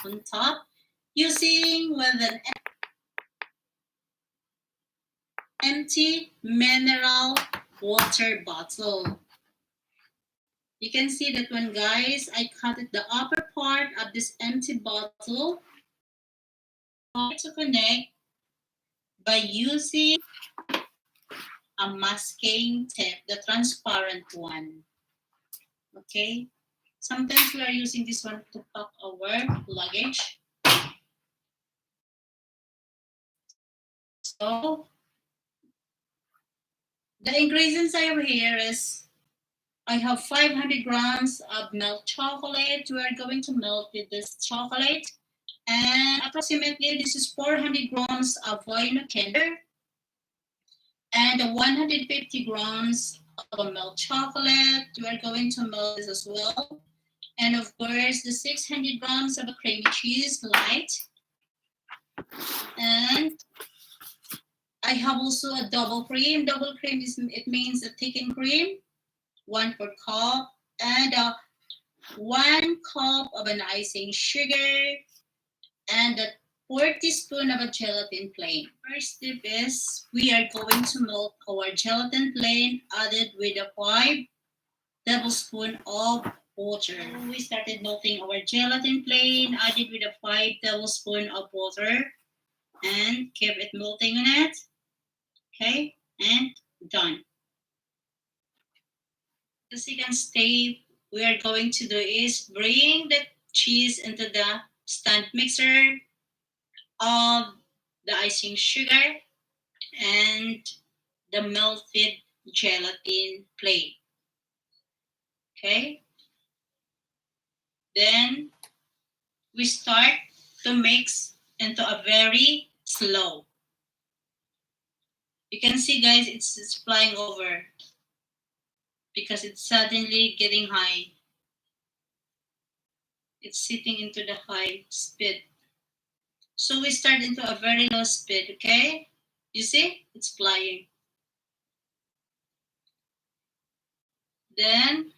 on top using with an empty mineral water bottle. You can see that one, guys. I cut the upper part of this empty bottle to connect by using a masking tape, the transparent one. Okay. Sometimes we are using this one to pack our luggage. So the ingredients I have here is I have 500 grams of milk chocolate. We are going to melt with this chocolate. And approximately this is 400 grams of Bueno Kinder and 150 grams of milk chocolate. We are going to melt this as well. And of course, the 600 grams of a creamy cheese light. And I have also a double cream. Double cream it means a thickened cream. 1/4 cup and 1 cup of an icing sugar and a 4 teaspoon of a gelatin plain. First step is we are going to melt our gelatin plain added with a 5 tablespoon of water. We started melting our gelatin plain added with a 5 tablespoon of water and keep it melting on it. Okay, and done. The second step we are going to do is bring the cheese into the stand mixer of the icing sugar and the melted gelatin plain. Okay. Then we start to mix into a very slow. You can see, guys, it's flying over because it's suddenly getting high. It's sitting into the high speed. So we start into a very low speed, okay? You see? It's flying. Then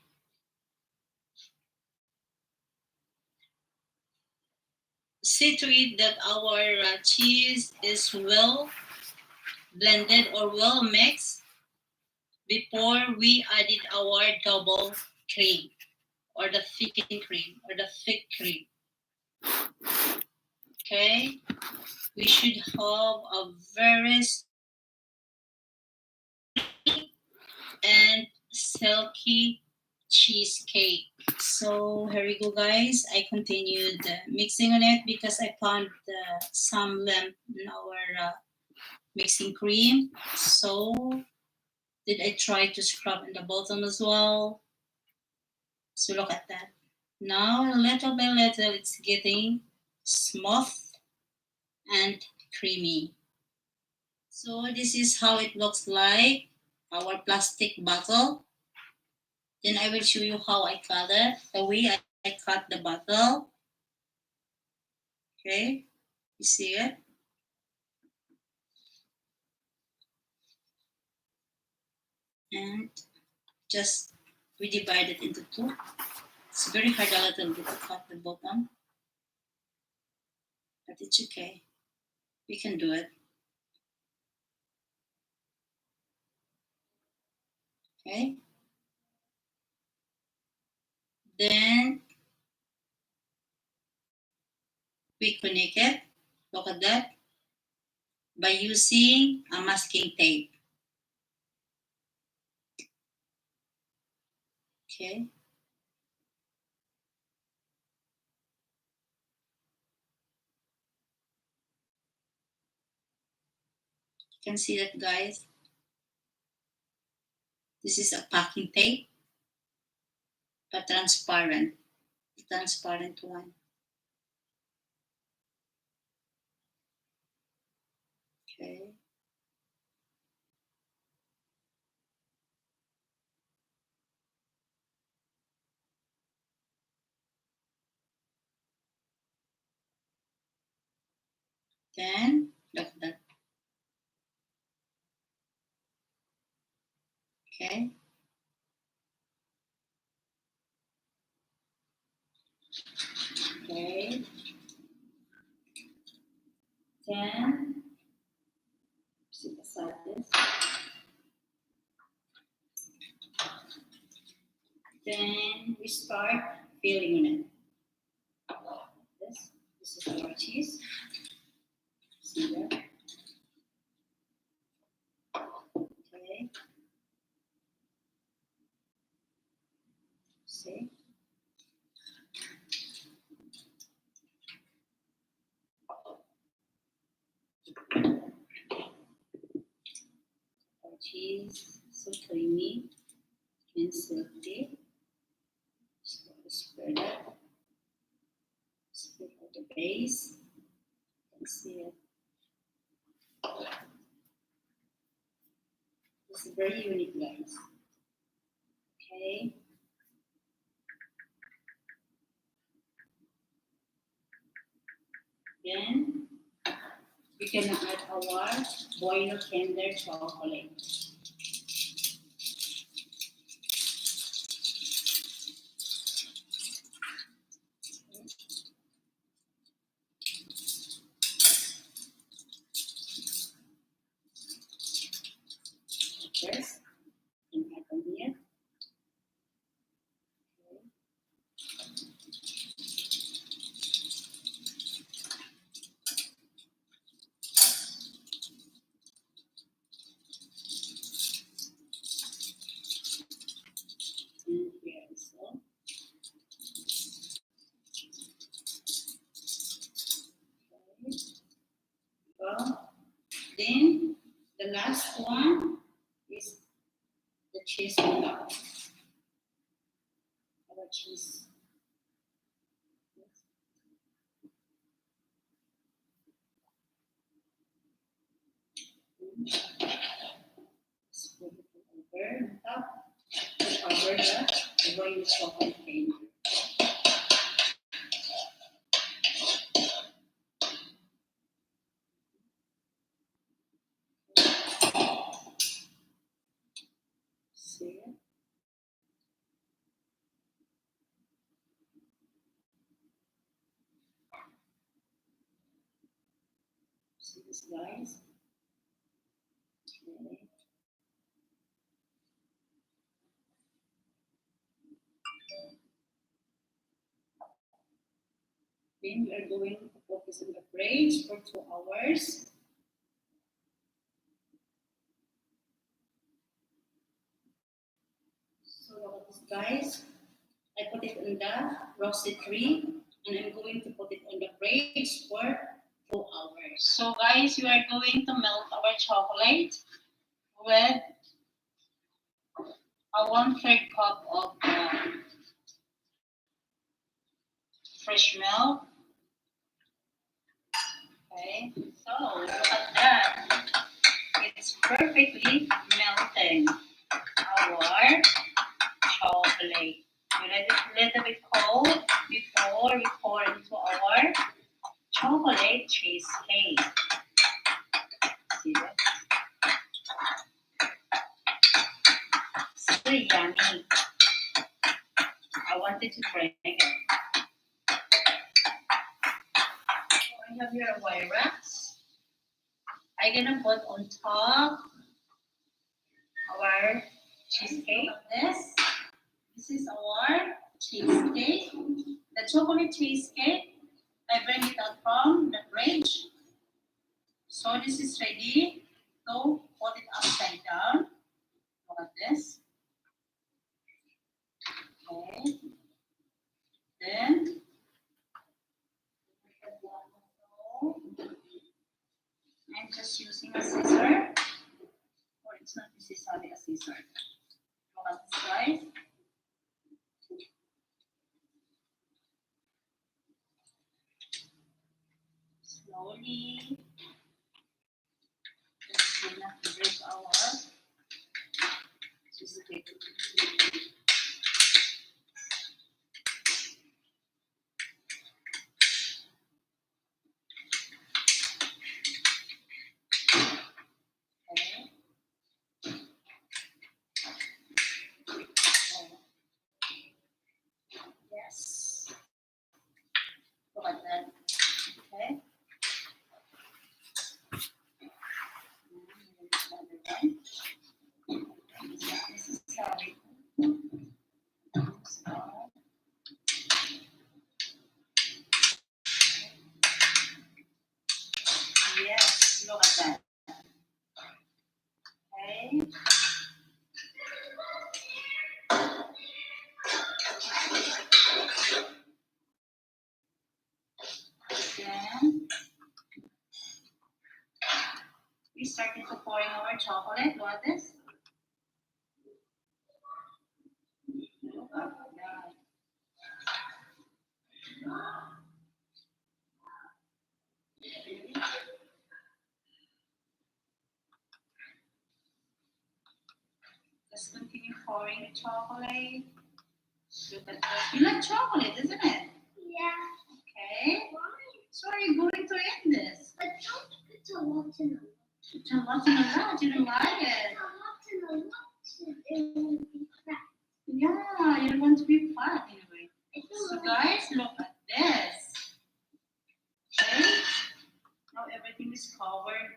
see to it that our cheese is well blended or well mixed before we added our double cream or the thickened cream or the thick cream. Okay, we should have a very and silky cheesecake. So here we go, guys. I continued mixing on it because I found some lamp in our mixing cream. So did I try to scrub in the bottom as well? So look at that. Now little by little it's getting smooth and creamy. So this is how it looks like, our plastic bottle. Then I will show you how I cut it, the way I cut the bottle. Okay, you see it? And just we divide it into two. It's very hard a little bit to cut the bottom, but it's okay. We can do it. Okay. Then we connect it. Look at that. By using a masking tape. Okay. You can see that, guys. This is a packing tape, but transparent. The transparent one. Okay. Then look at that. Okay. Okay. filling on it. This is our cheese. See that? Okay. See? Our cheese, so creamy and silky. Spread it. Spread out the base. You can see it. This is very unique, guys. Okay. Then we can add our boiled Kinder chocolate. Yes, and add on here. Okay. And here also. Okay. Well, then the last one is the cheese on top. Our cheese. Spread it over on top to cover the boiled chocolate cake. See it? See this, guys? Okay. Then we are going to put this in the fridge for 2 hours. So look at this, guys. I put it in the roasted tree and I'm going to put it on the fridge for 2 hours. So guys, we are going to melt our chocolate with a 1/3 cup of fresh milk. Okay, so look at that. It's perfectly melting our chocolate. We let it a little bit cold before we pour into our chocolate cheesecake. See that? So yummy. I wanted to try it. I have here a Wyrax. I'm gonna put on top our cheesecake. This is our cheesecake. The chocolate cheesecake. I bring it out from the fridge. So this is ready to put it upside down. Look at this. Okay. Then I'm just using a scissor. Or it's not necessarily a scissor. Look at this, guys. Slowly. Just enough to break our cheesecake. Yes. Look at that. Okay. Look at that. Okay. Then we started to pouring our chocolate. Look at this. Look at that. Just continue pouring the chocolate. Look at that. You like chocolate, isn't it? Yeah. Okay. Why? So are you going to end this? But don't put a lot in it. It's a lot in a lot. You don't like it. A lot in a lot. It will be cracked. Yeah, you're going to be fat anyway. I So don't like guys, look at this. Okay. Now everything is covered.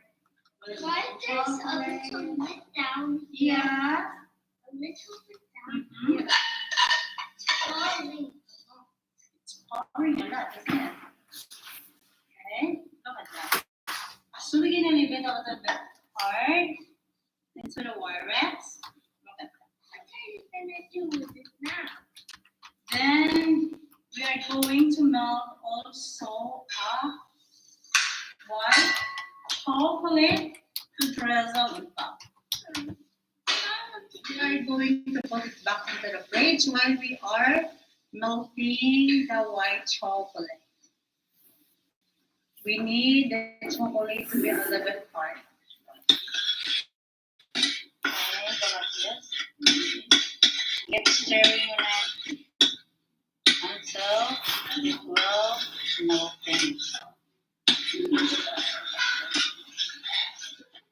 with Why there's a chocolate. little bit down here? Yeah. A little bit down Mm-hmm. here. Falling. It's pouring a lot, isn't it? Okay. Look at that. So we're gonna leave it a little bit hard into the wire wraps. Look at that. What are you gonna do with it now? Then we are going to melt also a white chocolate to drizzle on top. We are going to put it back into the fridge while we are melting the white chocolate. We need the chocolate to be a little bit hard. Okay, so like this. Get stirring on it until it will melting.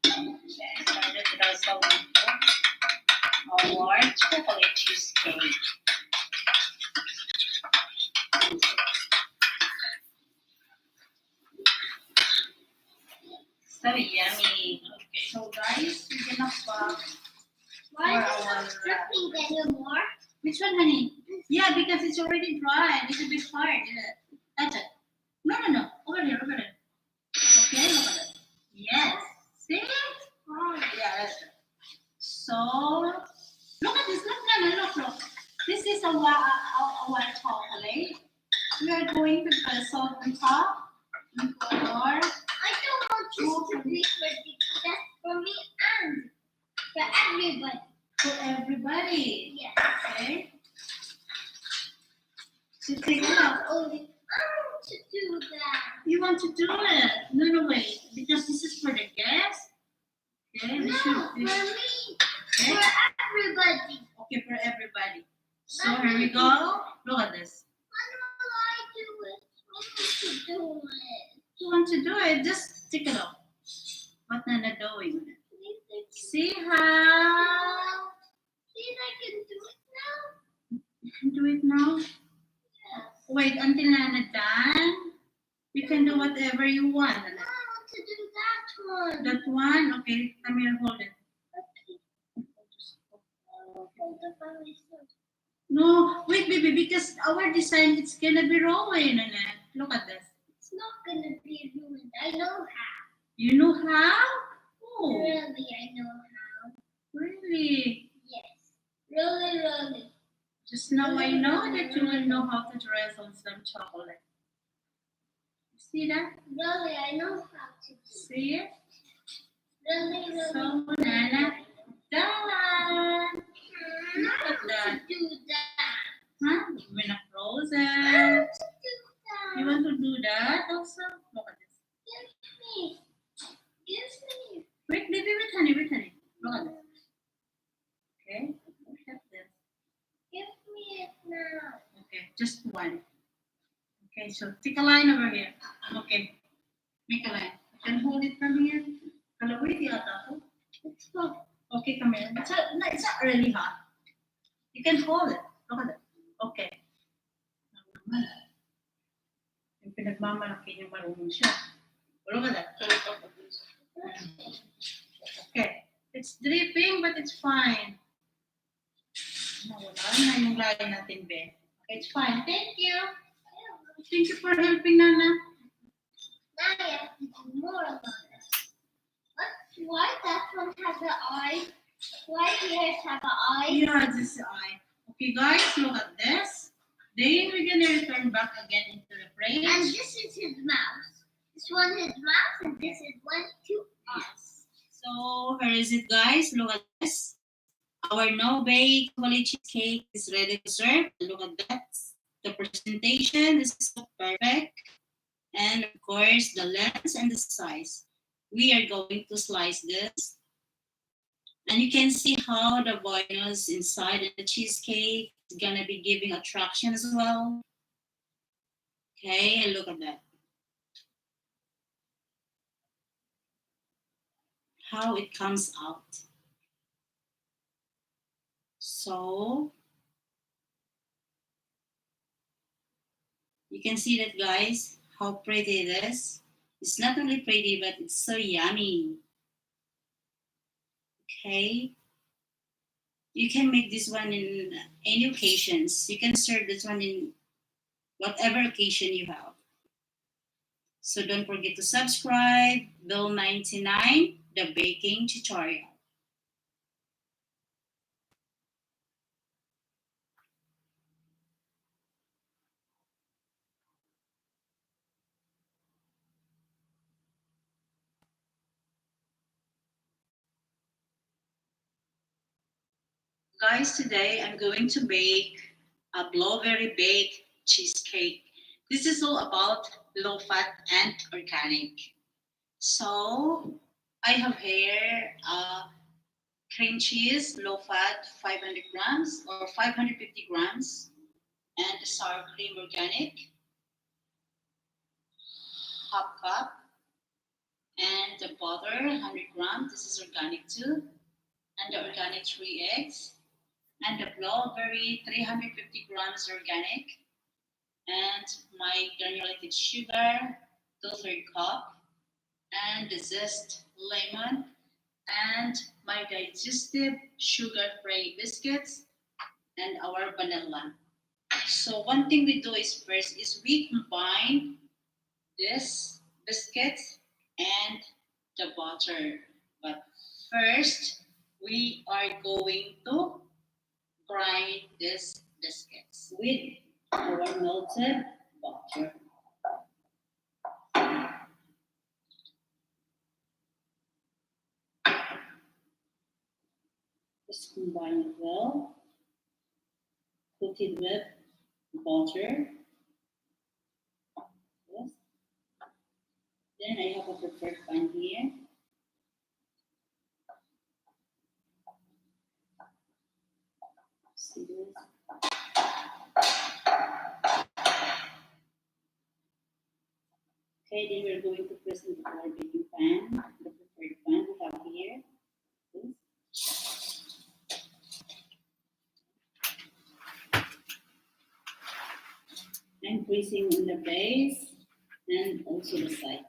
Okay, started drizzle into our chocolate cheesecake. So yummy. Okay, so guys, we're gonna pop. Why is For it our, not dripping anymore? Which one, honey? Yeah, because it's already dry. It's a bit hard, isn't it? That's it. No. Over there, over there. Okay, look at it. Yes. See? Oh, Yeah, that's it. So, look at this. Look, Nana, look. This is a white chocolate. We are going to drizzle on top into our I don't want this to be just for me and for everybody. for everybody. Yes. Okay. So take it out. Only I want to do that. You want to do it? No, wait. Because this is for the guests. Okay, No, we for should do me. okay? For everybody. Okay, for everybody. So here we go. Look at this. Why don't I do it? I want to do it. You want to do it? Just take it off. What Nana doing? See how Please, I can do it now. you can do it now? Yes. Wait until Nana done. You can do whatever you want. I Nana. want to do that one. That one? Okay, come here, hold it. Hold it by myself. No, wait, baby, because our design it's gonna be rolling, Nana. Look at this. It's not gonna be ruined. I know how. You know how? Oh, Really, I know how. really? Yes. Really. Just now I know that you will know how to drizzle some chocolate. See that? Really, I know how to do it. See it? Really. So, Nana, done. Look at I that. want to do that. Huh? We're not frozen. I want to do that. You want to do that also? Look at this. Give me. Wait, baby, wait, honey. Look at this. Okay, look at this. Give me it now. Okay, just one. Okay, so take a line over here. Okay, make a line. You can hold it from here. Kalawit yata to. Let's go. Okay, come here. It's not really hot. You can hold it. Look at it. Okay. Yung pinagmamalaki niya marunong siya. Look at that. Okay. It's dripping, but it's fine. Nawala na yung line natin, be. Okay, it's fine. Thank you. Thank you for helping, Nana. Now I have to do more of this. Why that one has an eye? Why here have an eye? Yeah, this eye. Okay, guys, look at this. Then we're gonna return back again into the And fridge. this is his mouth. This one is mouth, and this is one, two eyes. So here is it, guys. Look at this. Our no-bake chocolate cheesecake is ready to serve. Look at that. The presentation is so perfect. And of course, the length and the size. We are going to slice this. And you can see how the buenos inside the cheesecake is gonna be giving attraction as well. Okay, and look at that. How it comes out. So you can see that, guys, how pretty it is. It's not only pretty, but it's so yummy. Okay, you can make this one in any occasions. You can serve this one in whatever occasion you have. So don't forget to subscribe. Bill 99, the baking tutorial. Guys, today I'm going to make a blueberry baked cheesecake. This is all about low fat and organic. So I have here cream cheese, low fat, 500 grams or 550 grams, and sour cream organic, half cup, and the butter, 100 grams. This is organic too, and the organic 3 eggs, and the blueberry, 350 grams organic, and my granulated sugar, 2/3 cup, and the zest lemon, and my digestive sugar-free biscuits, and our vanilla. So one thing we do is first is we combine this biscuits and the butter. But first, we are going to grind these biscuits with our melted butter. Just combine it well. Coat it with butter. Yes. Then I have a prepared pan here. See this? Okay, then we're going to press into our baking pan, the prepared pan we have here. This. I'm pressing on the base and also the side.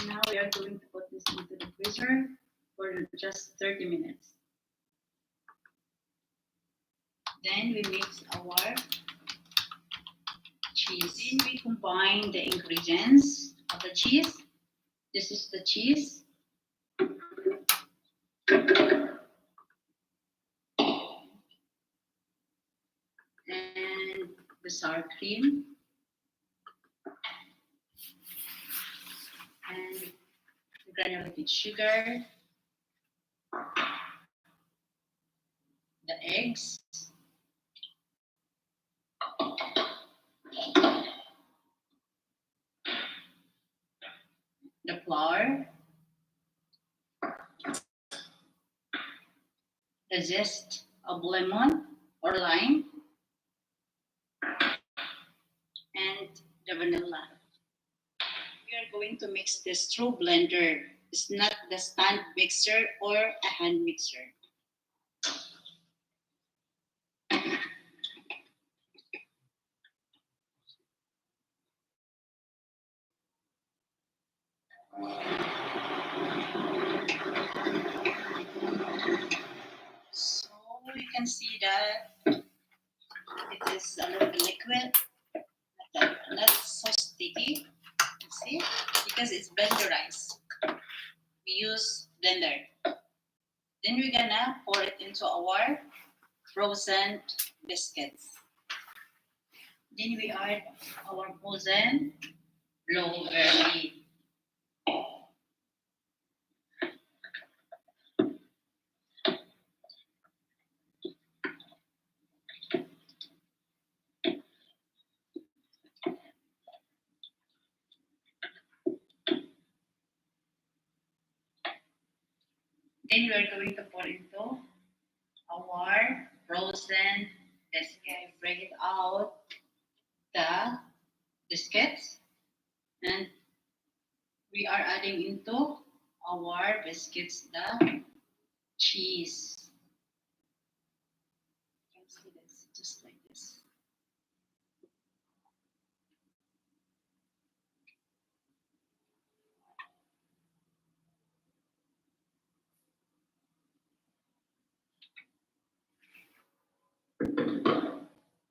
Now we are going to put this into the freezer for just 30 minutes. Then we mix our cheese. Then we combine the ingredients of the cheese. This is the cheese. And the sour cream. And granulated sugar. The eggs. The flour. The zest of lemon or lime. And the vanilla. We are going to mix this through blender. It's not the stand mixer or a hand mixer. So you can see that it is a little bit liquid, not so sticky. You see, because it's blenderized. We use blender. Then we're gonna pour it into our frozen biscuits. Then we add our frozen blueberry. Then we're going to pour into our frozen biscuit. Break it out the biscuits, and we are adding into our biscuits the cheese. You can see this just like this.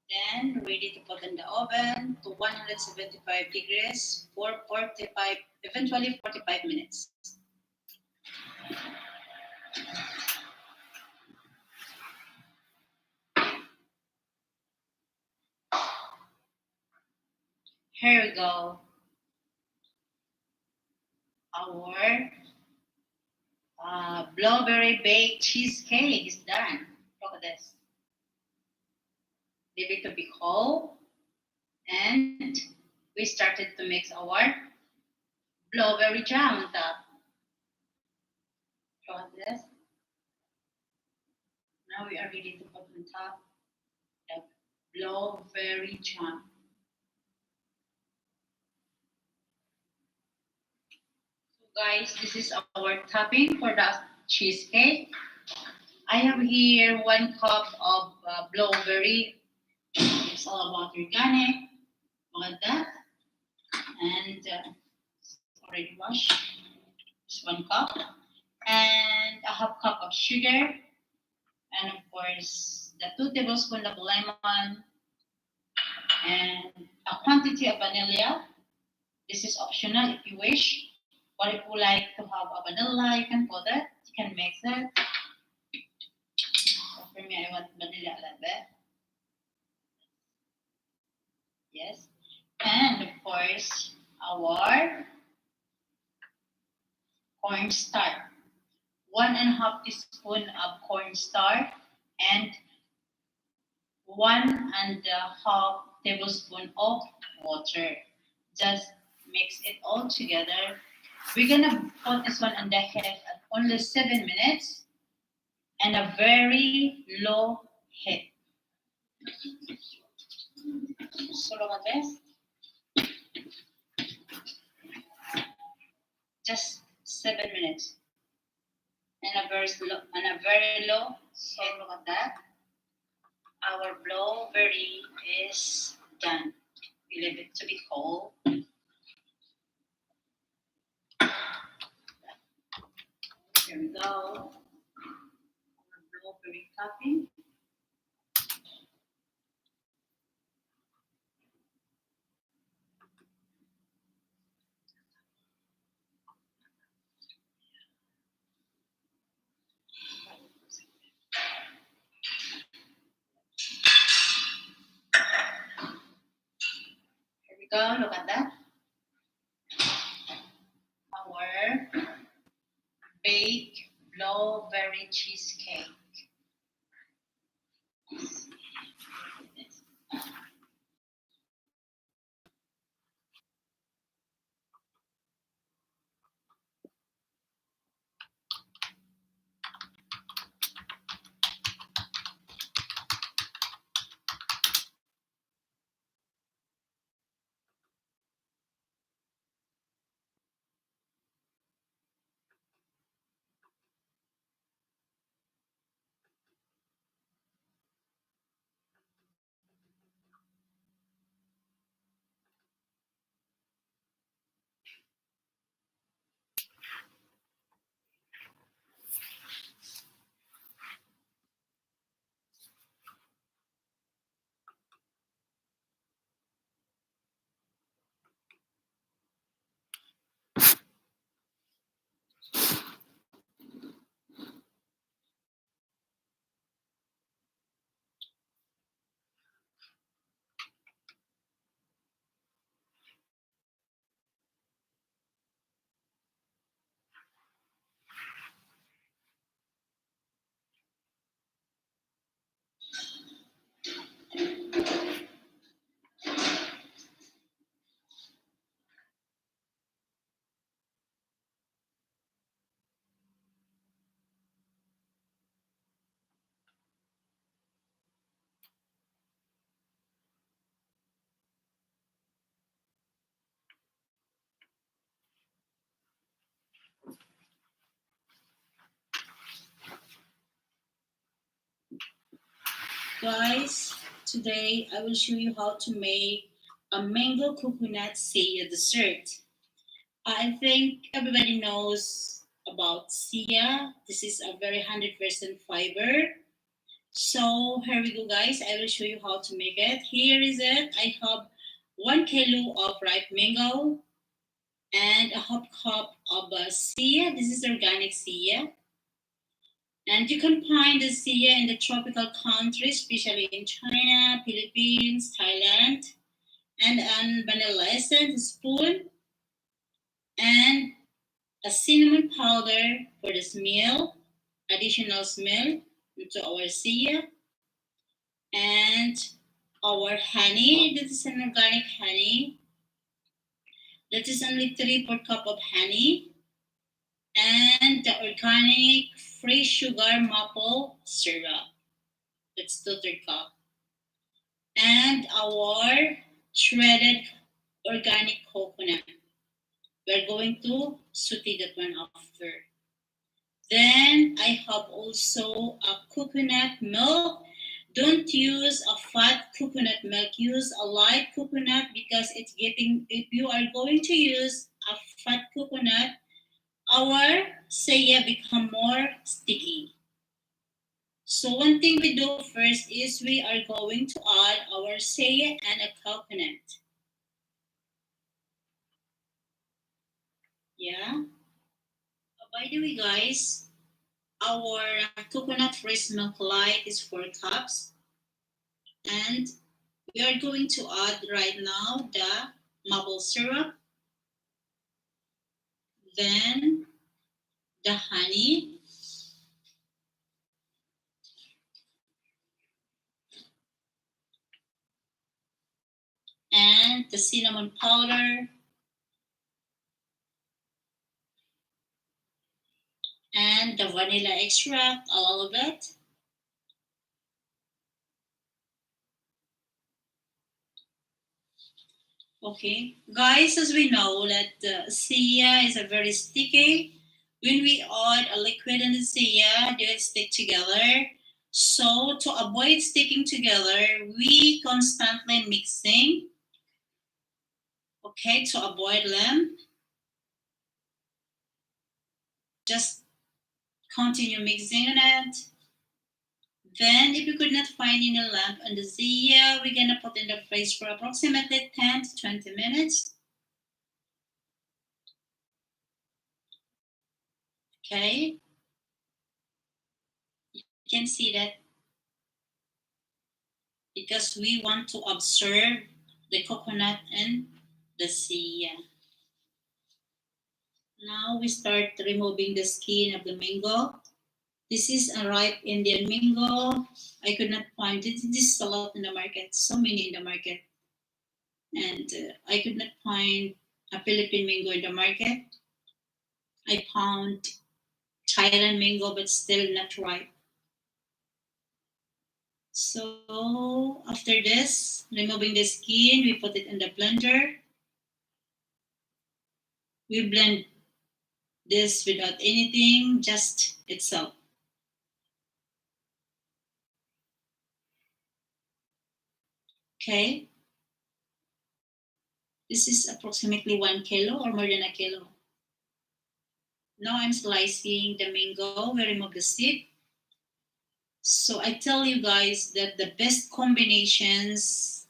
Then ready to put in the oven to 175 degrees for 45, eventually 45 minutes. Here we go. Our blueberry baked cheesecake is done. Look at this. Leave it to be cold, and we started to mix our blueberry jam on top. Look at this. Now we are ready to put on top the blueberry jam. So guys, this is our topping for the cheesecake. I have here 1 cup of blueberry. It's all about organic. Look at that. And it's already washed. It's 1 cup. And a half cup of sugar. And of course, the 2 tablespoons of lemon. And a quantity of vanilla. This is optional if you wish. But if you like to have a vanilla, you can put it. You can mix it. So for me, I want vanilla a little bit. Yes. And of course, our cornstarch. 1.5 teaspoon of cornstarch and 1.5 tablespoon of water. Just mix it all together. We're gonna put this one on the heat at only 7 minutes and a very low heat. So look at this. Just 7 minutes. And a very low. So look at that. Our blueberry is done. We leave it to be cold. Here we go. Our blueberry topping. Here we go. Look at that. Our baked blueberry cheesecake. Guys, today I will show you how to make a mango coconut Sia dessert. I think everybody knows about Sia. This is a very 100% fiber. So here we go, guys. I will show you how to make it. Here is it. I have 1 kilo of ripe mango and a half cup of Sia. This is organic Sia. And you can find the Sia in the tropical countries, especially in China, Philippines, Thailand, and an vanilla essence spoon and a cinnamon powder for the smell, additional smell into our Sia, and our honey. This is an organic honey. That is only 3/4 cup of honey, and the organic free sugar maple syrup. That's 2/3 cup. And our shredded organic coconut. We're going to saute that one after. Then I have also a coconut milk. Don't use a fat coconut milk. Use a light coconut because it's getting. If you are going to use a fat coconut, our saya become more sticky. So one thing we do first is we are going to add our saya and a coconut. Yeah. By the way, guys, our coconut fresh milk light is 4 cups, and we are going to add right now the maple syrup, then the honey, and the cinnamon powder, and the vanilla extract, all of it. Okay, guys, as we know that Sia is a very sticky. When we add a liquid in the Sia, they will stick together. So to avoid sticking together, we constantly mixing. Okay, to avoid them, just continue mixing on it. Then, if you could not find any lamp on the Zia, we're gonna put in the fridge for approximately 10 to 20 minutes. Okay, you can see that because we want to observe the coconut and the Zia. Now we start removing the skin of the mango. This is a ripe Indian mango. I could not find it. This is a lot in the market, so many in the market. And I could not find a Philippine mango in the market. I found Thailand mango, but still not ripe. So after this, removing the skin, we put it in the blender. We blend this without anything, just itself. Okay. This is approximately 1 kilo or more than a kilo. Now I'm slicing the mango. We remove the seed. So I tell you guys that the best combinations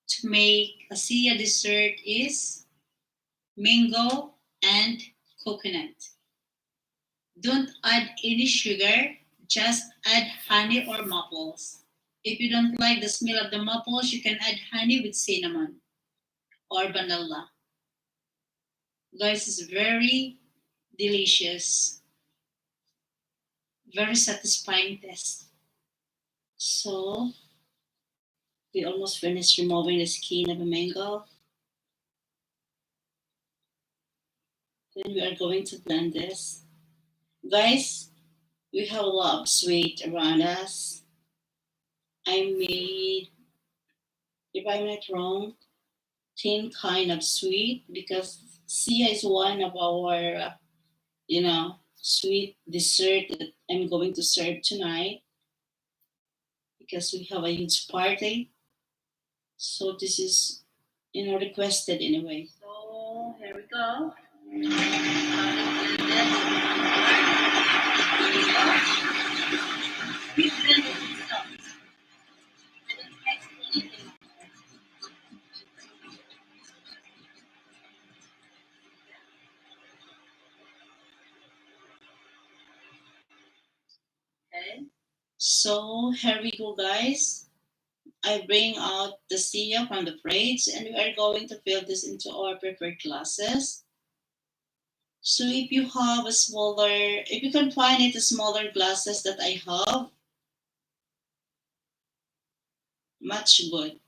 to make a Sia dessert is mango and coconut. Don't add any sugar, just add honey or maples. If you don't like the smell of the maples, you can add honey with cinnamon or vanilla. Guys, it's very delicious, very satisfying taste. So we almost finished removing the skin of the mango. Then we are going to blend this. Guys, we have a lot of sweet around us. I made, if I'm not wrong, 10 kind of sweet because Sia is one of our, sweet dessert that I'm going to serve tonight. because we have a huge party. So this is, requested in a way. So here we go. Okay. So here we go, guys. I bring out the Sia from the fridge, and we are going to fill this into our prepared glasses. So if you can find it, the smaller glasses that I have, much good.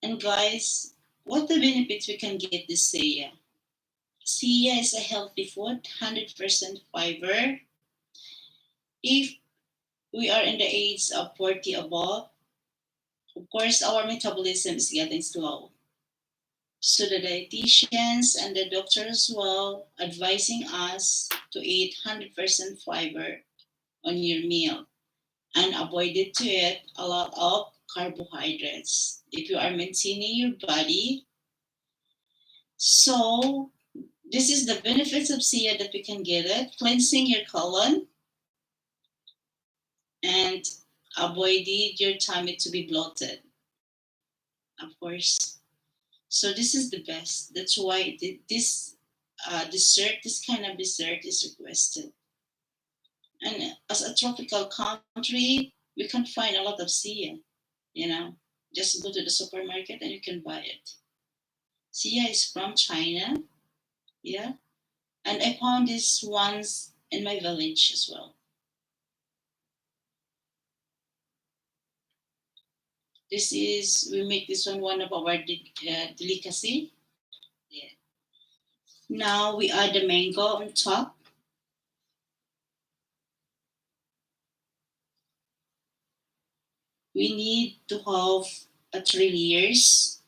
And guys, what the benefits we can get this Sia? Sia is a healthy food, 100% fiber. If we are in the age of 40 above, of course, our metabolism is getting slow. So the dietitians and the doctor as well advising us to eat 100% fiber on your meal and avoided to eat a lot of carbohydrates if you are maintaining your body. So this is the benefits of Sia that we can get it, cleansing your colon and avoided your tummy to be bloated, of course. So this is the best. That's why this kind of dessert is requested. And as a tropical country, we can find a lot of Sia. You know, just go to the supermarket and you can buy it. Sia is from China, yeah. And I found this once in my village as well. This is we make this one of our delicacy. Yeah. Now we add the mango on top. We need to have a 3 layers.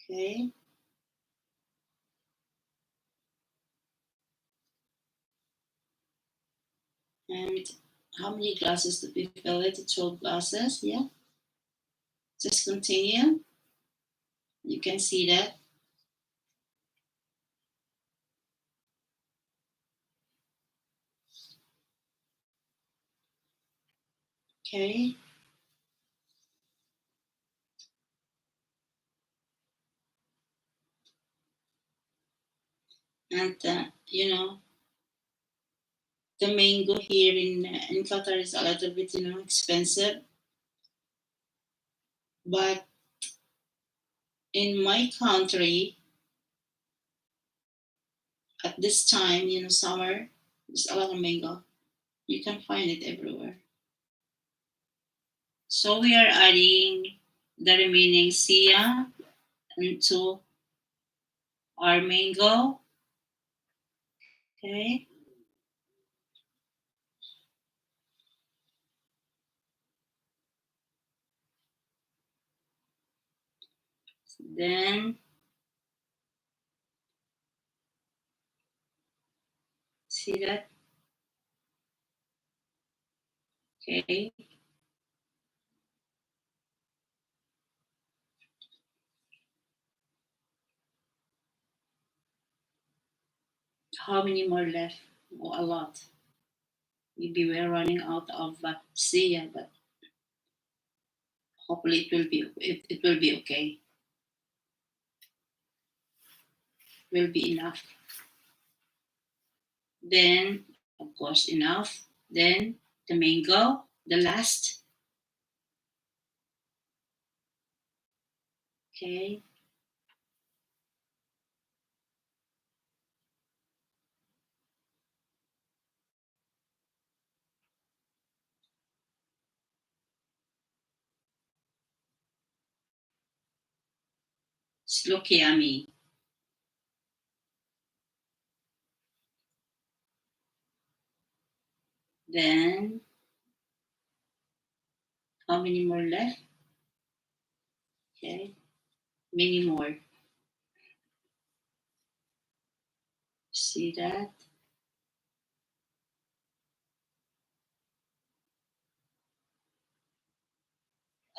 Okay. And how many glasses did we fill it? 12 glasses. Yeah. Just continue. You can see that. Okay. And the mango here in Qatar is a little bit expensive, but in my country at this time, summer, there's a lot of mango. You can find it everywhere. So we are adding the remaining sia into our mango. Okay. Then see that. Okay. How many more left? Oh, a lot. Maybe we're running out of sia, but hopefully it will be okay. Will be enough. Then, of course, enough. Then the mango, the last. Okay. It's look yummy. Then, how many more left? Okay. Many more. See that?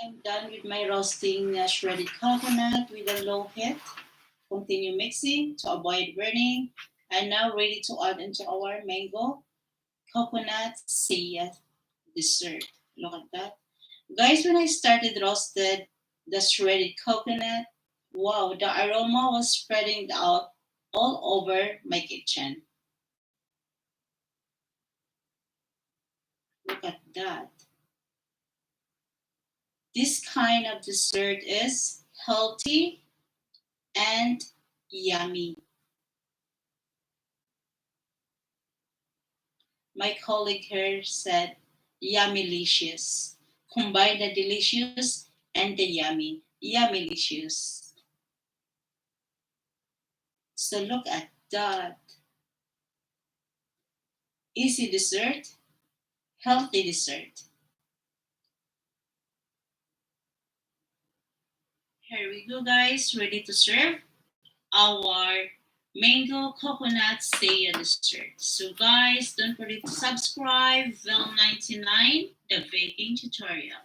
I'm done with my roasting shredded coconut with a low heat. Continue mixing to avoid burning. I'm now ready to add into our mango coconut saya dessert. Look at that. Guys, when I started roasted the shredded coconut, wow, the aroma was spreading out all over my kitchen. Look at that. This kind of dessert is healthy and yummy. My colleague here said yummylicious. Combine the delicious and the yummy. Yummylicious. So look at that. Easy dessert, healthy dessert. Here we go, guys. Ready to serve our mango coconut saya dessert. So, guys, don't forget to subscribe. Vel99, the baking tutorial.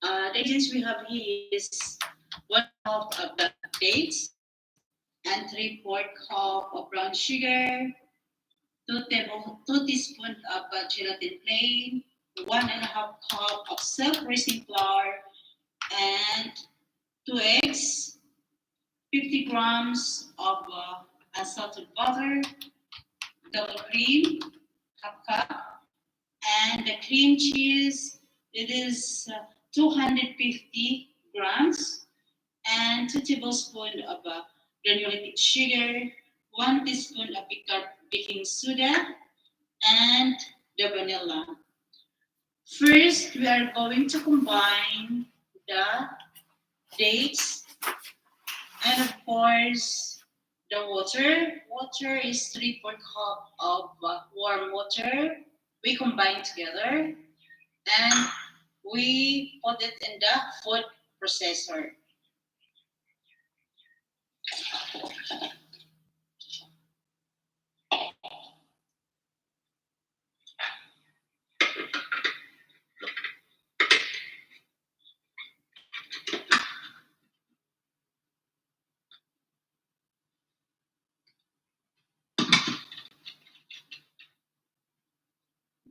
The ingredients we have here is 1 cup of black dates and 3/4 cup of brown sugar, 2 teaspoons of gelatin plain, 1.5 cup of self-raising flour, and 2 eggs, 50 grams of unsalted butter, double cream, half cup, and the cream cheese, it is 250 grams, and 2 tablespoons of granulated sugar, 1 teaspoon of baking soda, and the vanilla. First, we are going to combine the dates and of course the water. Water is 3/4 cup of warm water. We combine together and we put it in the food processor.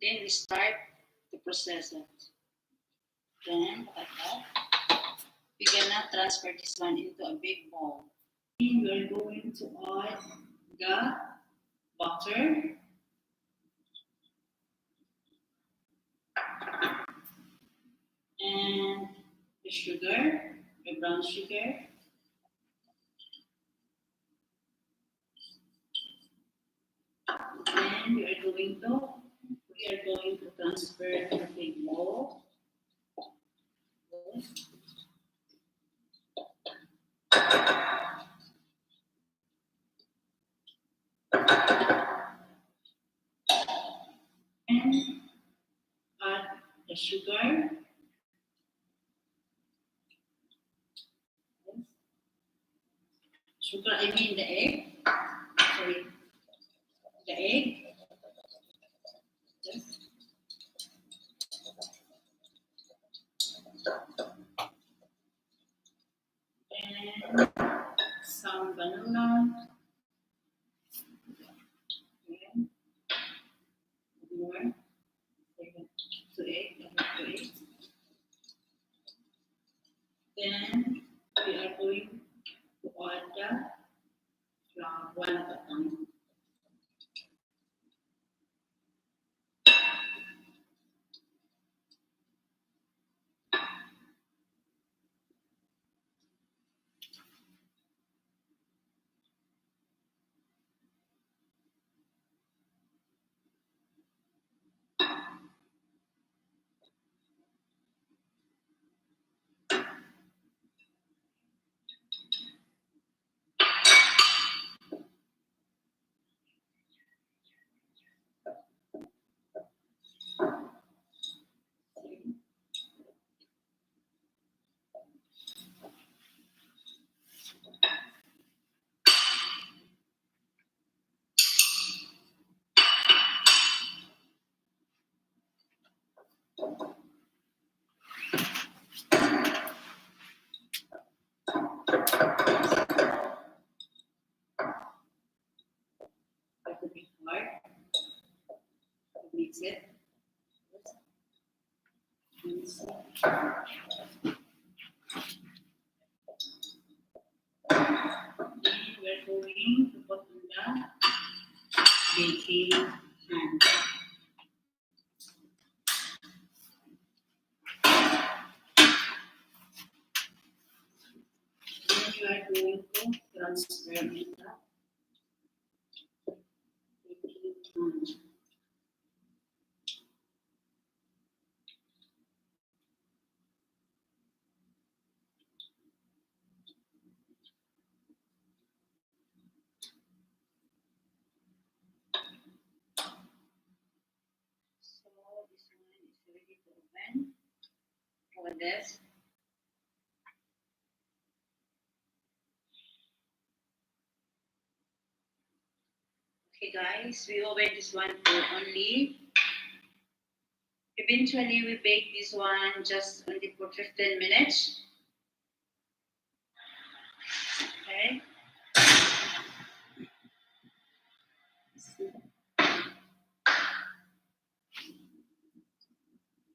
Then we start to process it. Then like that, we cannot transfer this one into a big bowl. We are going to add the butter and the sugar, the brown sugar. Then we are going to transfer the big bowl. And add the sugar. Sugar, I mean the egg. Sorry, the egg. Yes. And some vanilla. And more. Two eggs. Two eggs. Then we are going to add the flour one at a time. we are going to transfer it up. So this one is ready to open. For this. Okay guys, we open this one for only. Eventually we bake this one just only for 15 minutes. Okay.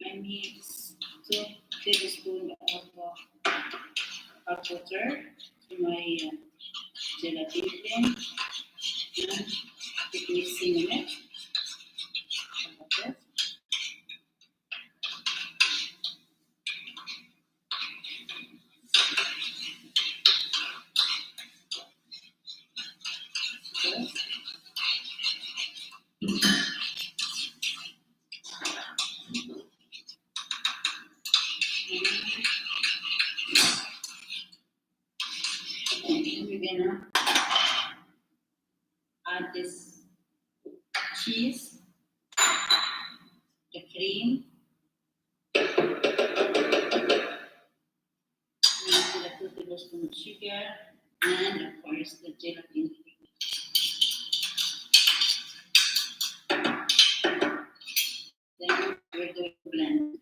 I mix 2 tablespoons of butter to my gelatin blend and keep mixing it. Like this. Okay. And then we're gonna add this cheese, the cream, and the 2 tablespoons of sugar, and of course the gelatin. Then we're going to blend.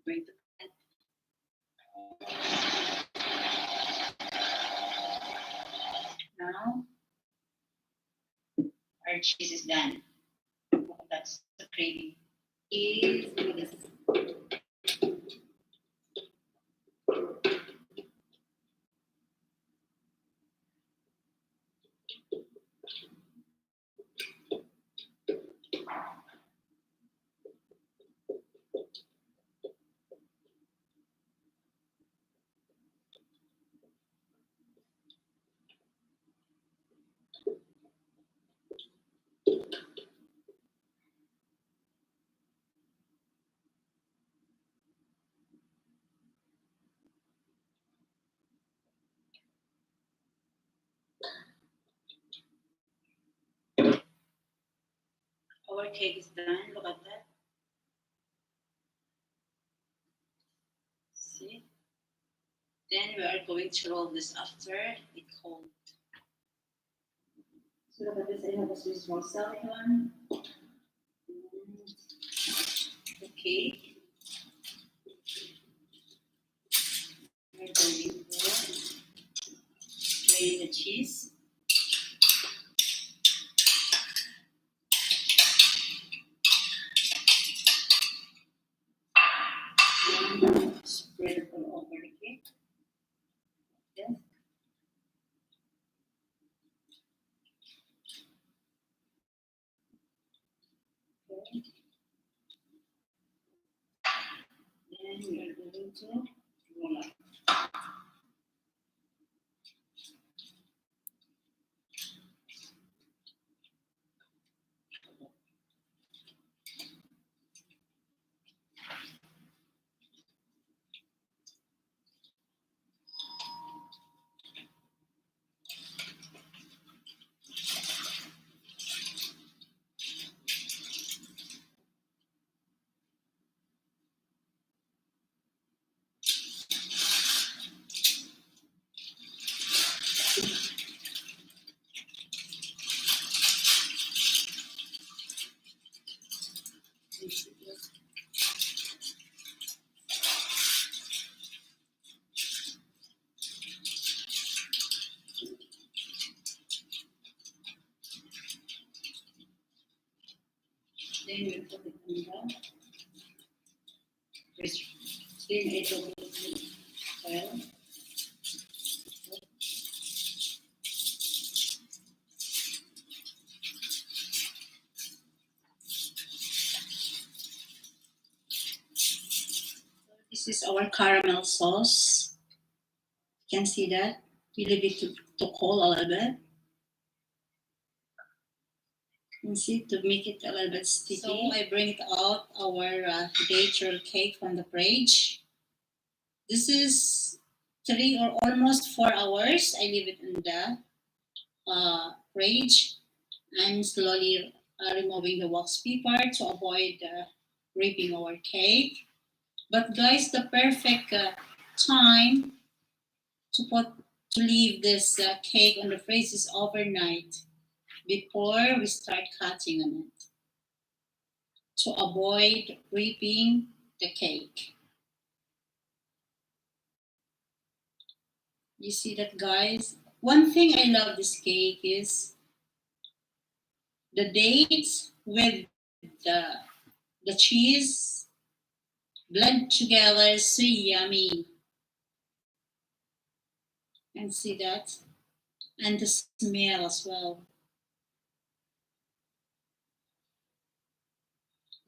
Going to blend. Now our cheese is done. That's the gravy. Is look at this. Our cake is done. Look at that. See? Then we are going to roll this after it cold. So look at this. I have a Swiss roll silicone. Okay. We're going to lay the cheese. And spread it all over the cake. Yes. Okay. Then we are going to roll up. Then we put it in the then it will be well. This is our caramel sauce. You can see that. We leave it to cool a little bit. And see, to make it a little bit sticky. So I bring it out our date roll cake from the fridge. This is 3 or almost 4 hours. I leave it in the fridge. I'm slowly removing the wax paper to avoid ripping our cake. But guys, the perfect time to put to leave this cake on the fridge is overnight before we start cutting on it to avoid ripping the cake. You see that, guys? One thing I love this cake is the dates with the the cheese blend together, so yummy. And see that? And the smell as well.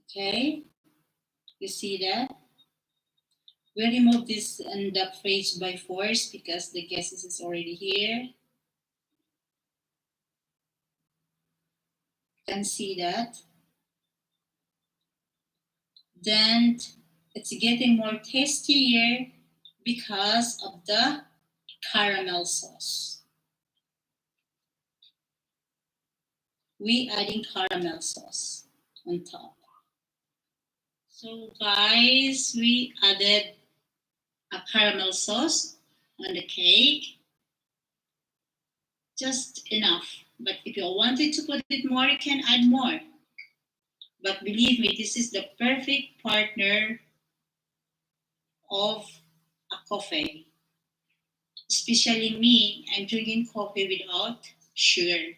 Okay? You see that? We remove this and the fridge by force because the guest is already here. You can see that. Then it's getting more tastier because of the caramel sauce. We adding caramel sauce on top. So guys, we added a caramel sauce on the cake. Just enough. But if you wanted to put it more, you can add more. But believe me, this is the perfect partner of a coffee. Especially me, I'm drinking coffee without sugar.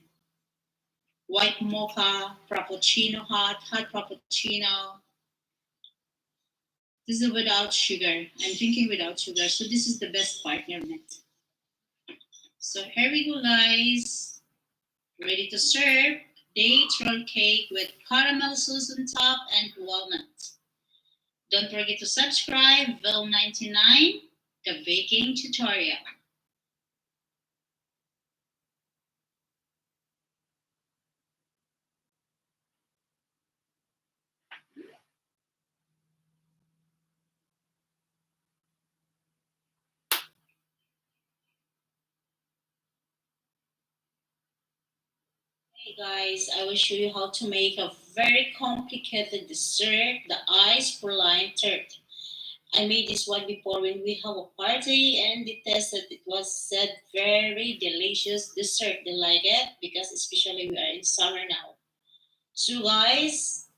White mocha, frappuccino hot frappuccino. This is without sugar. I'm drinking without sugar. So this is the best partner in it. So here we go, guys. Ready to serve. Date roll cake with caramel sauce on top and walnut. Don't forget to subscribe, Vel99, the baking tutorial. Hey guys, I will show you how to make a very complicated dessert, the ice praline tart. I made this one before when we have a party and they tested it was said very delicious dessert. They like it because especially we are in summer now. So guys,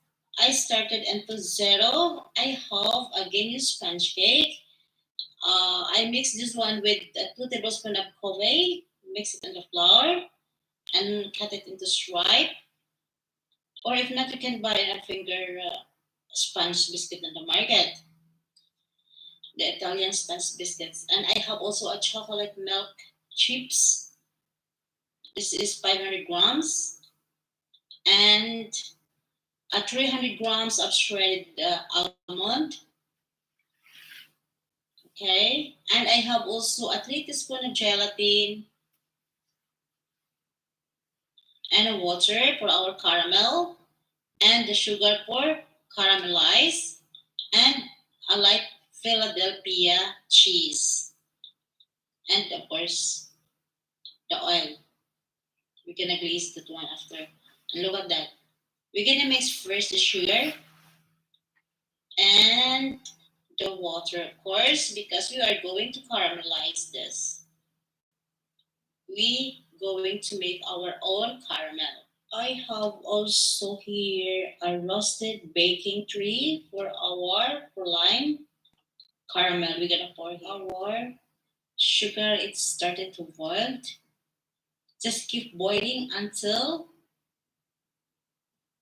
I started into zero. I have a Guinness sponge cake. I mix this one with 2 tablespoons of coffee, mix it in the flour, and cut it into stripe. Or if not, you can buy a finger sponge biscuit in the market, the Italian sponge biscuits. And I have also a chocolate milk chips. This is 500 grams. And a 300 grams of shredded almond. Okay. And I have also a 3 teaspoon of gelatin and a water for our caramel and the sugar for caramelize and a light Philadelphia cheese and of course the oil. We're gonna glaze that one after. And look at that. We're gonna mix first the sugar and the water, of course, because we are going to caramelize this. We going to make our own caramel. I have also here a roasted baking tray for lime caramel. We're gonna pour our sugar. It's started to boil. Just keep boiling until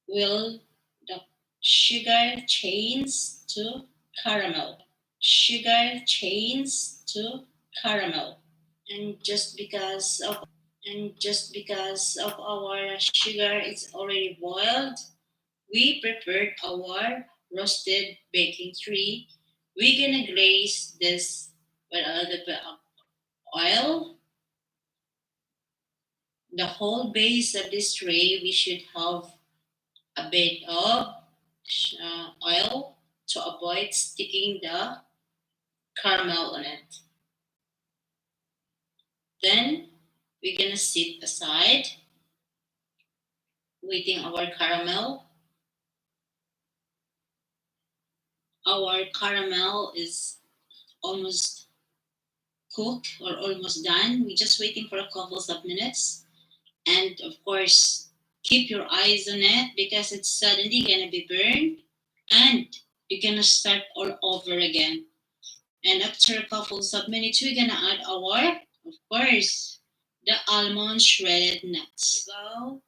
will the sugar change to caramel. Sugar change to caramel. And just because of our sugar is already boiled, we prepared our roasted baking tray. We're gonna glaze this with a little bit of oil the whole base of this tray, we should have a bit of oil to avoid sticking the caramel on it. Then we're gonna sit aside, waiting our caramel. Our caramel is almost cooked or almost done. We're just waiting for a couple of minutes. And of course, keep your eyes on it because it's suddenly gonna be burned and you're gonna start all over again. And after a couple of minutes, we're gonna add our, of course, the almond shredded nuts. So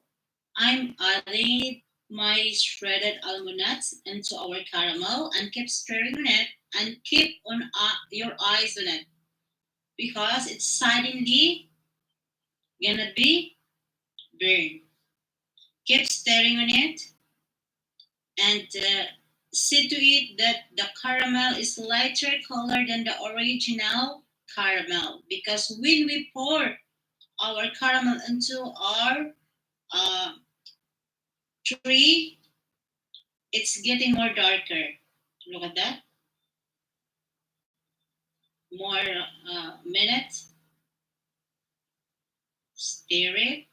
I'm adding my shredded almond nuts into our caramel and keep stirring on it and keep on your eyes on it because it's suddenly gonna be burned. Keep stirring on it and see to it that the caramel is lighter color than the original caramel because when we pour our caramel into our uh, tree, it's getting more darker. Look at that. More minutes. Stir it.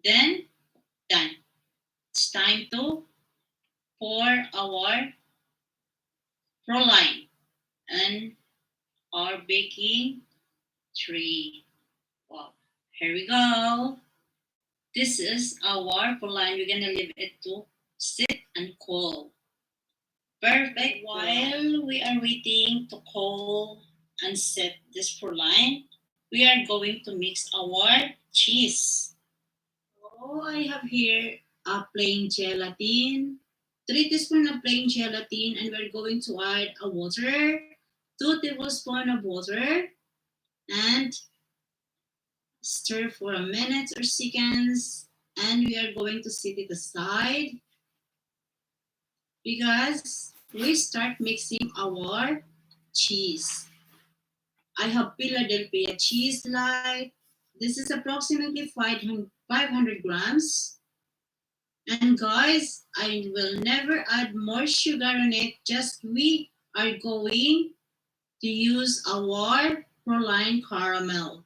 Then done. It's time to pour our proline and our baking tray. Wow. Here we go. This is our proline. We're gonna leave it to sit and cool. Perfect. While we are waiting to cool and set this proline, we are going to mix our cheese. So I have here a plain gelatin, 3 teaspoons of plain gelatin, and we're going to add a water, 2 tablespoons of water, and stir for a minute or seconds. And we are going to set it aside because we start mixing our cheese. I have Philadelphia cheese light. This is approximately 500 grams. And guys, I will never add more sugar on it. Just we are going to use our proline caramel.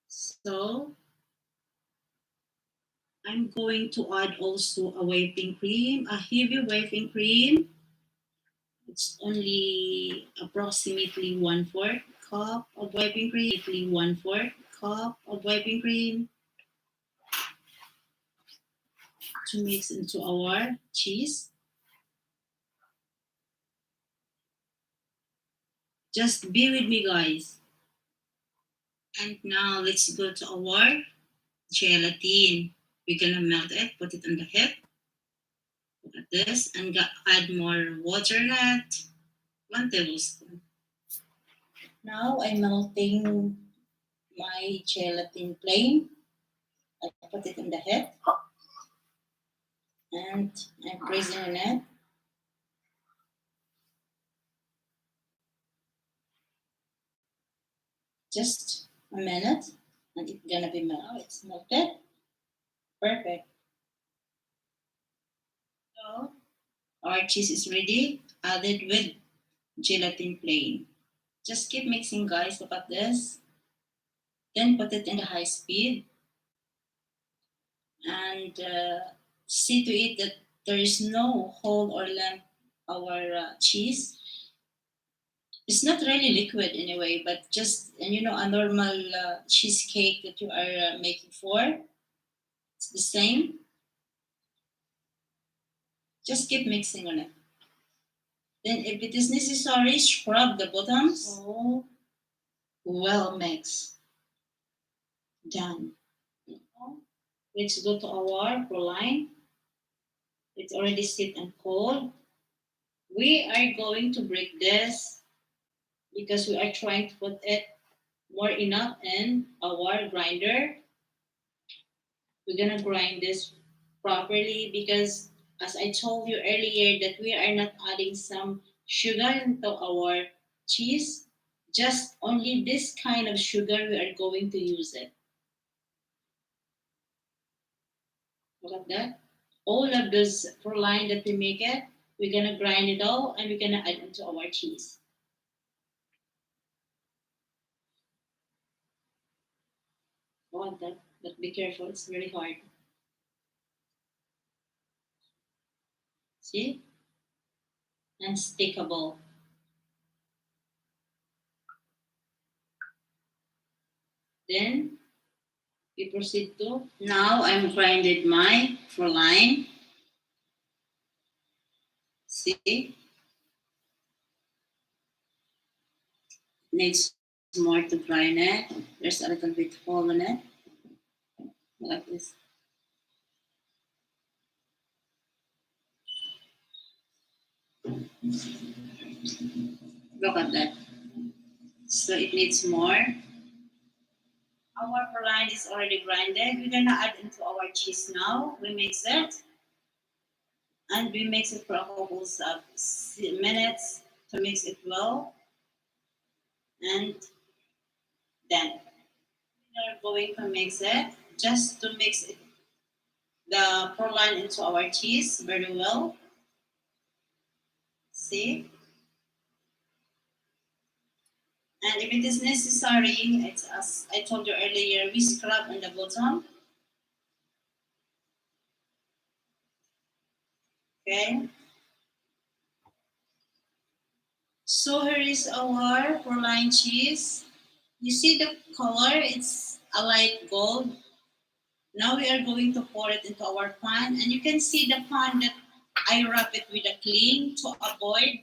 So I'm going to add also a whipping cream, a heavy whipping cream. It's only approximately 1/4 cup of whipping cream. 1/4 cup of whipping cream to mix into our cheese. Just be with me, guys. And now let's go to our gelatin. We're gonna melt it, put it on the head. Look at this, and add more water in it. 1 tablespoon. Now I'm melting my gelatin plain. I put it in the head, and I'm pressing on it. Just a minute, and it's gonna be melted. Now it's melted. Perfect. So our cheese is ready, added with gelatin plain. Just keep mixing, guys. Look at this. Then put it in the high speed and see to it that there is no hole or lump our cheese. It's not really liquid anyway, but just a normal cheesecake that you are making for. It's the same. Just keep mixing on it. Then, if it is necessary, scrub the bottoms. So well mixed. Done. Let's go to our proline. It's already set and cold. We are going to break this because we are trying to put it more enough in our grinder. We're gonna grind this properly because as I told you earlier that we are not adding some sugar into our cheese, Just only this kind of sugar we are going to use it. Look at that. All of those proline that we make it, we're gonna grind it all and we're gonna add it to our cheese. Look at that. But be careful, it's very hard. See? Unstickable. Then we proceed to, now I'm grinded my proline. See? Needs more to grind it. There's a little bit hole in it. Like this. Look at that. So it needs more. Our proline is already grinded. We're gonna add into our cheese now. We mix it. And we mix it for a couple of minutes to mix it well. And then we are going to mix it just to mix it, the proline into our cheese very well. See? And if it is necessary, it's as I told you earlier, we scrub on the bottom. Okay. So here is our proline cheese. You see the color, it's a light gold. Now we are going to pour it into our pan, and you can see the pan that I wrap it with a cling to avoid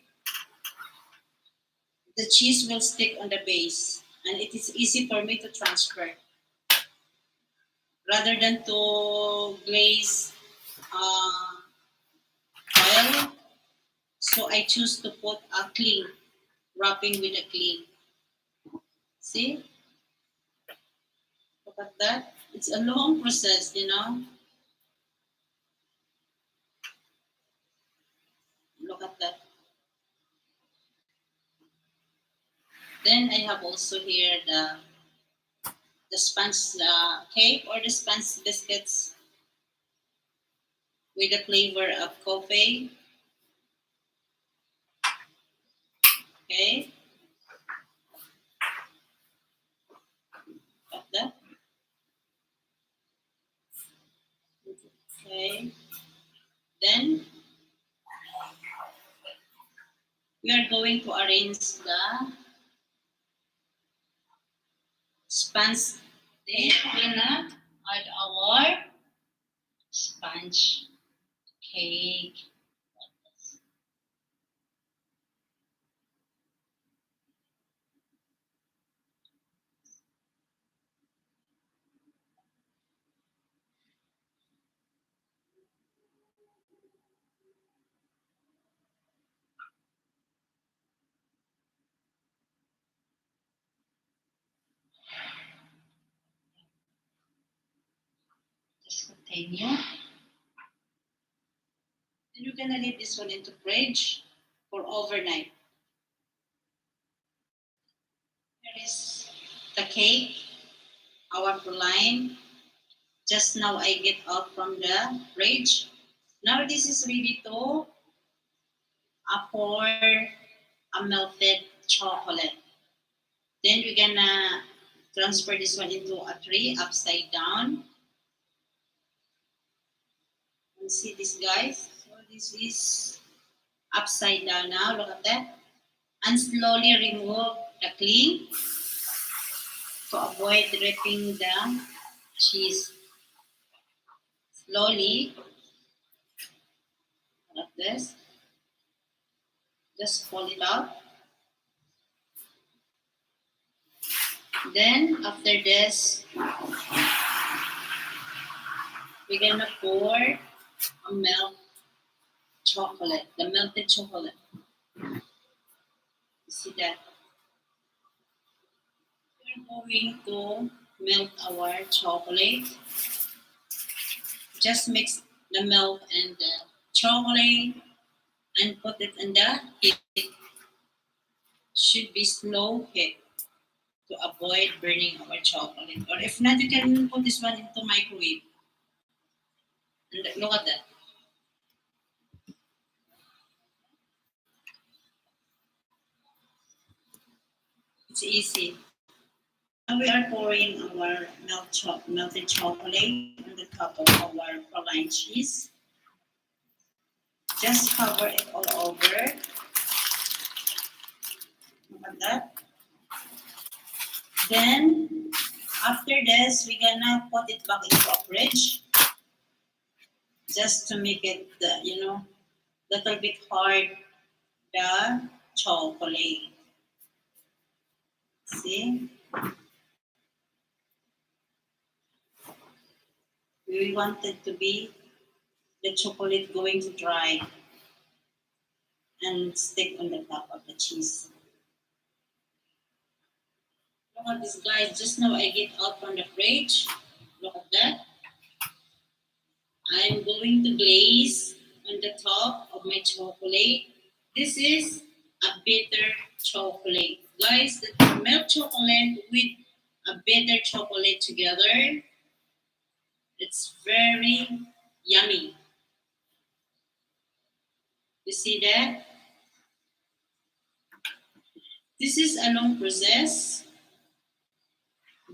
the cheese will stick on the base, and it is easy for me to transfer rather than to glaze oil. So I choose to put a cling, wrapping with a cling. See? Look at that. It's a long process, you know. Look at that. Then I have also here the sponge cake or the sponge biscuits with the flavor of coffee. Okay. Got that? Okay. Then we are going to arrange the sponge. Then we're gonna add our sponge cake. Just continue. Then you're gonna leave this one into fridge for overnight. Here is the cake, our praline. Just now I get out from the fridge. Now this is ready to pour a melted chocolate. Then we're gonna transfer this one into a tray upside down. You see this, guys? So this is upside down now. Look at that. And slowly remove the cling to avoid dripping the cheese. Slowly, like this. Just pull it out. Then after this, we're gonna pour a milk chocolate, the melted chocolate. You see that? We're going to melt our chocolate. Just mix the milk and the chocolate and put it in the heat. should be slow heat to avoid burning our chocolate. Or if not, you can put this one into microwave. And look at that. It's easy. Now we are pouring our melted chocolate on the top of our praline cheese. Just cover it all over. Look at that. Then, after this, we're gonna put it back into a fridge. Just to make it, little bit hard, the chocolate. See? We want it to be the chocolate going to dry and stick on the top of the cheese. Look at this, guys. Just now I get out from the fridge. Look at that. I'm going to glaze on the top of my chocolate. This is a bitter chocolate. Guys, the milk chocolate with a bitter chocolate together, it's very yummy. You see that? This is a long process,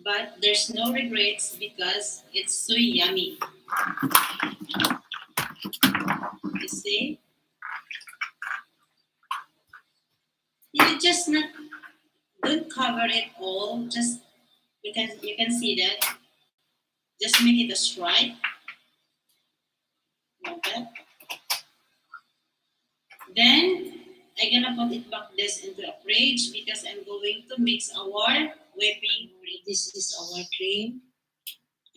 but there's no regrets because it's so yummy. You see? You just not don't cover it all. Just you can see that. Just make it a stripe. Like that. Then I'm gonna put it back this into a fridge because I'm going to mix our whipping cream. This is our cream.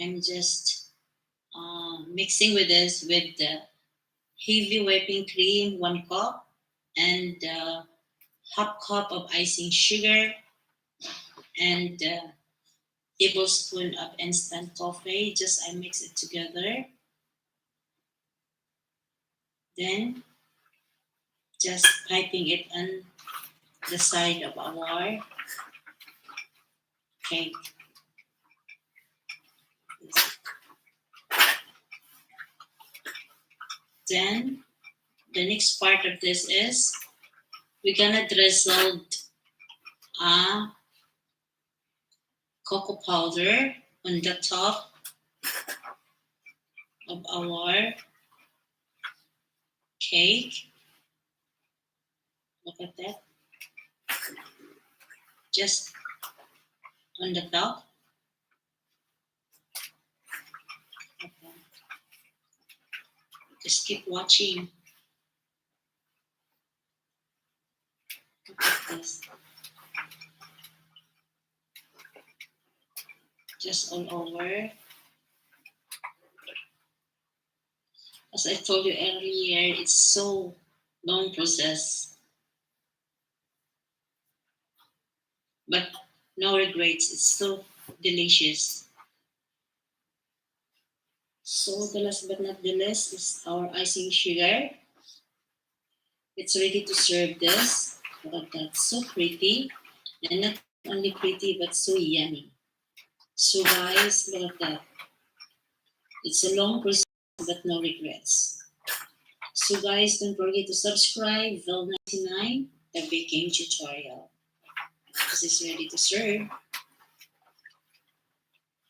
I'm just mixing with this with the heavy whipping cream, 1 cup, and half cup of icing sugar, and tablespoon of instant coffee. Just I mix it together. Then just piping it on the side of our cake. Then the next part of this is we're gonna drizzle cocoa powder on the top of our cake. Look at that. Just on the top. Okay. Just keep watching. Look at this. Just all over. As I told you earlier, it's so long process. But no regrets. It's so delicious. So the last but not the least is our icing sugar. It's ready to serve this. Look at that. So pretty. And not only pretty, but so yummy. So guys, look at that. It's a long process, but no regrets. So guys, don't forget to subscribe, Vel99, the baking tutorial. This is ready to serve.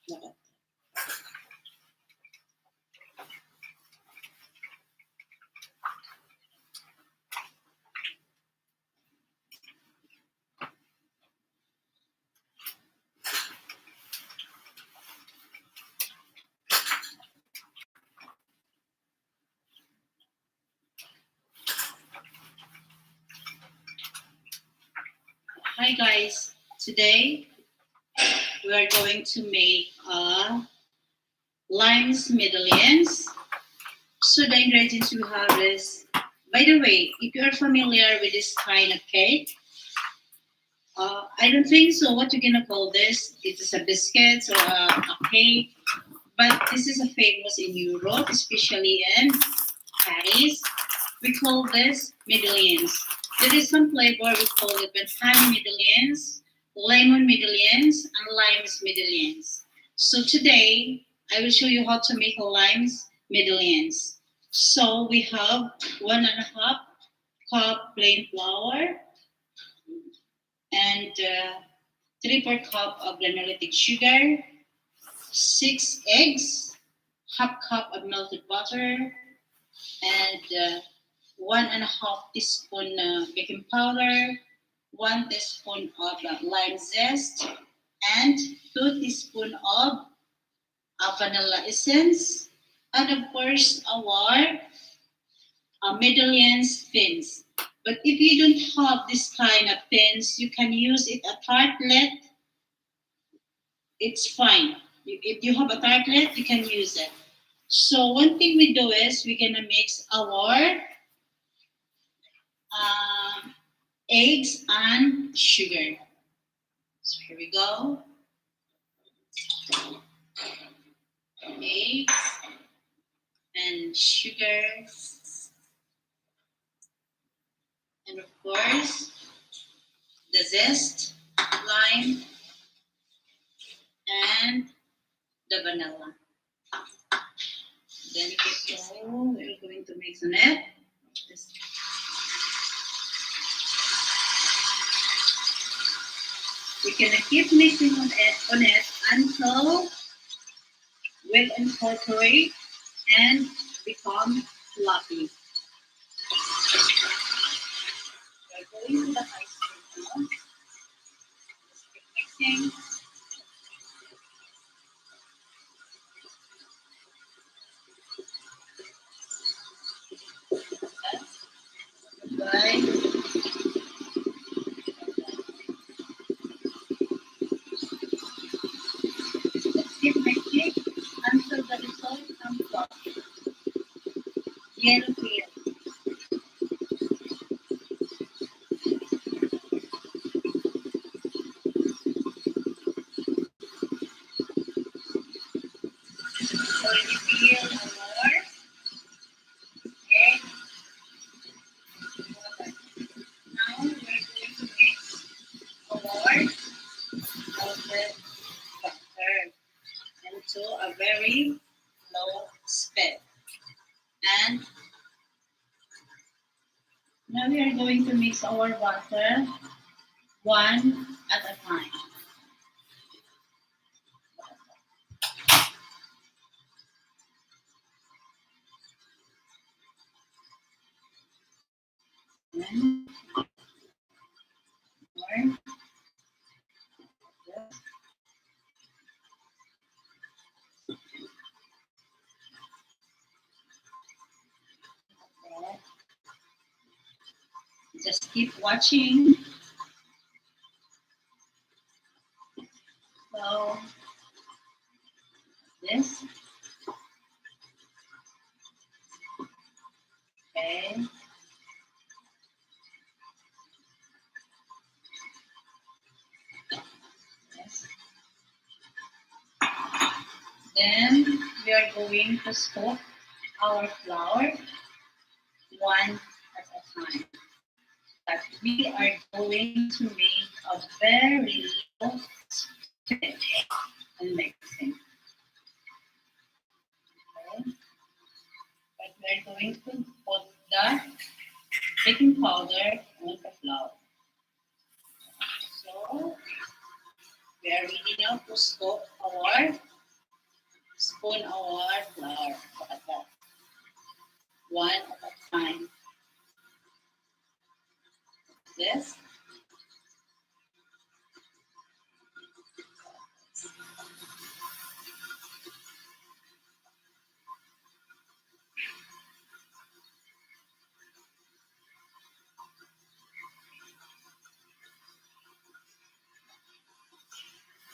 Look at Hi guys, today we are going to make limes medallions. So the ingredients we have is, by the way, if you are familiar with this kind of cake, I don't think so. What you're gonna call this? It is a biscuit or a cake, but this is a famous in Europe, especially in Paris. We call this medallions. There is some flavor we call it with honey medallions, lemon medallions, and limes medallions. So today I will show you how to make limes medallions. So we have 1.5 cup plain flour and 3/4 cup of granulated sugar, 6 eggs, half cup of melted butter, and 1.5 teaspoon baking powder, 1 teaspoon of lime zest, and 2 teaspoon of vanilla essence, and of course our medallions pins. But if you don't have this kind of pins, you can use it a tartlet. It's fine. If you have a tartlet, you can use it. So one thing we do is we're gonna mix our um, eggs and sugar. So here we go. Eggs and sugar, and of course the zest, lime, and the vanilla. Then we're going to mix on it. We're gonna keep mixing on it until will incorporate and become fluffy. We're going to the high speed now. Just keep mixing. Bye. Let's keep mixing until the result comes fluffy. Yellow clear. So you feel more egg water. Now we're going to mix our melted butter into a very low speed. And now we are going to mix our butter one at a time. One more. Just keep watching. So this. Okay. Yes. Then we are going to scoop our flour one at a time. But we are going to make a very low speed and mixing. Okay. But we are going to put the baking powder on the flour. So we are ready now to scoop our spoon our flour at that. One at a time. This.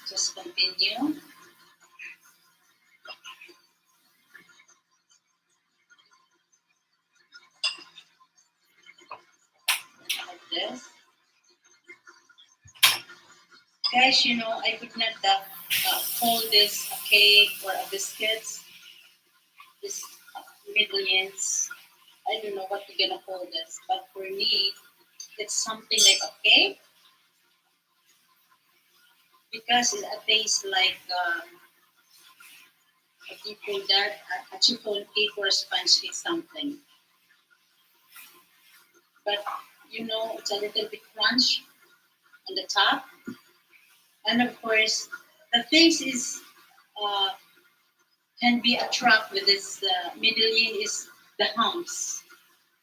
Just continue. Like this. Guys, I could not hold this a cake or a biscuits, this medallions. I don't know what we're gonna hold this, but for me, It's something like a cake because it tastes like what do you call that? A chiffon cake or a sponge cake something. But it's a little bit crunch on the top, and of course, the things is uh, can be a trap with this middling is the humps.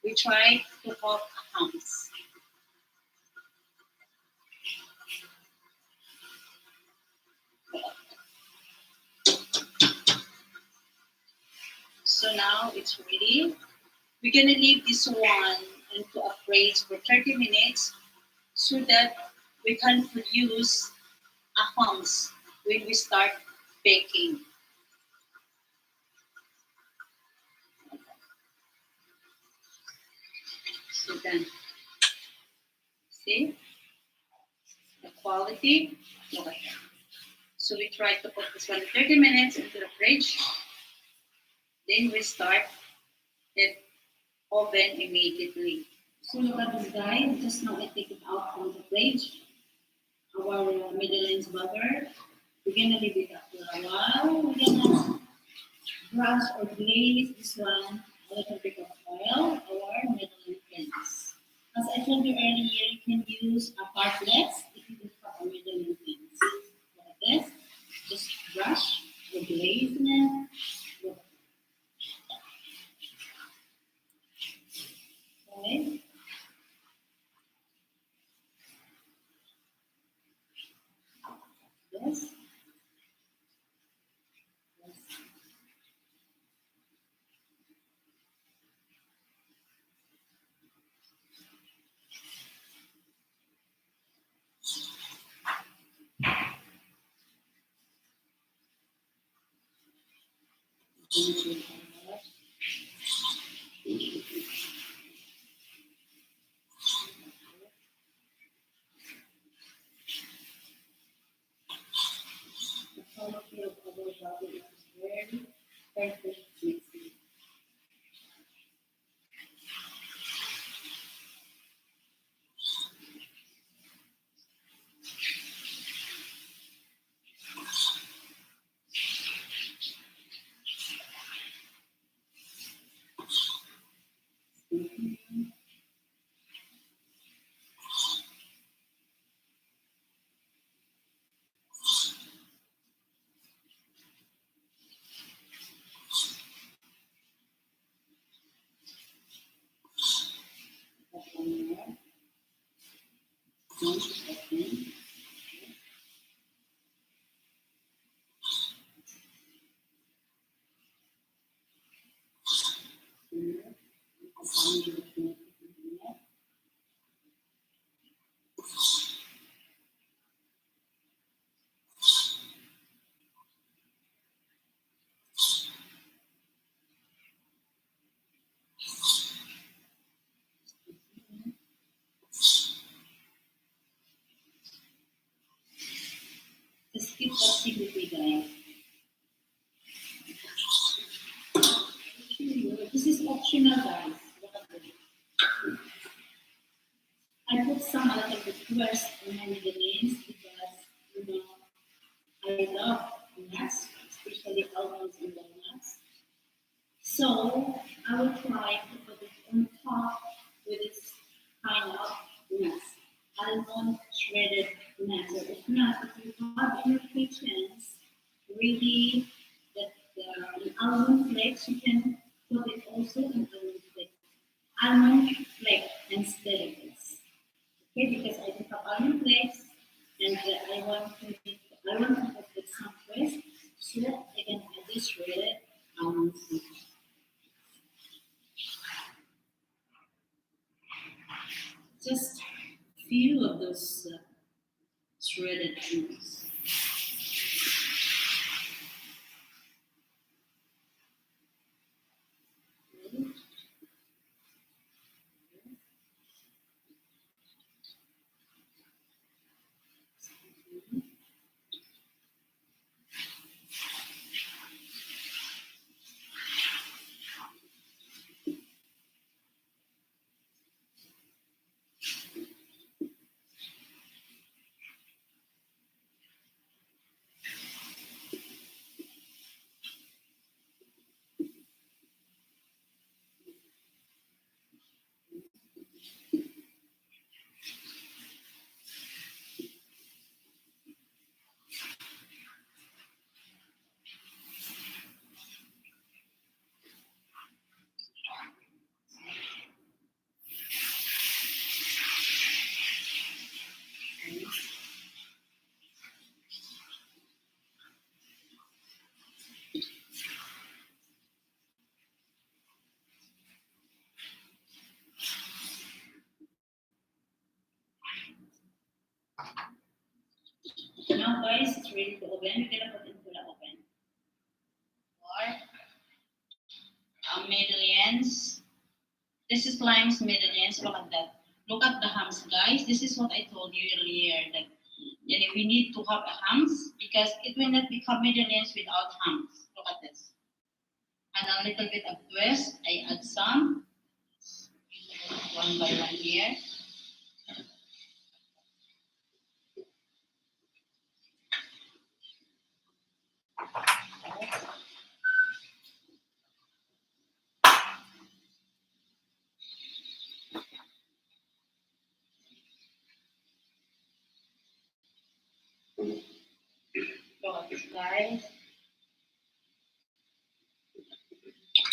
We try to cook humps. So now it's ready. We're gonna leave this one into a fridge for 30 minutes so that we can produce a humps when we start baking. So then, see the quality. Look at that. So we try to put this one 30 minutes into the fridge. Then we start the oven immediately. So look at this guy. Just now I take it out from the fridge. Our Middle East butter. We're gonna leave it up for a while. We're gonna brush or glaze this one a little bit of oil or Middle pins. As I told you earlier, you can use a partlets if you don't have a Middle pins. Like this. Just brush or glaze them. Okay. Yes. Yes. Thank you very much. The quality of our body is very perfect mixing. That one more. Again. Here. Assign the Just keep watching the video. This is optional, guys. I put some a little bit first on my ingredients because I love nuts, especially almonds and walnuts. So I will try to put it on top with this kind of nuts, almond shredded nuts. Or if not, if you have in your kitchens really that an almond flakes, you can put it also in almond flake instead of this. Okay, because I do have almond flakes and I want to put it some twist so that I can add this shredded almonds. Just few of those shredded almonds. now, guys, it's ready to open. We're gonna put into the oven. Or medallions. This is Lime's medallions. Look at that. Look at the hams, guys. This is what I told you earlier. That we need to have a hams because it will not become medallions without hams. Look at this. And a little bit of twist. I add some one by one here. Look at this, guys.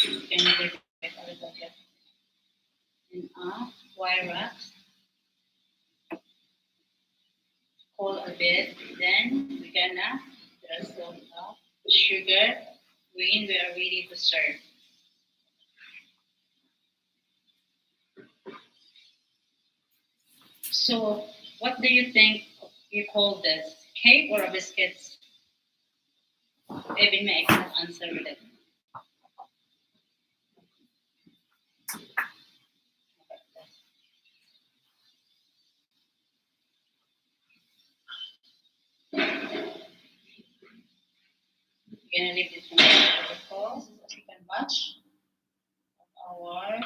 You can get a little bit in a wire wrap. Cool a bit. Then we're gonna just the sugar when we are ready to serve. So, what do you think you call this? Cake or a biscuit? Even me, I cannot answer with it. We're gonna leave this one because we can watch our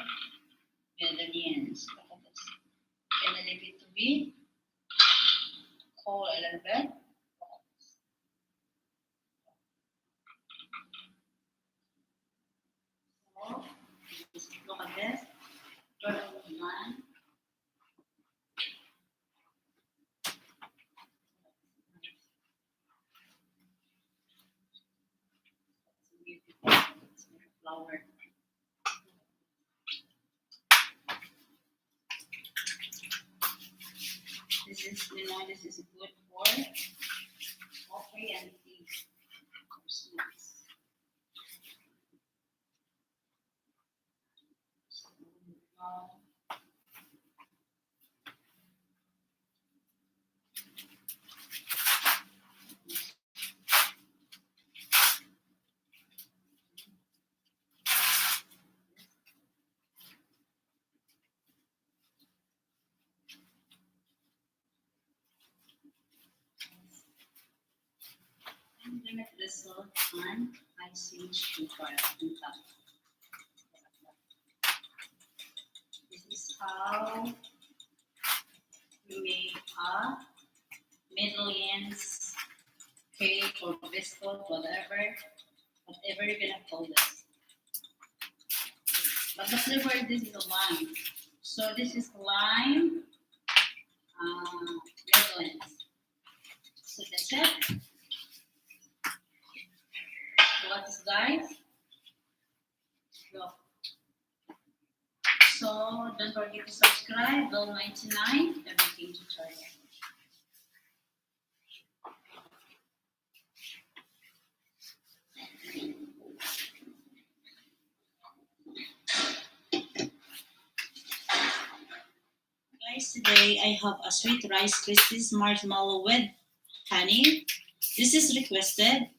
medallions. Look at this. We're gonna leave it to be cold a little bit. So, look at this. Turn on the line. It's flour. This is, this is good for coffee and tea or snacks. So, I'm gonna put the salt and icing sugar on top. This is how you make a medallions cake or biscuit, whatever you're gonna call this. But the flavor, this is a lime. So this is lime medallions. So that's it. What is, guys? Go. So don't forget to subscribe, Bell 99, everything tutorial. Guys, today I have a sweet rice krispies marshmallow with honey. This is requested.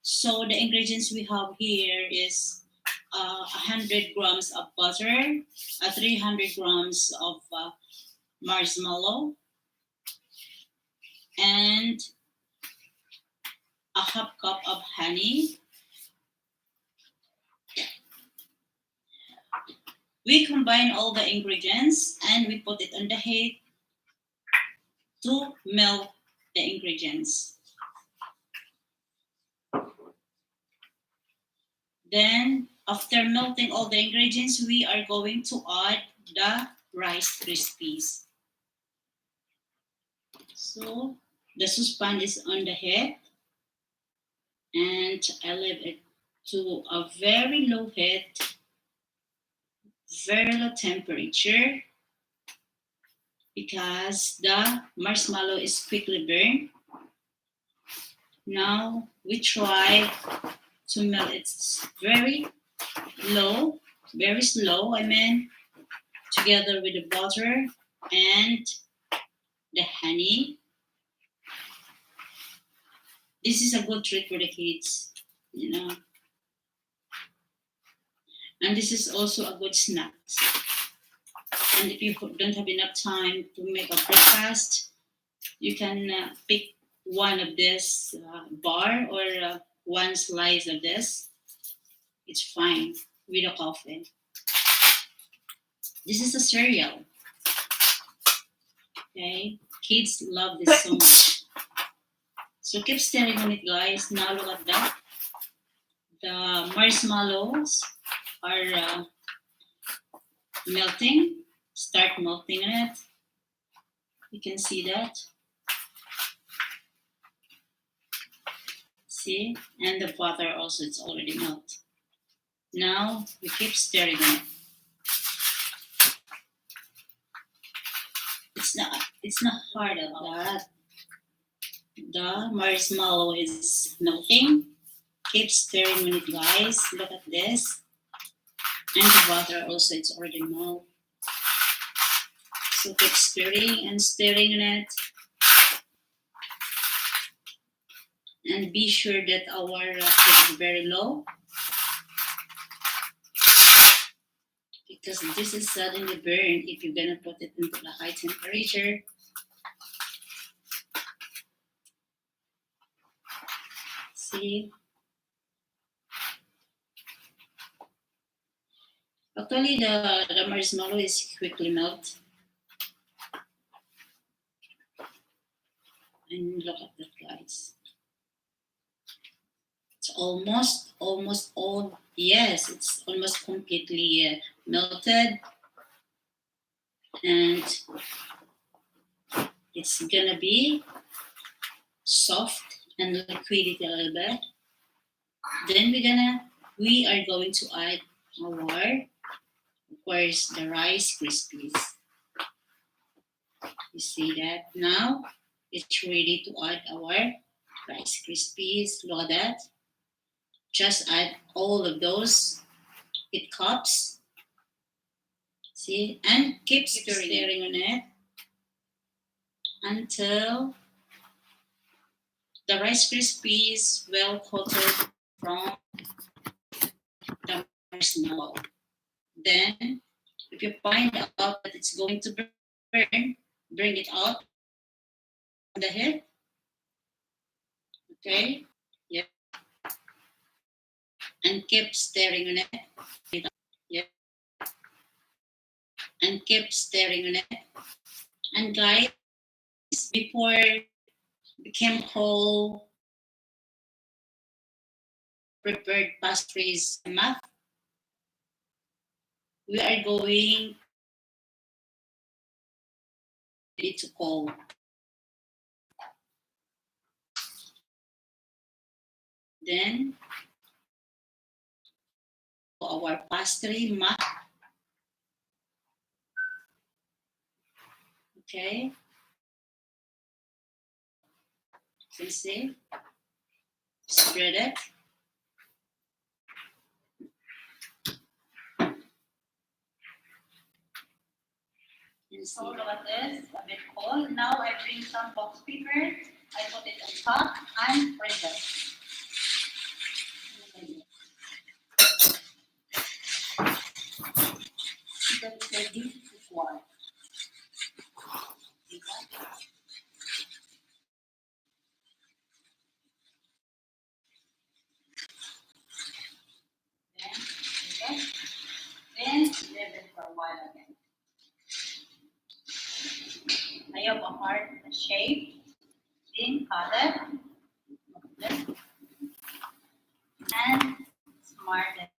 So the ingredients we have here is 100 grams of butter, 300 grams of marshmallow, and a half cup of honey. We combine all the ingredients and we put it on the heat to melt the ingredients. Then, after melting all the ingredients, we are going to add the Rice Krispies. So, the saucepan is on the heat, and I leave it to a very low heat, very low temperature, because the marshmallow is quickly burned. Now, we try to melt it very low, very slow, together with the butter and the honey. This is a good treat for the kids, you know. And this is also a good snack. And if you don't have enough time to make a breakfast, you can pick one of this bar or one slice of this. It's fine with a coffee. This is a cereal. Okay, kids love this so much. So keep staring on it, guys. Now look at that. The marshmallows are melting. Start melting on it. You can see that. See, and the butter also, it's already melted. Now we keep stirring it. It's not hard at that. The marshmallow is melting. Keep stirring on it, guys. Look at this. And the butter also, it's already melted. So keep stirring and stirring on it. And be sure that our heat is very low. Because this is suddenly burn if you're gonna put it into the high temperature. See? Actually, the marshmallow is quickly melt. And look at that, guys. It's almost all, yes, it's almost completely melted. And it's gonna be soft and liquidy a little bit. Then we are going to add our, of course, the Rice Krispies. You see that? Now it's ready to add our Rice Krispies. Look at that. Just add all of those 8 cups. See? And keep stirring on it until the Rice Krispies well coated from the marshmallow. Then, if you find out that it's going to burn, bring it out from the head. Okay? Yep. And keep stirring on it. Yep. And keep stirring on it. And guys, before it became whole prepared pastries math, we are going to cold. Then our pastry math. Okay. You can see. Spread it. And so look at this, a bit cold. Now I bring some box paper. I put it on top and press it. That's ready to pour. Then leave it for a while again. I have a heart shape. Then cut it. And smart it.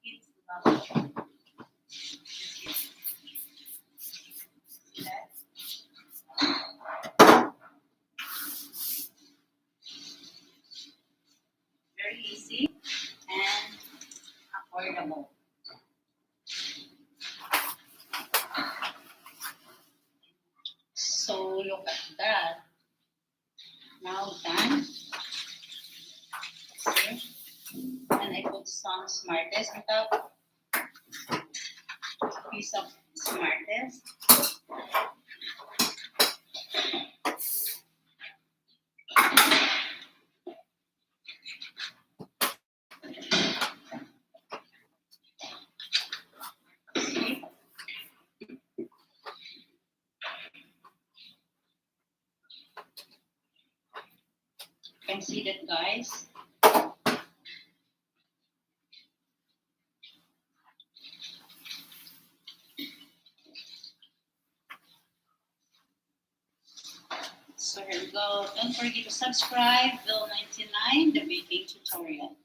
It's lovely. Very easy and affordable. So look at that. Now done. See? And I put some Smartest on top. A piece of Smartest. Can see that, guys. So here we go. Don't forget to subscribe. Bill 99, the baking tutorial.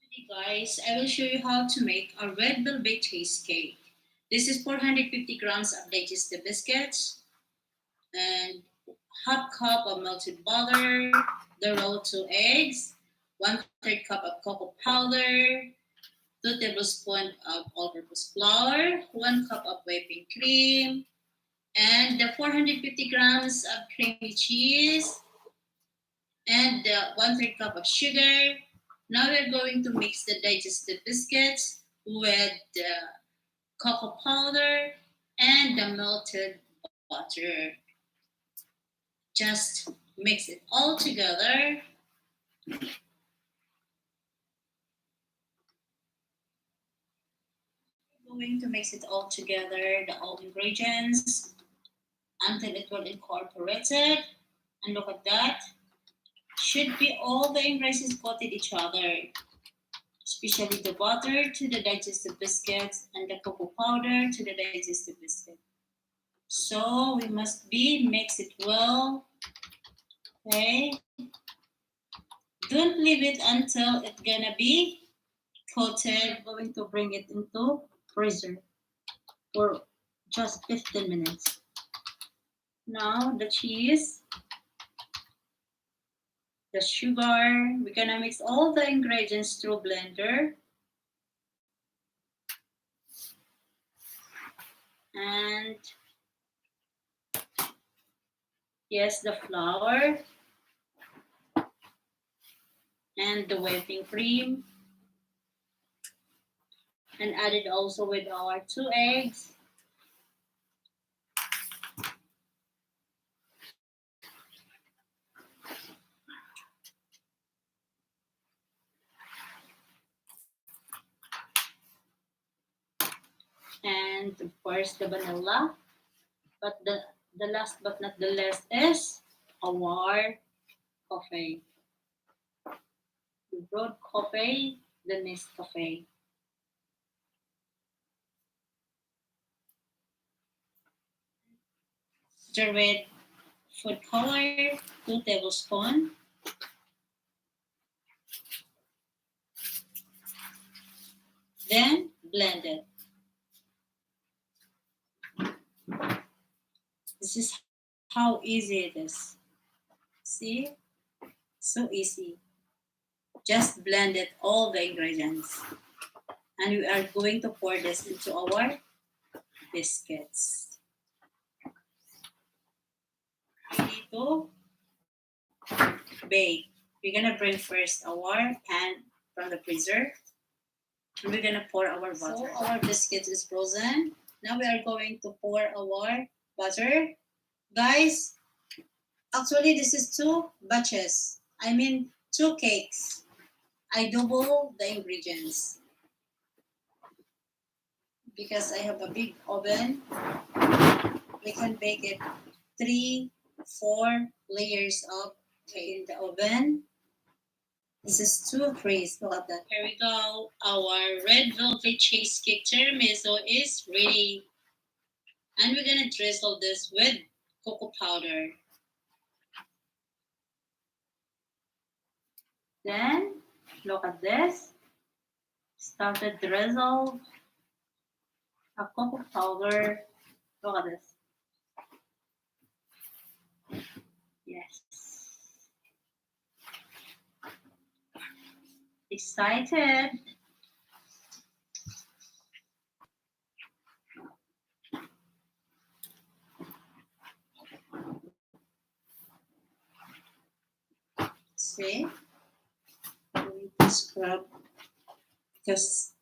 Today, guys, I will show you how to make a red velvet cheesecake. This is 450 grams of digestive biscuits and half cup of melted butter, the rolled 2 eggs, 1/3 cup of cocoa powder, 2 tablespoons of all-purpose flour, 1 cup of whipping cream, and the 450 grams of creamy cheese, and the 1/3 cup of sugar. Now we're going to mix the digestive biscuits with the cocoa powder and the melted butter. Just mix it all together. We're going to mix it all together, the all ingredients, until it will incorporate it. And look at that. Should be all the ingredients coated each other, especially the butter to the digestive biscuits and the cocoa powder to the digestive biscuit. So we must mix it well. Okay. Don't leave it until it's gonna be coated. We're going to bring it into freezer for just 15 minutes. Now the cheese, the sugar, we're gonna mix all the ingredients through blender. And yes, the flour and the whipping cream, and add it also with our 2 eggs. And of course the vanilla. But the last but not the least is our coffee. The brewed coffee, the Nescafe. Stir with food color, 2 tablespoons. Then blend it. This is how easy it is. See? So easy. Just blend it, all the ingredients. And we are going to pour this into our biscuits. Ready to bake. We're gonna bring first our pan from the freezer. And we're gonna pour our butter. So our biscuit is frozen. Now we are going to pour our butter. Guys, actually this is 2 batches. I mean 2 cakes. I double the ingredients because I have a big oven. We can bake it 3, 4 layers of cake in the oven. This is 2 trays. Look at that. Here we go. Our red velvet cheesecake tiramisu is ready. And we're gonna drizzle this with cocoa powder. Then look at this. Started drizzle a cocoa powder. Look at this. Yes. Excited. See? Going to scrub because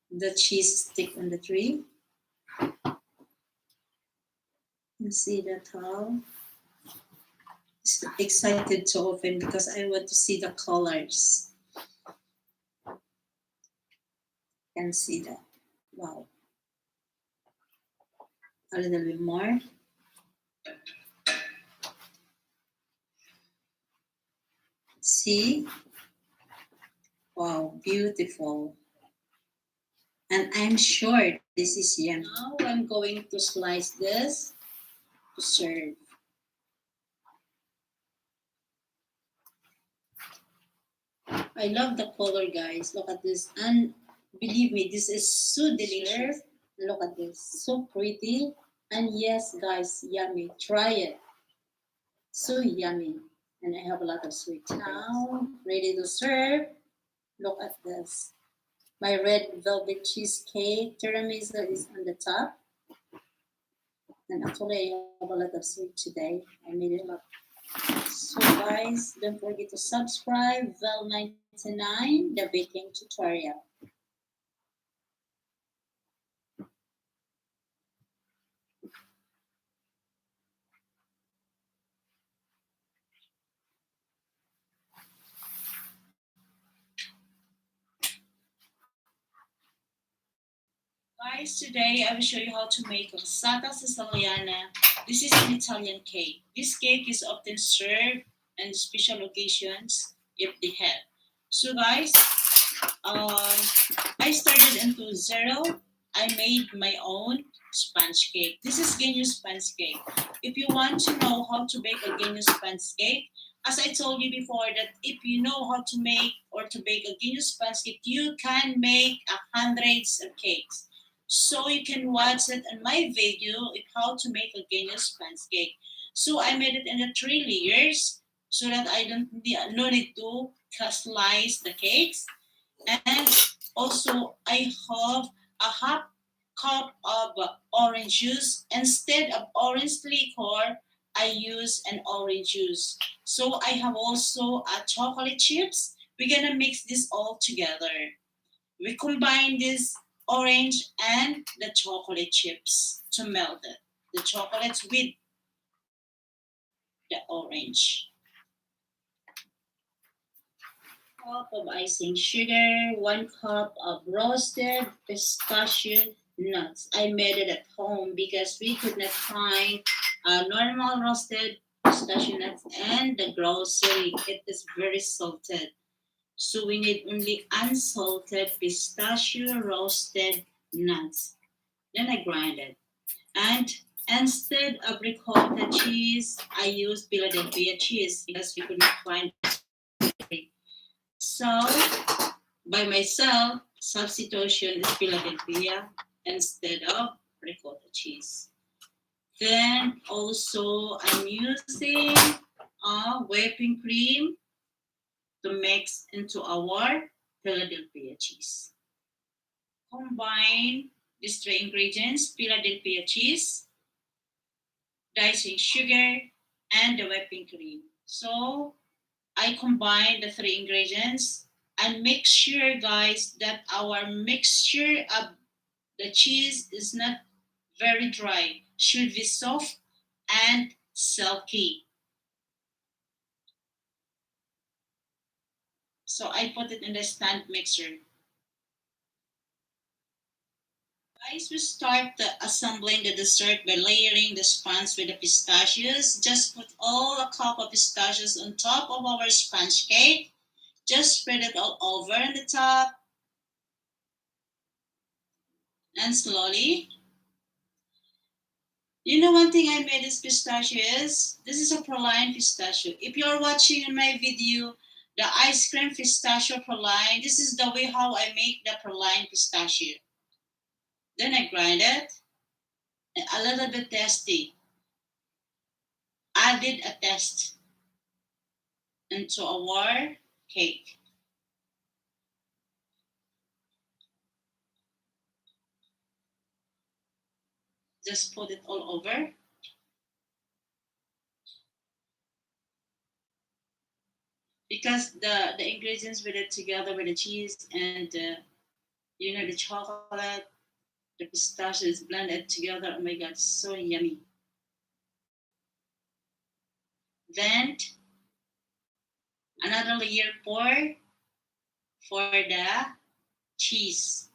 the cheese stick on the tree. You see that how? Excited to open because I want to see the colors. Can see that. Wow. A little bit more. See? Wow, beautiful. And I'm sure this is yum. Now I'm going to slice this to serve. I love the color, guys. Look at this. And believe me, this is so delicious. Look at this. So pretty. And yes, guys, yummy. Try it. So yummy. And I have a lot of sweet. Now, ready to serve. Look at this. My red velvet cheesecake tiramisu is on the top. And actually, I have a lot of sweet today. I made it a lot. So guys, don't forget to subscribe Vel99, the baking tutorial. Guys, today I will show you how to make Rosata Siciliana. This is an Italian cake. This cake is often served on special occasions if they have. So guys, I started into zero. I made my own sponge cake. This is Genio sponge cake. If you want to know how to bake a Genio sponge cake, as I told you before, that if you know how to make or to bake a Genio sponge cake, you can make hundreds of cakes. So you can watch it in my video of how to make a Genio sponge cake. So I made it in the 3 layers so that I don't need, no need to slice the cakes. And also, I have a half cup of orange juice. Instead of orange liquor, I use an orange juice. So I have also a chocolate chips. We're gonna mix this all together. We combine this orange and the chocolate chips to melt it. The chocolates with the orange. Cup of icing sugar, 1 cup of roasted pistachio nuts. I made it at home because we could not find normal roasted pistachio nuts and the grocery. It is very salted. So we need only unsalted pistachio roasted nuts. Then I grind it. And instead of ricotta cheese, I use Philadelphia cheese because we could not find it. So, by myself, substitution is Philadelphia instead of ricotta cheese. Then also I'm using whipping cream to mix into our Philadelphia cheese. Combine these 3 ingredients, Philadelphia cheese, dicing sugar, and the whipping cream. So I combine the 3 ingredients and make sure, guys, that our mixture of the cheese is not very dry. Should be soft and silky. So I put it in the stand mixer. Guys, we start assembling the dessert by layering the sponge with the pistachios. Just put all a cup of pistachios on top of our sponge cake. Just spread it all over on the top and slowly. You know one thing I made this pistachio is? This is a praline pistachio. If you're watching in my video, the ice cream pistachio praline, this is the way how I make the praline pistachio. Then I grind it, a little bit tasty. Added a taste into our cake. Just put it all over. because the ingredients with it together with the cheese and the chocolate, the pistachio is blended together. Oh my god, so yummy. Then another layer for the cheese.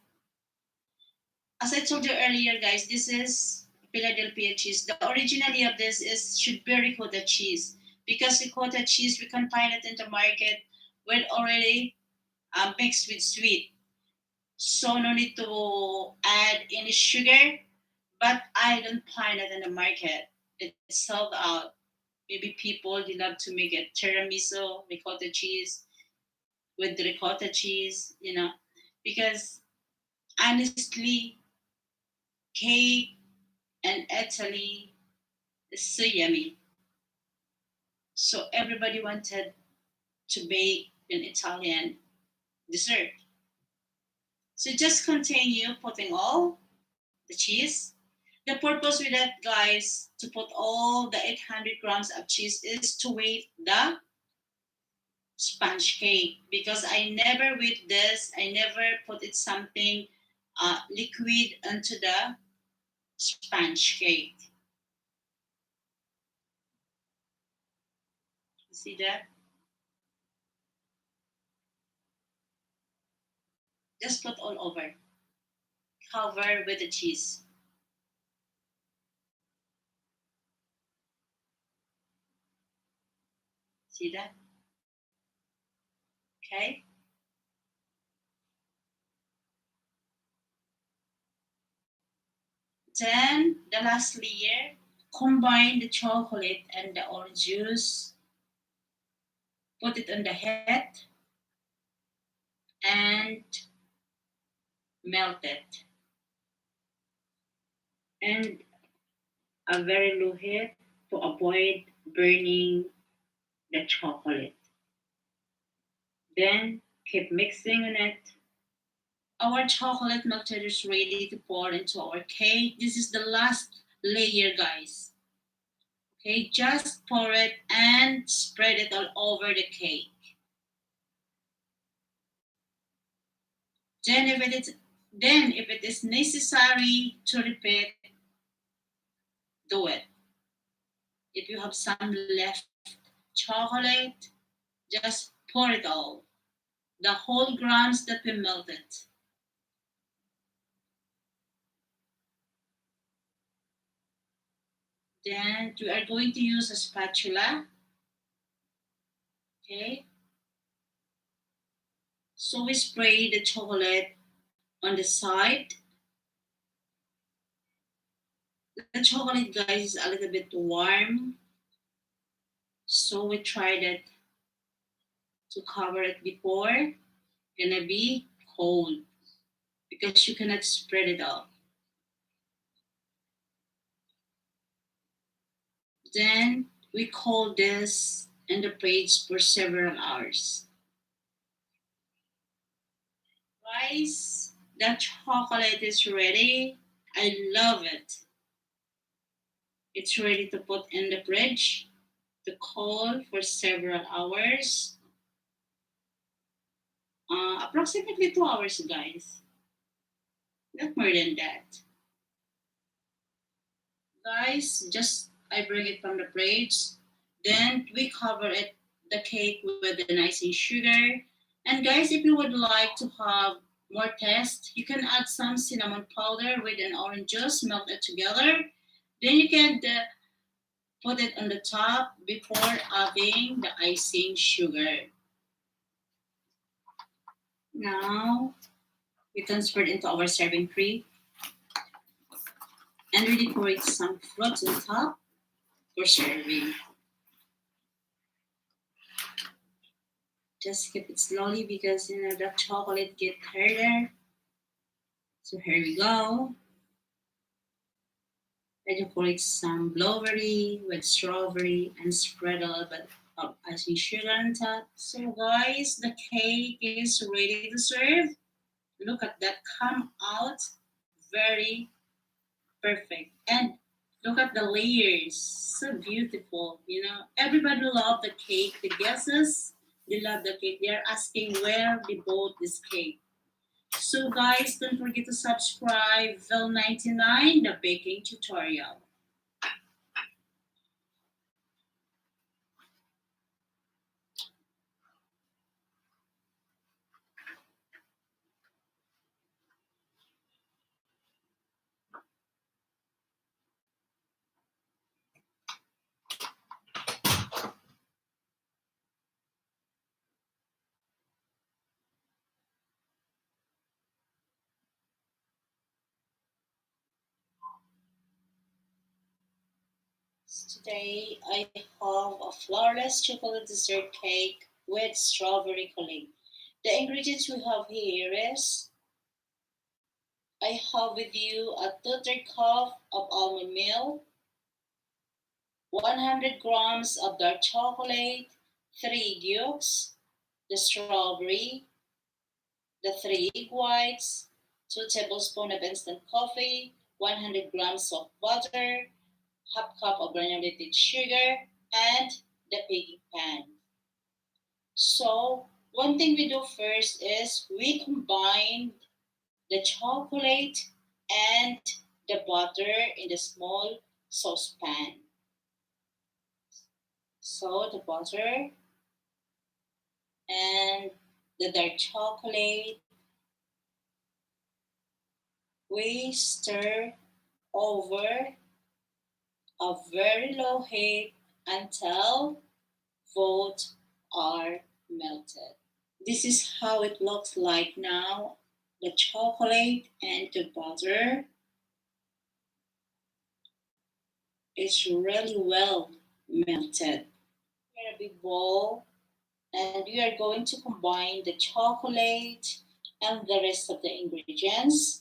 As I told you earlier, guys, this is Philadelphia cheese. The originality of this is should be ricotta cheese because ricotta cheese we can find it in the market with already mixed with sweet. So no need to add any sugar. But I don't find it in the market. It's sold out. Maybe people they love to make it tiramisu, ricotta cheese with ricotta cheese, because honestly, cake and Italy is so yummy. So everybody wanted to bake an Italian dessert. So just continue putting all the cheese. The purpose with that, guys, to put all the 800 grams of cheese is to weight the sponge cake because I never with this, I never put it something liquid into the sponge cake. You see that? Just put all over. Cover with the cheese. See that? Okay. Then the last layer, combine the chocolate and the orange juice, put it on the head, and melt it. And a very low heat to avoid burning the chocolate. Then keep mixing on it. Our chocolate melted is ready to pour into our cake. This is the last layer, guys. Okay, just pour it and spread it all over the cake. Then if it is necessary to repeat, do it. If you have some left chocolate, just pour it all. The whole grams that we melted. Then we are going to use a spatula. Okay. So we spray the chocolate on the side. The chocolate, guys, is a little bit warm. So we tried it to cover it before. Gonna be cold because you cannot spread it out. Then we cold this in the fridge for several hours. Guys, the chocolate is ready. I love it. It's ready to put in the fridge to cool for several hours. Approximately 2 hours, guys. Not more than that. Guys, just I bring it from the fridge. Then we cover it the cake with the icing sugar. And guys, if you would like to have more taste, you can add some cinnamon powder with an orange juice, melt it together. Then you can put it on the top before adding the icing sugar. Now we transfer it into our serving tray and we decorate some fruits on top for serving. Just keep it slowly because the chocolate get harder. So here we go. I decorate some blueberry with strawberry and spread a little bit of icing sugar on top. So guys, the cake is ready to serve. Look at that, come out very perfect. And look at the layers, so beautiful. Everybody loved the cake. The guests They love the cake. They are asking where they bought this cake. So guys, don't forget to subscribe Vel99, the baking tutorial. Today I have a flourless chocolate dessert cake with strawberry filling. The ingredients we have here is I have with you a 2/3 cup of almond milk, 100 grams of dark chocolate, 3 yolks, the strawberry, the 3 egg whites, 2 tablespoons of instant coffee, 100 grams of butter, half cup of granulated sugar, and the baking pan. So one thing we do first is we combine the chocolate and the butter in the small saucepan. So the butter and the dark chocolate, we stir over a very low heat until both are melted. This is how it looks like now. The chocolate and the butter is really well melted. Here a big bowl, and we are going to combine the chocolate and the rest of the ingredients.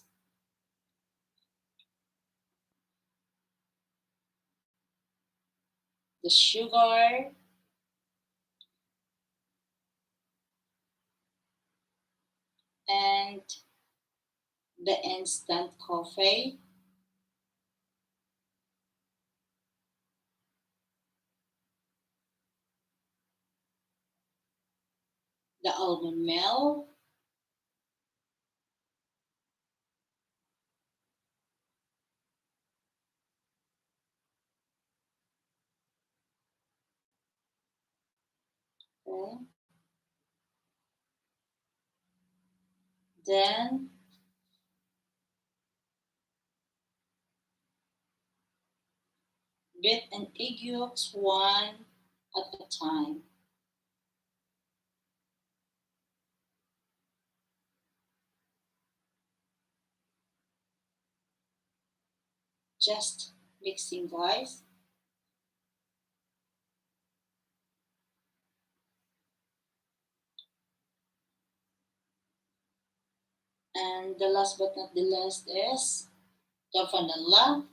The sugar, and the instant coffee, the almond milk, okay. Then beat an egg yolks one at a time. Just mixing, guys. And the last but not the least is the vanilla.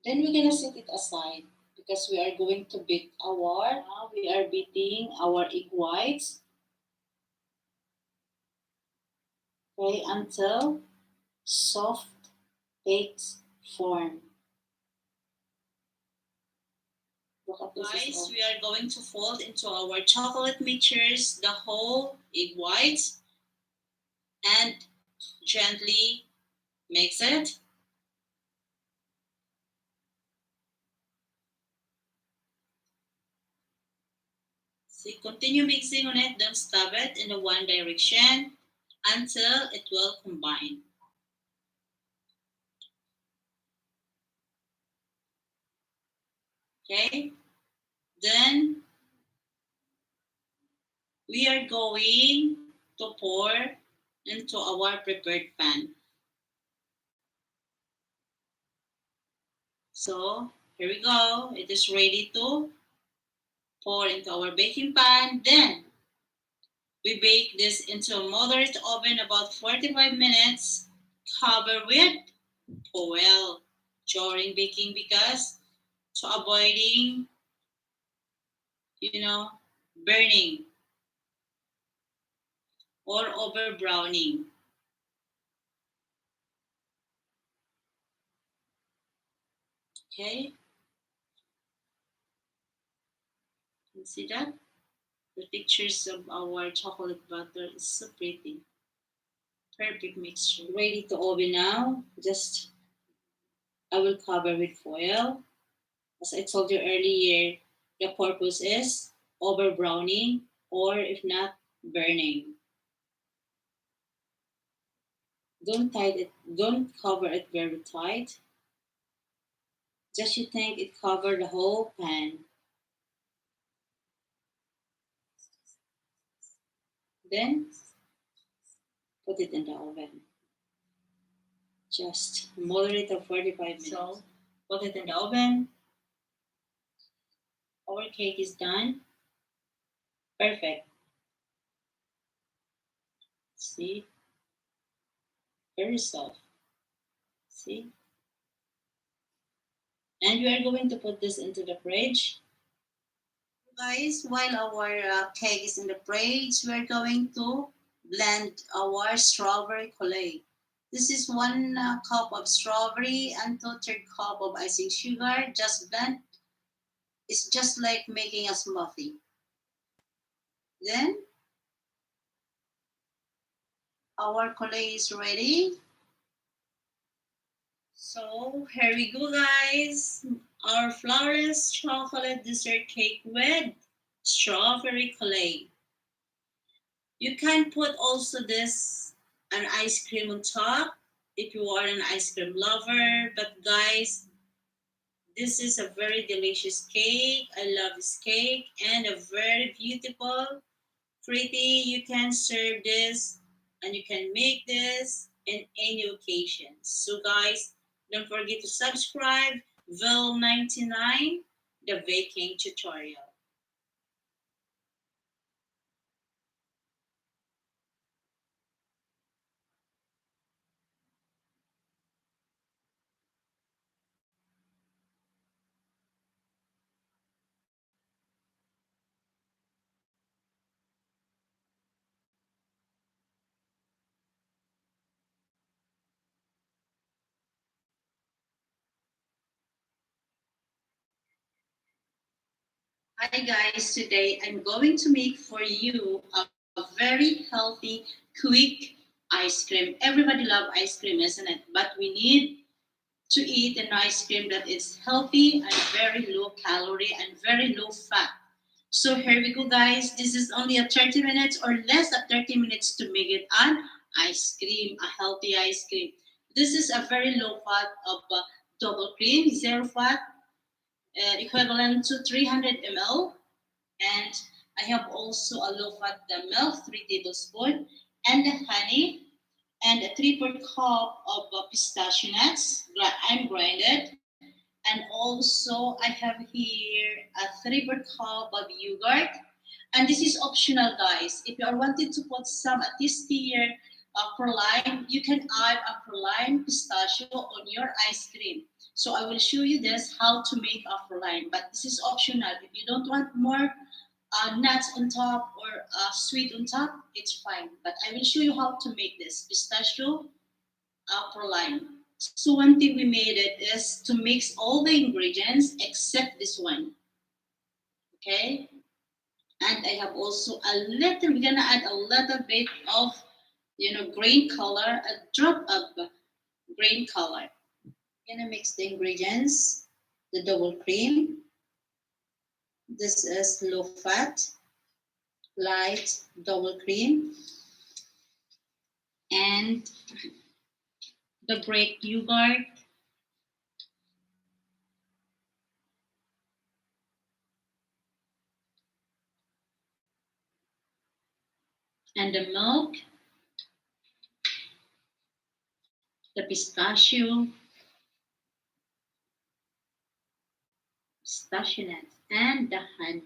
Then we're gonna set it aside because we are going to beat our. Now we are beating our egg whites, okay, until soft cakes form. Guys, we are going to fold into our chocolate mixtures the whole egg whites and gently mix it. So you continue mixing on it, don't stop it in the one direction until it will combine. Okay, then we are going to pour into our prepared pan. So here we go. It is ready to pour into our baking pan. Then we bake this into a moderate oven about 45 minutes. Cover with foil during baking because to avoiding, you know, burning. or over browning. Okay, you see that? The pictures of our chocolate butter is so pretty. Perfect mixture. Ready to oven now. Just I will cover with foil. As I told you earlier, the purpose is over browning or if not burning. Don't cover it very tight. Just you think it covered the whole pan. Then put it in the oven. Just moderate for 45 minutes. So put it in the oven. Our cake is done. Perfect. See? Very soft. See? And we are going to put this into the fridge. Guys, while our cake is in the fridge, we are going to blend our strawberry colade. This is 1 cup of strawberry and 2/3 cup of icing sugar. Just blend. It's just like making a smoothie. Then our colade is ready. So here we go, guys. Our flourless chocolate dessert cake with strawberry colade. You can put also this an ice cream on top if you are an ice cream lover. But guys, this is a very delicious cake. I love this cake and a very beautiful, pretty. You can serve this and you can make this in any occasion. So guys, don't forget to subscribe Vil 99, the baking tutorial. Hi guys, today I'm going to make for you a very healthy, quick ice cream. Everybody love ice cream, isn't it? But we need to eat an ice cream that is healthy and very low calorie and very low fat. So here we go guys. This is only a 30 minutes or less than 30 minutes to make it an ice cream, a healthy ice cream. This is a very low fat of double cream, zero fat, equivalent to 300 ml, and I have also a low fat milk, 3 tablespoons, and the honey, and a 3/4 cup of pistachio nuts. I'm grinded, and also I have here a 3/4 cup of yogurt. And this is optional, guys. If you are wanted to put some tastier praline, you can add a praline pistachio on your ice cream. So I will show you this how to make a praline, but this is optional. If you don't want more nuts on top or sweet on top, it's fine. But I will show you how to make this pistachio praline. So one thing we made it is to mix all the ingredients except this one. Okay, and I have also a little. We're gonna add a little bit of green color, a drop of green color. Gonna mix the ingredients. The double cream. This is low fat, light double cream, and the Greek yogurt, and the milk, the pistachio nuts, and the honey.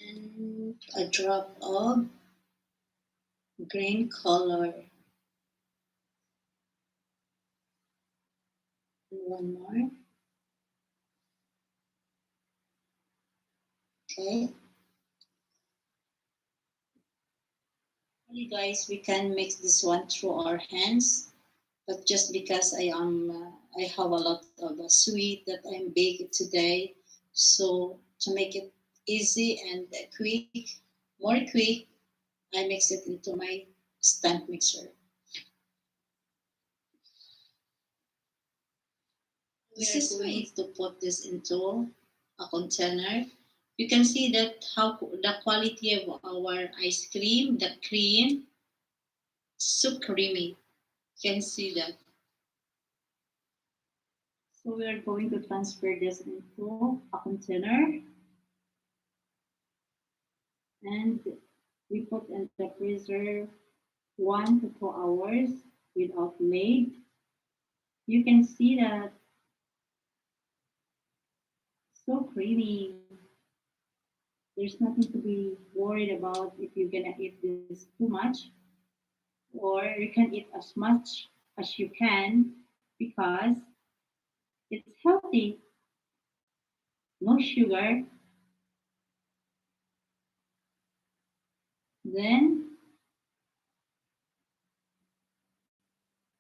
And a drop of green color. One more. Okay. You guys, we can mix this one through our hands, but just because I have a lot of sweet that I'm baking today, so to make it easy and quick, more quick, I mix it into my stand mixer. This is going to put this into a container. You can see that how the quality of our ice cream, the cream, so creamy. You can see that. So we are going to transfer this into a container and we put in the freezer 1 to 2 hours without lid. You can see that so creamy. There's nothing to be worried about if you're gonna eat this too much, or you can eat as much as you can because it's healthy. No sugar. Then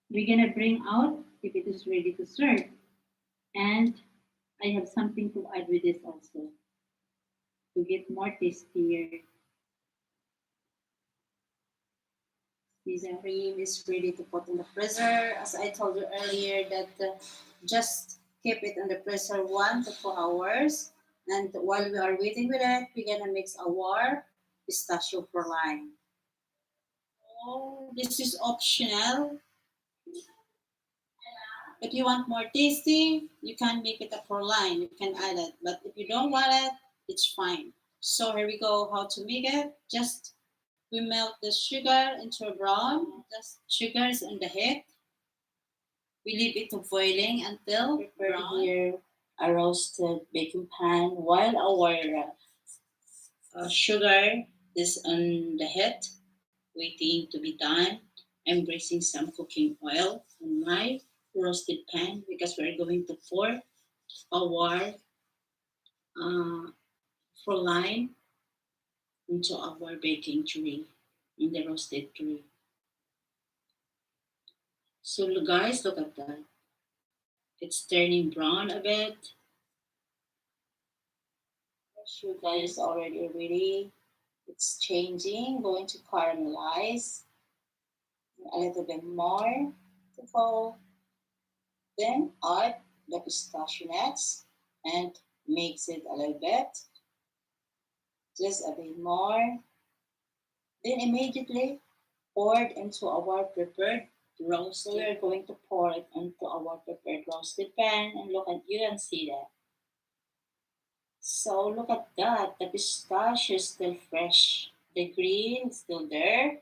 we're gonna bring out if it is ready to serve. And I have something to add with this also to get more tastier. The cream is ready to put in the freezer. As I told you earlier, that just keep it in the freezer 1 to 2 hours. And while we are waiting with it, we're gonna mix our pistachio for lime. Oh, this is optional. If you want more tasty, you can make it a for lime. You can add it. But if you don't want it, it's fine. So here we go. How to make it? Just we melt the sugar into a brown. The sugar is in the heat. We leave it to boiling until brown. Here a roasted baking pan while our sugar is on the heat, waiting to be done. I'm bracing some cooking oil on my roasted pan because we're going to pour our uh, for lime into our baking tray in the roasted tray. So guys, look at that. It's turning brown a bit. Sugar is already ready. It's changing, going to caramelize a little bit more to go. Then add the pistachio nuts and mix it a little bit, just a bit more. Then immediately pour it into our prepared roast. So we're going to pour it into our prepared roasted pan and look at you can see that. So look at that. The pistachio is still fresh. The green is still there.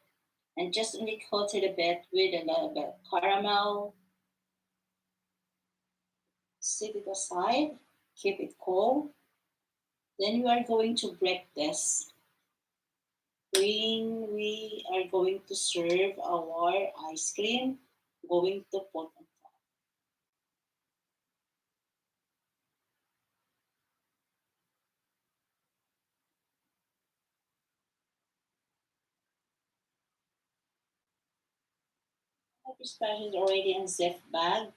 And just only coated a bit with a little bit of caramel. Set it aside. Keep it cold. Then we are going to break this. When we are going to serve our ice cream, going to put on top. The pistachio is already in zip bag.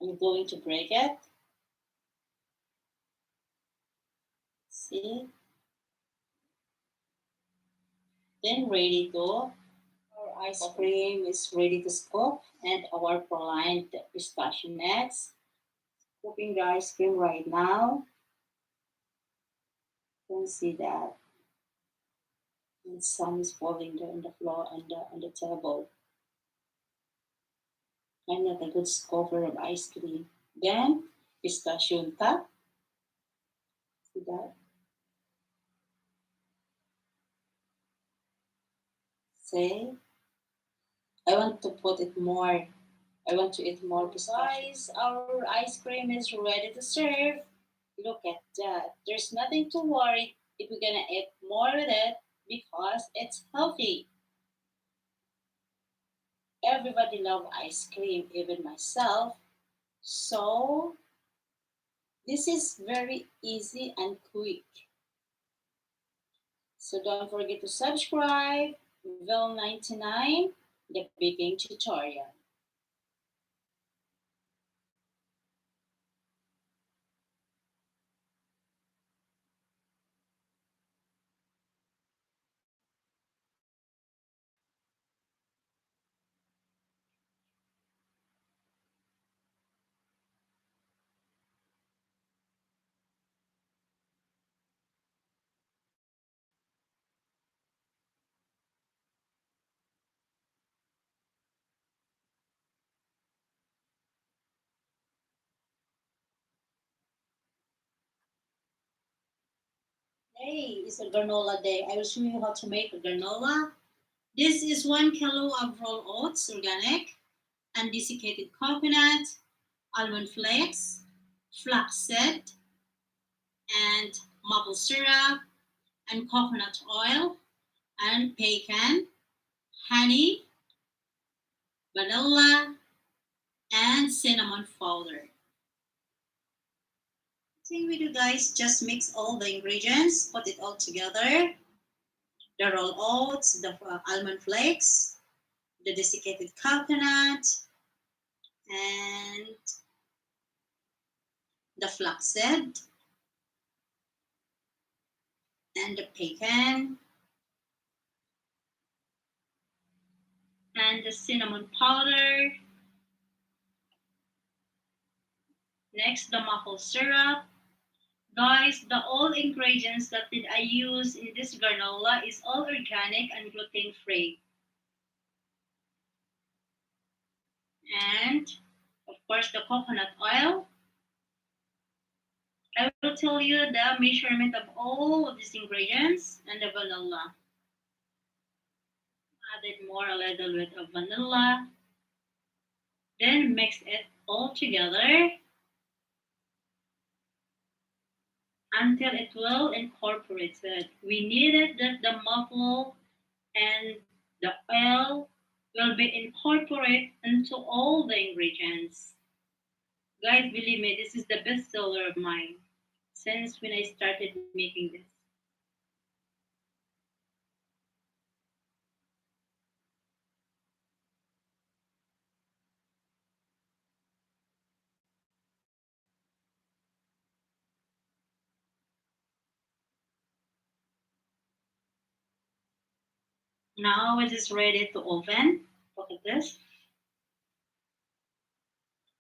I'm going to break it. See? Then ready to. Our ice cream is ready to scoop and our prolimed pistachio nuts. Scooping the ice cream right now. You can see that. And some is falling there on the floor on the table. I'm not a good scooper of ice cream. Then pistachio on top. See that? Say, I want to put it more. I want to eat more pistachio. Guys, our ice cream is ready to serve. Look at that. There's nothing to worry if we're gonna eat more with it because it's healthy. Everybody love ice cream, even myself. So this is very easy and quick. So don't forget to subscribe. Vel 99, the baking tutorial. Hey, it's a granola day. I will show you how to make a granola. This is 1 kilo of raw oats, organic, undesiccated coconut, almond flakes, flaxseed, and maple syrup, and coconut oil, and pecan, honey, vanilla, and cinnamon powder. Thing we do, guys, just mix all the ingredients, put it all together. The raw oats, the almond flakes, the desiccated coconut, and the flaxseed, and the pecan, and the cinnamon powder. Next, the maple syrup. Guys, the all ingredients that did I use in this granola is all organic and gluten-free. And, of course, the coconut oil. I will tell you the measurement of all of these ingredients and the vanilla. Added more a little bit of vanilla. Then mix it all together until it will incorporate it. We needed that the maple and the oil will be incorporated into all the ingredients. Guys, believe me, this is the best seller of mine since when I started making this. Now it is ready to oven. Look at this.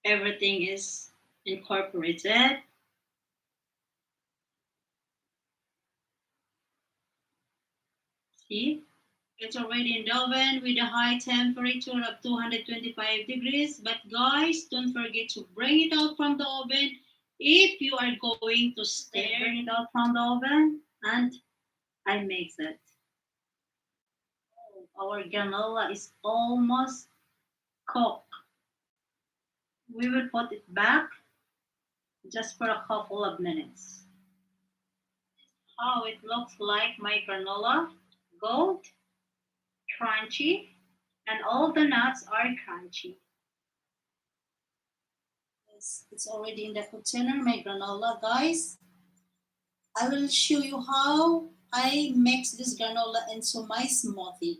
Everything is incorporated. See? It's already in the oven with a high temperature of 225 degrees. But guys, don't forget to bring it out from the oven if you are going to stare. Bring it out from the oven and I mix it. Our granola is almost cooked. We will put it back just for a couple of minutes. How it looks like my granola, gold, crunchy, and all the nuts are crunchy. It's already in the container, my granola, guys. I will show you how I mix this granola into my smoothie.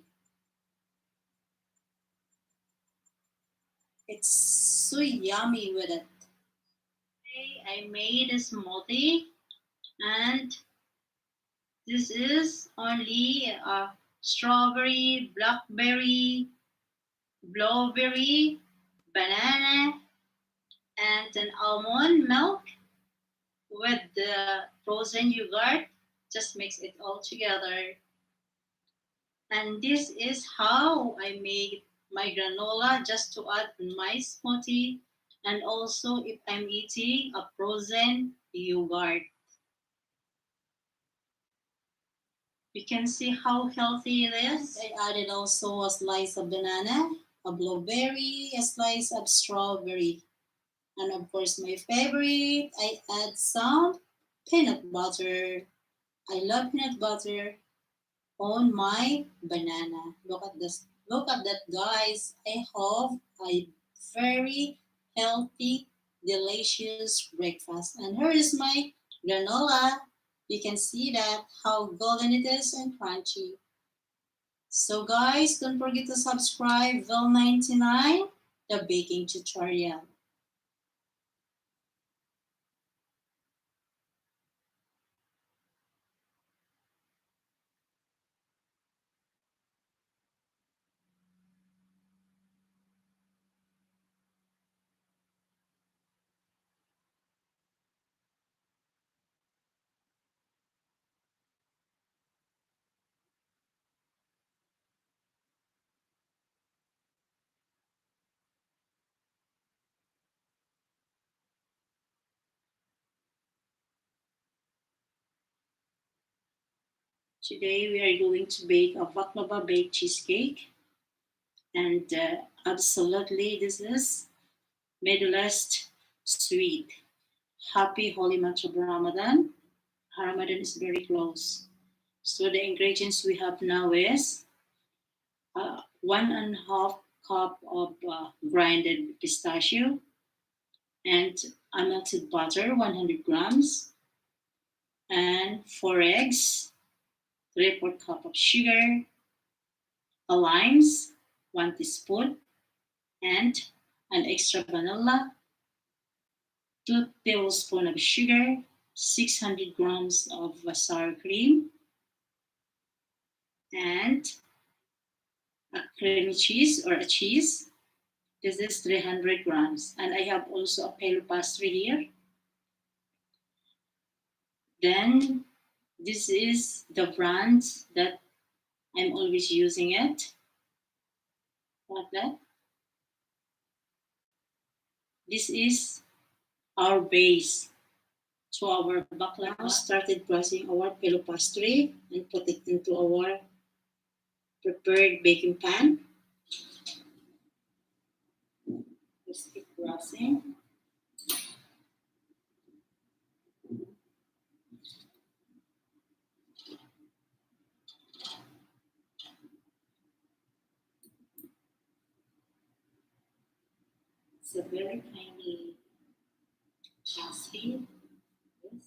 It's so yummy with it. Okay, I made a smoothie and this is only strawberry, blackberry, blueberry, banana, and an almond milk with the frozen yogurt. Just mix it all together. And this is how I make my granola just to add in my smoothie. And also if I'm eating a frozen yogurt. You can see how healthy it is. I added also a slice of banana, a blueberry, a slice of strawberry. And of course, my favorite, I add some peanut butter. I love peanut butter on my banana. Look at this. Look at that, guys. I have a very healthy delicious breakfast. And here is my granola. You can see that how golden it is and crunchy. So guys, don't forget to subscribe Vel99, the baking tutorial. Today we are going to bake a baklava baked cheesecake, and absolutely this is Middle East sweet. Happy Holy month of Ramadan. Ramadan is very close. So the ingredients we have now is 1.5 cup of grinded pistachio and unmelted butter, 100 grams, and 4 eggs, 3/4 cup of sugar, a limes, 1 teaspoon, and an extra vanilla, 2 tablespoons of sugar, 600 grams of sour cream, and a creamy cheese or a cheese. This is 300 grams. And I have also a pelo pastry here. Then this is the brand that I'm always using it. Like that. This is our base to our baklava. Started pressing our pelo pastry and put it into our prepared baking pan. Just keep pressing. It's a very tiny chassis. Yes.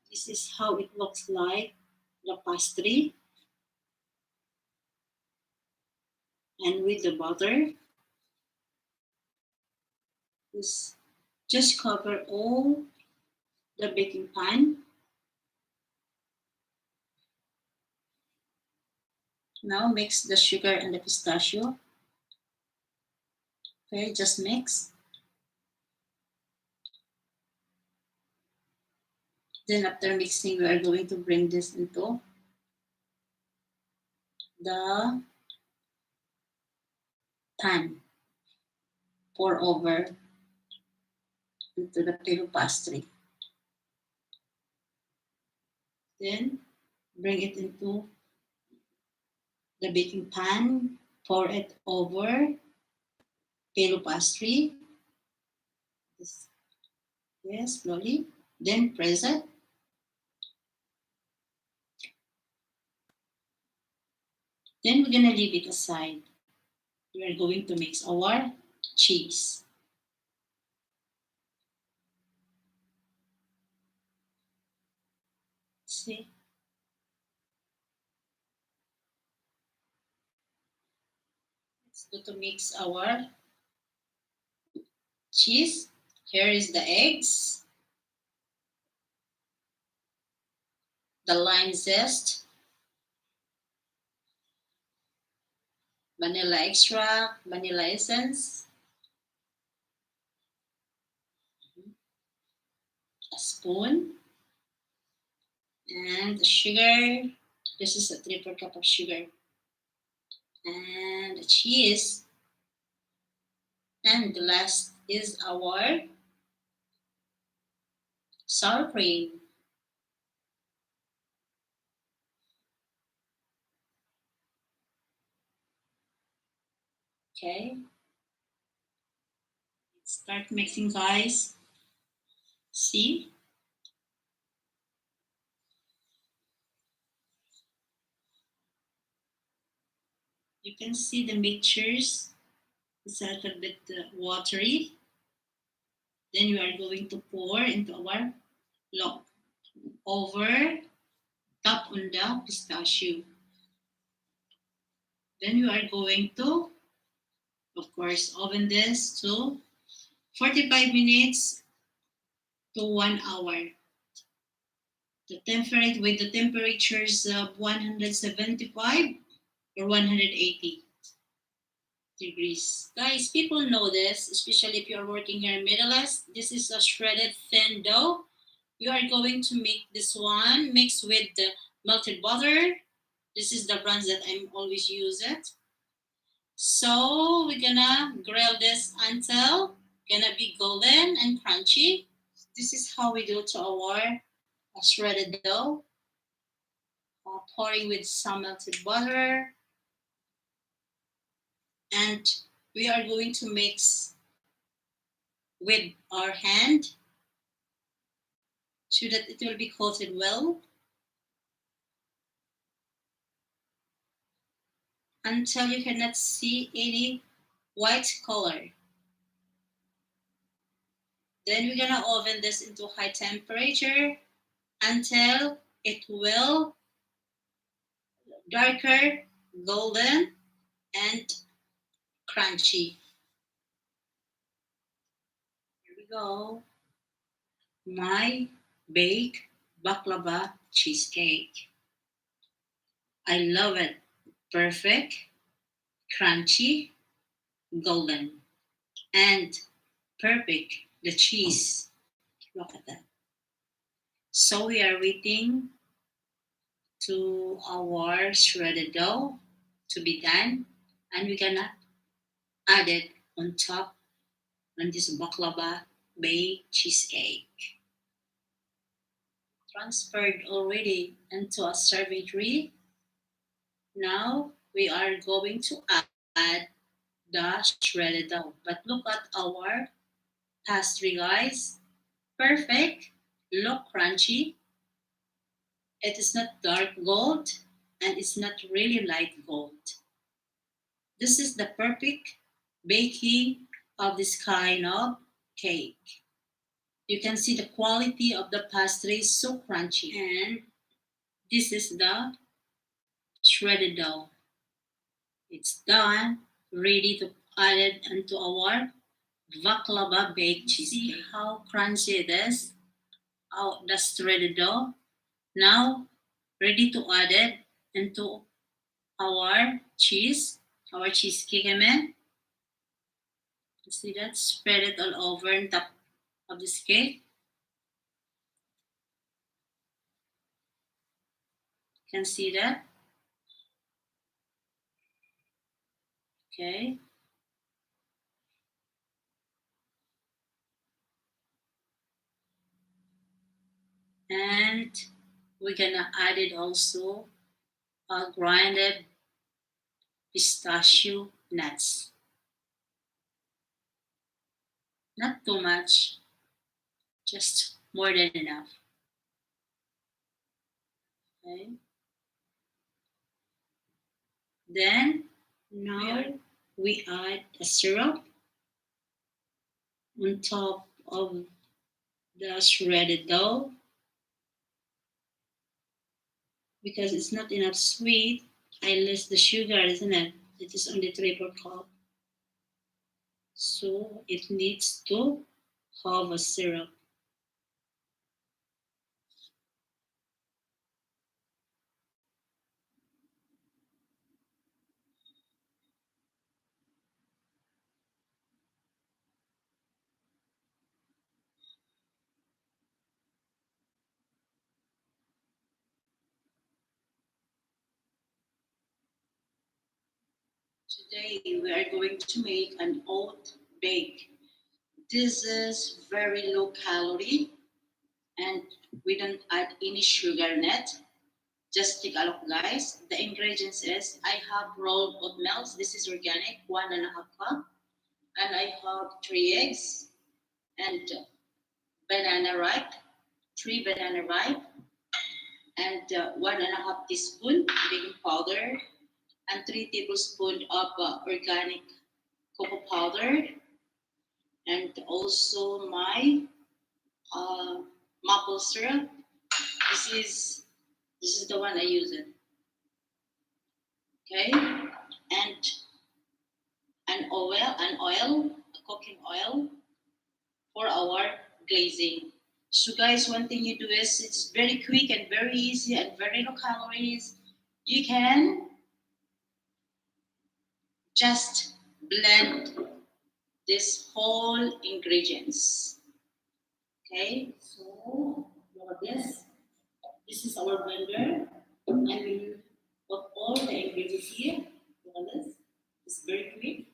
This is how it looks like, the pastry, and with the butter. This just cover all the baking pan. Now mix the sugar and the pistachio. Okay, just mix. Then after mixing, we are going to bring this into the pan. Pour over into the pelo pastry. Then bring it into the baking pan. Pour it over pelo pastry. Yes, slowly. Then press it. Then we're gonna leave it aside. We are going to mix our cheese. See? Let's go to mix our cheese. Here is the eggs, the lime zest, vanilla extract, vanilla essence, a spoon, and the sugar. This is a 3/4 cup of sugar. and the cheese. And the last is our sour cream. Okay, start mixing, guys. See, you can see the mixtures. It's a little bit watery. Then you are going to pour into our lock over top on the pistachio. Then you are going to, of course, oven this to 45 minutes to 1 hour. With the temperatures of 175 or 180 degrees. Guys, people know this, especially if you're working here in Middle East. This is a shredded thin dough. You are going to make this one mixed with the melted butter. This is the brands that I'm always use it. So we're gonna grill this until gonna be golden and crunchy. This is how we do to our shredded dough. Pouring with some melted butter, and we are going to mix with our hand so that it will be coated well until you cannot see any white color. Then we're gonna oven this into high temperature until it will darker, golden, and crunchy. Here we go. My baked baklava cheesecake. I love it. Perfect, crunchy, golden, and perfect. The cheese. Look at that. So we are waiting to our shredded dough to be done, and we're gonna add it on top on this baklava baked cheesecake. Transferred already into a serving tray. Now we are going to add the shredded dough. But look at our pastry, guys. Perfect. Look crunchy. It is not dark gold and it's not really light gold. This is the perfect baking of this kind of cake. You can see the quality of the pastry is so crunchy. And this is the shredded dough. It's done, ready to add it into our baklava baked cheesecake. See how crunchy it is? How the shredded dough. Now, ready to add it into our cheese, our cheesecake, amen? See that? Spread it all over on top of this cake. You can see that? Okay. And we're gonna add it also grinded pistachio nuts. Not too much, just more than enough. Okay. Then now we add a syrup on top of the shredded dough because it's not enough sweet. I list the sugar, isn't it? It is only 3/4 cup. So it needs to have a syrup. Today we are going to make an oat bake. This is very low calorie and we don't add any sugar net. Just take a look, guys. The ingredients is I have rolled oatmeal. This is organic, 1.5 cup, and I have 3 eggs and banana ripe, 3 banana ripe, and 1.5 teaspoon baking powder, and 3 tablespoons of organic cocoa powder, and also my uh, maple syrup. This is this is the one I use it. Okay, and an oil, a cooking oil for our glazing. So guys, one thing you do is it's very quick and very easy and very low calories. You can just blend this whole ingredients. Okay, so look at this. This is our blender, and we put all the ingredients here. Look at this. It's very quick.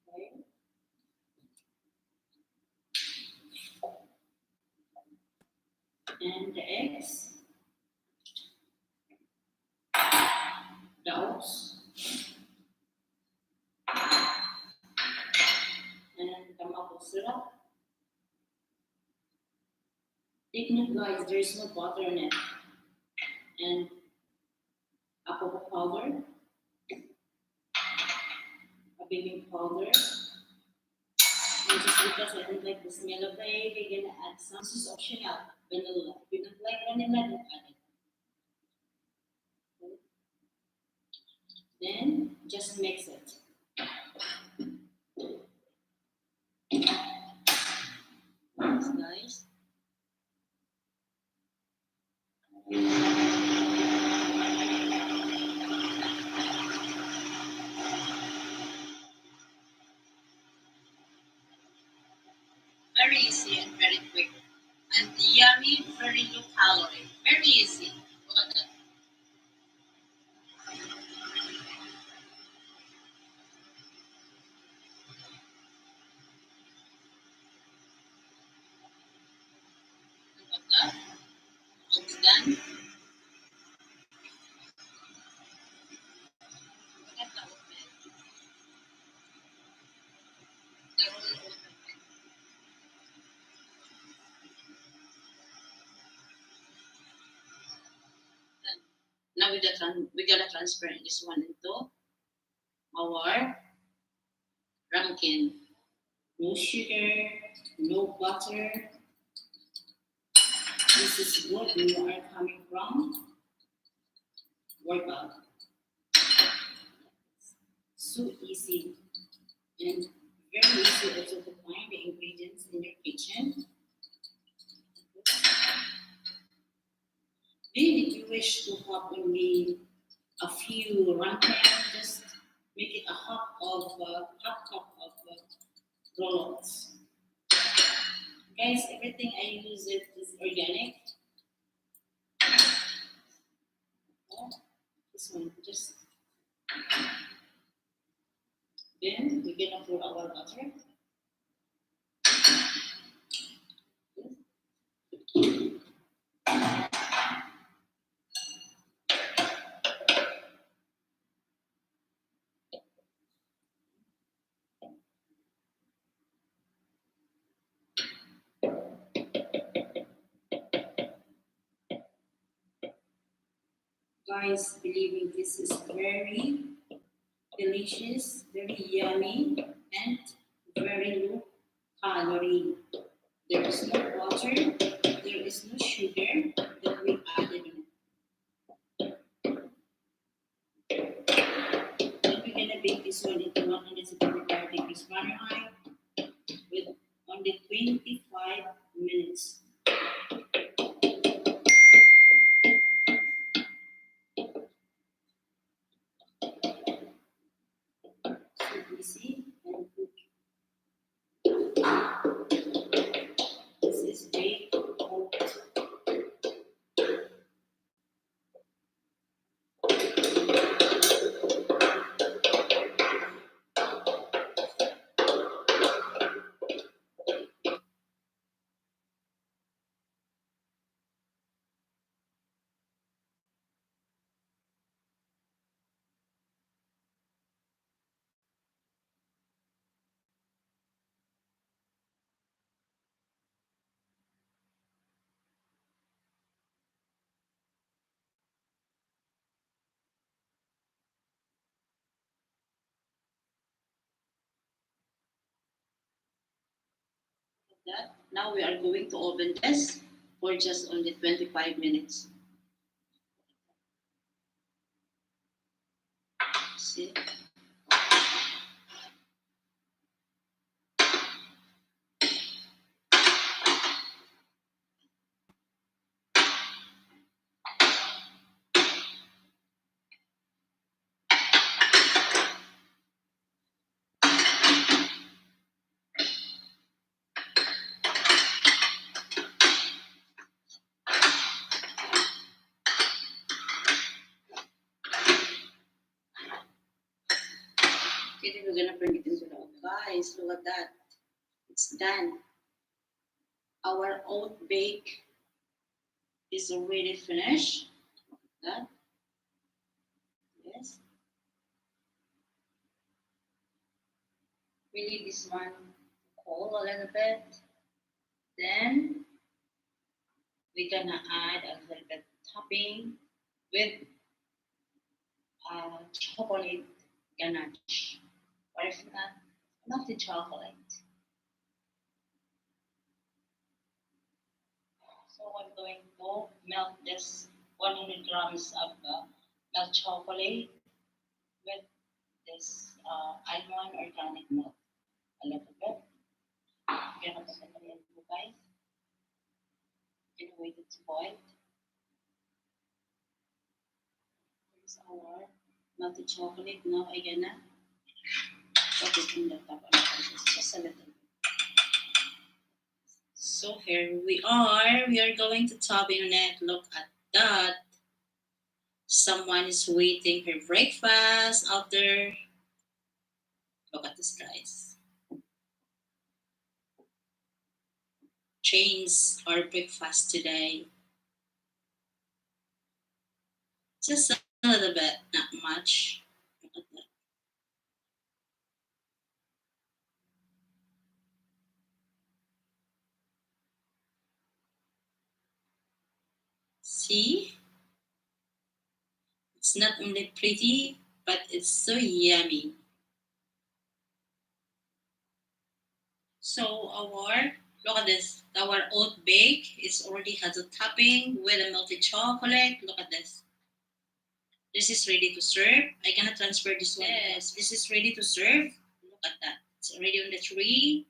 Okay. And the eggs, the oats, and the maple syrup. Take note, guys, there is no butter in it. And a cocoa powder, a baking powder. And just because I don't like the smell of the egg, I'm gonna add some. This is optional, vanilla. If you don't like vanilla, don't add it. Okay. Then just mix it. Thanks, guys. Very easy and very quick. And yummy, very low calorie. Very easy. Look at that. Look at that. Almost done. Look at the oatmeal. The whole oatmeal. Done. Now we're gonna transfer this one into our ramekin. No sugar, no butter. This is what we are coming from workout. So easy and very easy also to find the ingredients in your kitchen. Then if you wish to have only a few ramen, just make it a half cup of rolls. Guys, everything I use it is organic. This one just then we're gonna pour our butter. Guys, believe me, this is very delicious, very yummy, and very low calorie. There is no water, there is no sugar that we added in it. Then we're gonna bake this one into 175 degrees Fahrenheit with only 25 minutes. So easy and quick. This is baked oat. that. Now we are going to open this for just only 25 minutes. See? Okay, we're gonna bring it into the oven. Guys, look at that. It's done. Our oat bake is already finished. Look at that. Yes. We need this one to cool a little bit. Then we're gonna add a little bit topping with chocolate ganache. Or if not the chocolate. So I'm going to melt this 100 grams of milk chocolate with this almond organic milk. A little bit. We're gonna put it in, guys. Gonna wait it to boil. Here's our melted chocolate. Now I'm gonna put it in the top of the process, just a little bit. So here we are. We are going to topping on it. Look at that. Someone is waiting for breakfast out there. Look at this, guys. Change our breakfast today. Just a little bit, not much. Look at that. See? It's not only pretty, but it's so yummy. So look at this. Our oat bake is already has a topping with a melted chocolate. Look at this. This is ready to serve. I cannot transfer this one. Yes, this is ready to serve. Look at that. It's already on the tree.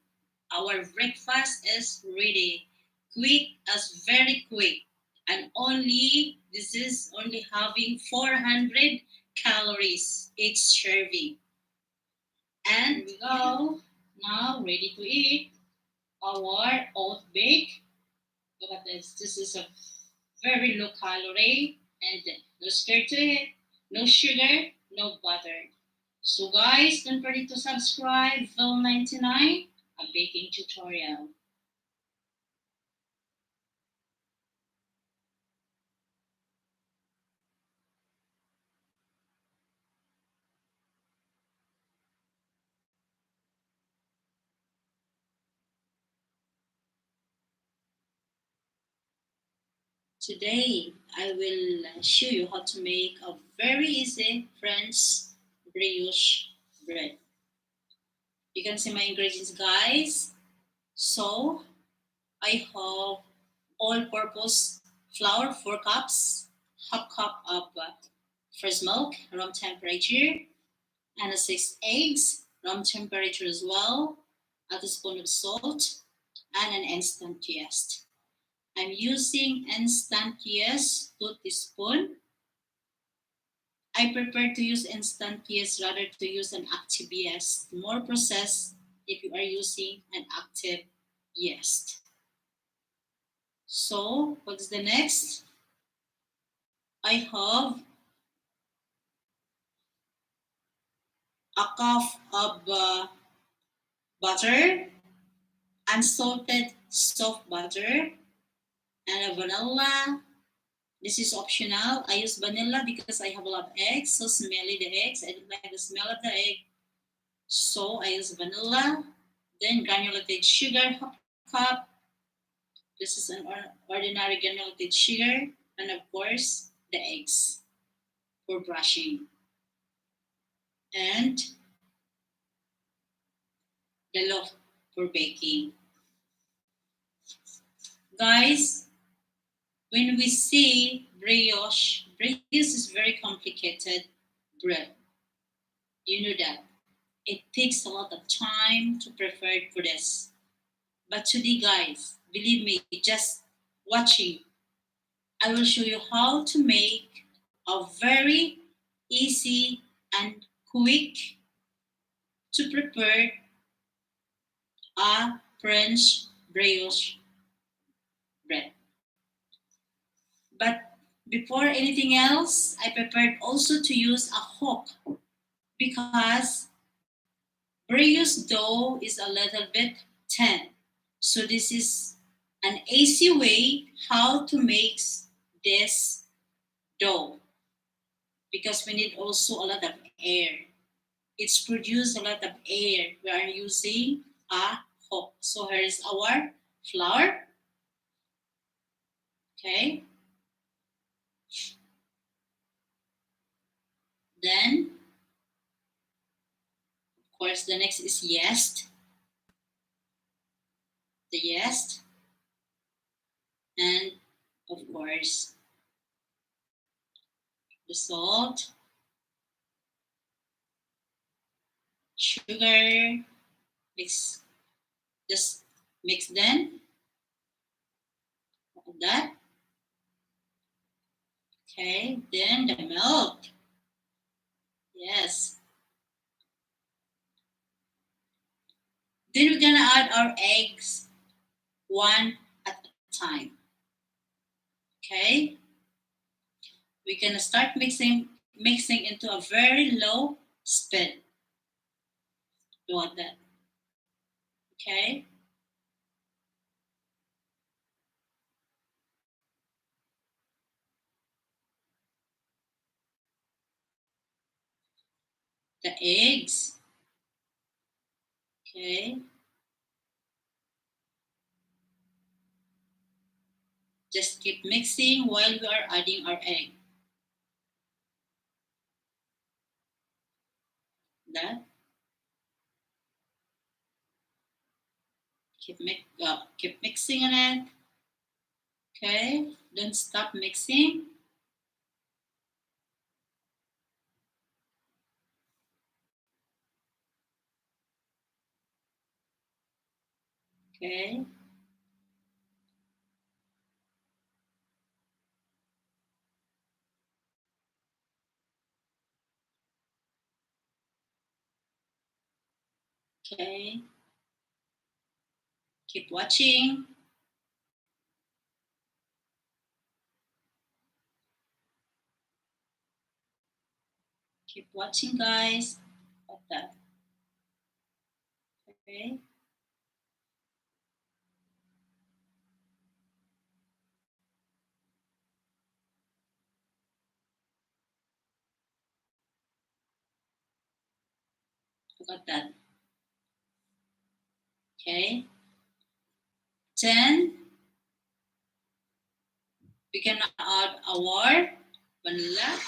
Our breakfast is ready. Quick as very quick. And only this is only having 400 calories each serving. And here we go. Now ready to eat our oat bake. Look at this. This is a very low calorie and no stir to it, no sugar, no butter. So guys, don't forget to subscribe Phil99, a baking tutorial. Today, I will show you how to make a very easy French brioche bread. You can see my ingredients, guys. So, I have all-purpose flour, 4 cups, half cup of fresh milk, room temperature, and 6 eggs, room temperature as well, a teaspoon of salt, and an instant yeast. I'm using instant yeast, 2 teaspoons. I prefer to use instant yeast rather to use an active yeast. More processed if you are using an active yeast. So, what's the next? I have a cup of butter, unsalted soft butter, and a vanilla. This is optional. I use vanilla because I have a lot of eggs, so smelly the eggs. I don't like the smell of the egg. So I use vanilla, then granulated sugar, half cup. This is an ordinary granulated sugar, and of course, the eggs for brushing. And the loaf for baking. Guys, when we say brioche is very complicated bread. You know that. It takes a lot of time to prepare for this. But today, guys, believe me, just watching, I will show you how to make a very easy and quick to prepare a French brioche bread. But before anything else, I prepared also to use a hook because brioche dough is a little bit thin. So this is an easy way how to make this dough because we need also a lot of air. It's produced a lot of air. We are using a hook. So here is our flour. Okay. Then, of course, the next is yeast. The yeast. And, of course, the salt, sugar. Mix. Just mix them. Like that. Okay. Then the milk. Yes. Then we're gonna add our eggs one at a time. Okay. We're gonna start mixing into a very low speed. You want that? Okay. The eggs. Okay. Just keep mixing while we are adding our egg. That. Keep mixing on it. Okay. Don't stop mixing. Okay. Okay. Keep watching. Keep watching, guys. Like that. Okay. Got that. Okay. Then we can add our vanilla.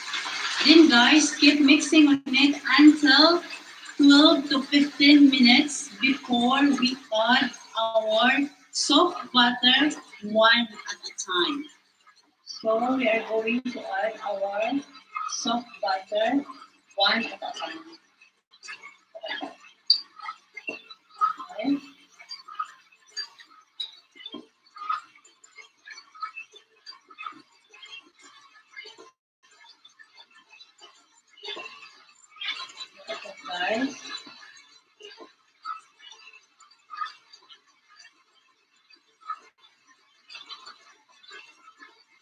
Then guys, keep mixing on it until 12 to 15 minutes before we add our soft butter one at a time. So we are going to add our soft butter one at a time. Okay. Guys,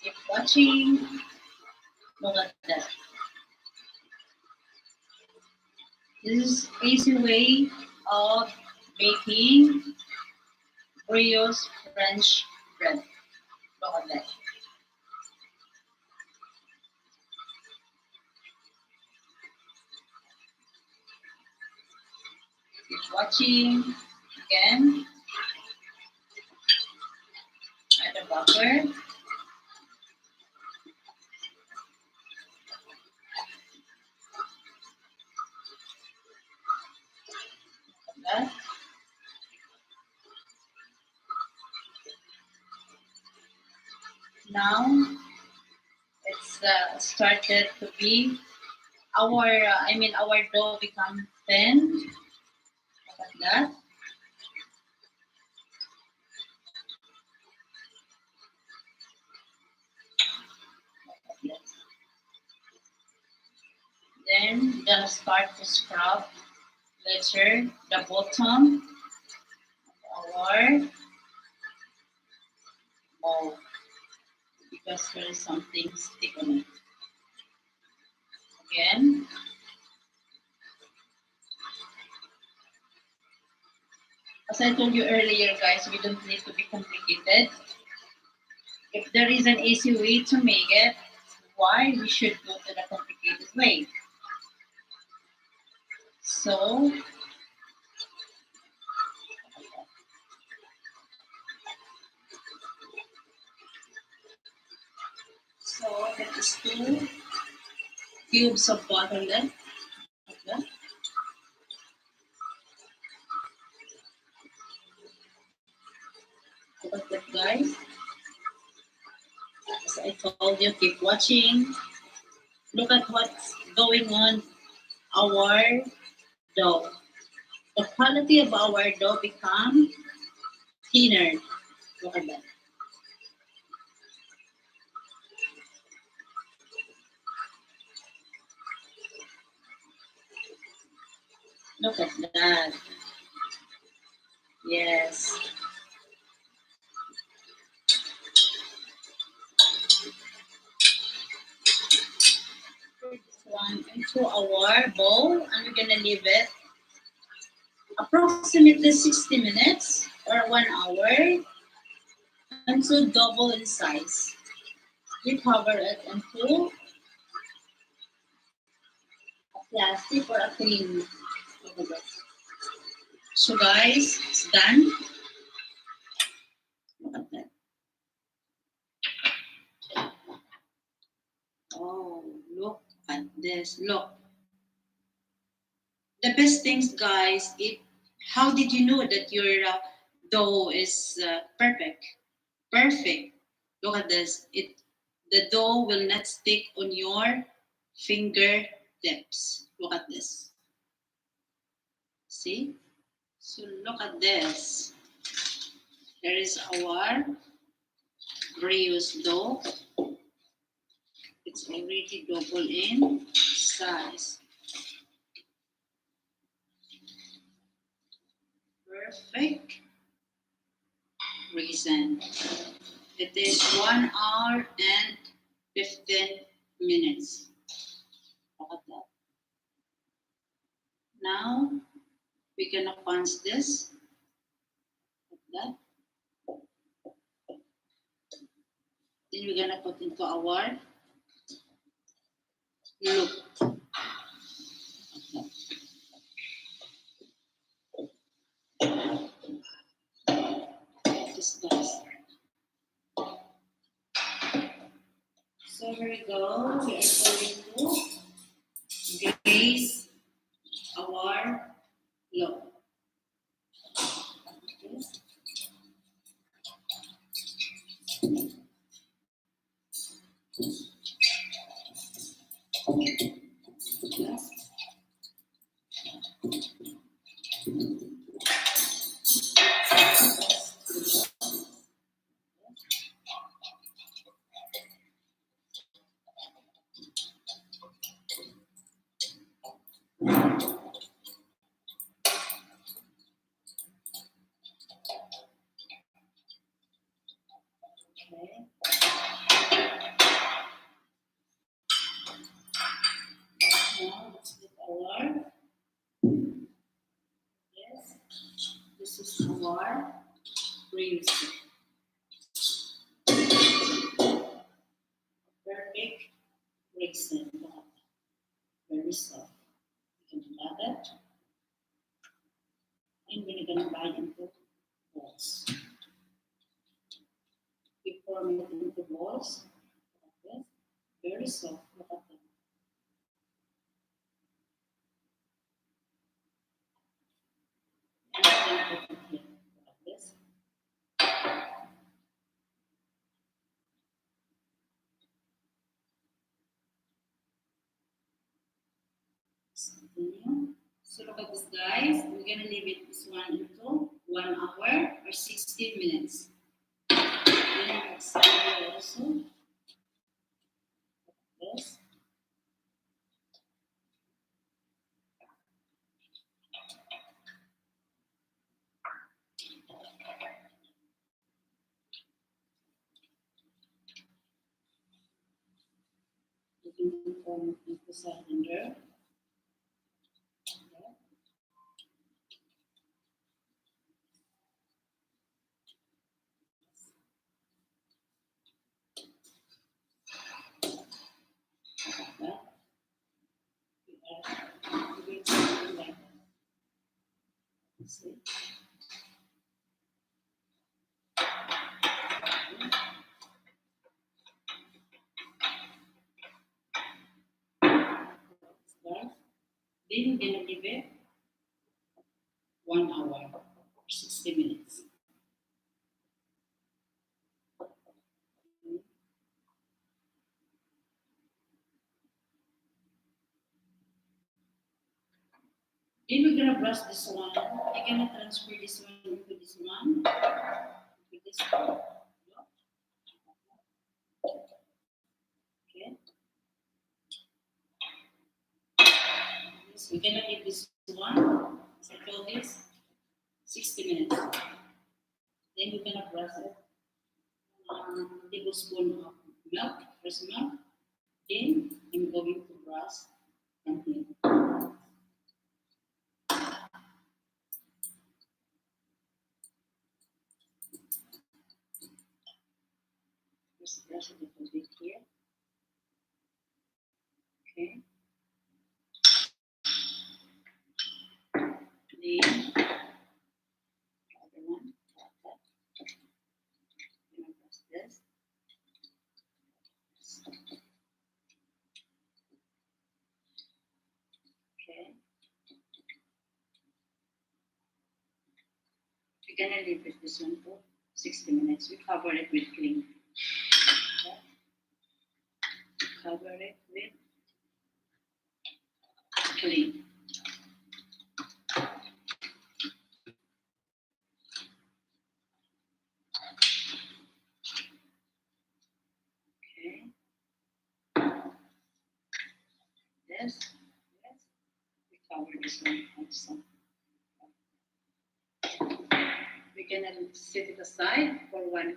keep watching. Look at that. This is easy way of making brioche French bread. Look at that. Keep watching. Again, add the butter. Like that. Now it's started to be our dough become thin. Look at that. Then we're gonna start to scrub later the bottom of our bowl because there is something stick on it. Again, as I told you earlier, guys, we don't need to be complicated. If there is an easy way to make it, why we should go to the complicated way? So, that is 2 cubes of butter left. Okay. Look at that, guys. As I told you, keep watching. Look at what's going on our dough. The quality of our dough become thinner. Look at that. Look at that. Yes. Put this one into our bowl and we're gonna leave it approximately 60 minutes or 1 hour until double in size. We cover it into a plastic or a cream. Look at that. So guys, it's done. Look at that. Oh, look at this. Look. The best things, guys, how did you know that your dough is perfect? Perfect. Look at this. The dough will not stick on your fingertips. Look at this. See? So look at this. There is our brioche dough. It's already double in size. Perfect reason. It is 1 hour and 15 minutes. Look at that. Now we're gonna punch this. Like that. Then we're gonna put into our loop. This does. So here we go. We are going to glaze our loaf. Okay. Yes. Okay. Now let's put our, yes, this is our greens. Perfect raisin. Very soft. You can add that. And we're gonna bite into balls. We form it into balls like this. Very soft. Look at that. And then put it here like this. continue. So look at this, guys. We're gonna leave it this one into 1 hour or 16 minutes. Then let's also this. You can form into cylinder. That. We are going to do like that. See? Start. Then we're gonna leave it 1 hour or 60 minutes. Then we're gonna brush this one. I'm gonna transfer this one into this one. Into this one. Okay. So we're gonna leave this one. As I told this, 60 minutes. Then we're gonna brush it. Tablespoon of milk, fresh milk. Then I'm going to brush and here. Just brush it a little bit here. Okay. Then the other one, like that. I'm gonna brush this. Okay. We're gonna leave it this one for 60 minutes. We cover it with cling. Okay. Cover it with cling. Okay. This. Yes. We cover this one also. We're gonna set it aside for 1 hour.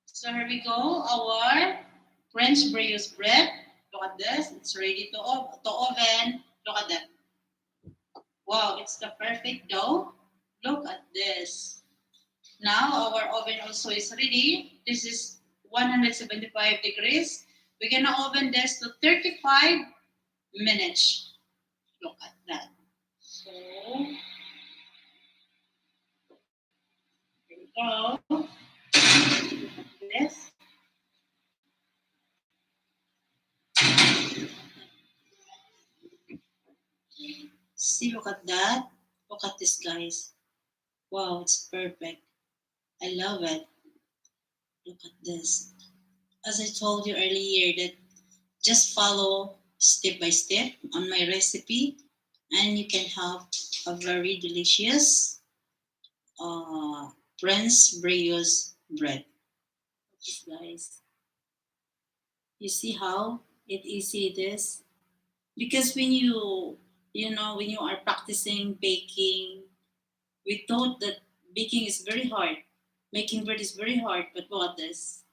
So here we go, our French brioche bread. Look at this, it's ready to oven. Look at that. Wow, it's the perfect dough. Look at this. Now our oven also is ready. This is 175 degrees. We're gonna oven this to 35 minutes. Look at that. So here we go. Look at this. See, look at that. Look at this, guys. Wow, it's perfect. I love it. Look at this. As I told you earlier, that just follow step by step on my recipe, and you can have a very delicious uh, French brioche bread. This, guys. You see how it easy it is? Because when when you are practicing baking, we thought that baking is very hard. Making bread is very hard, but what this?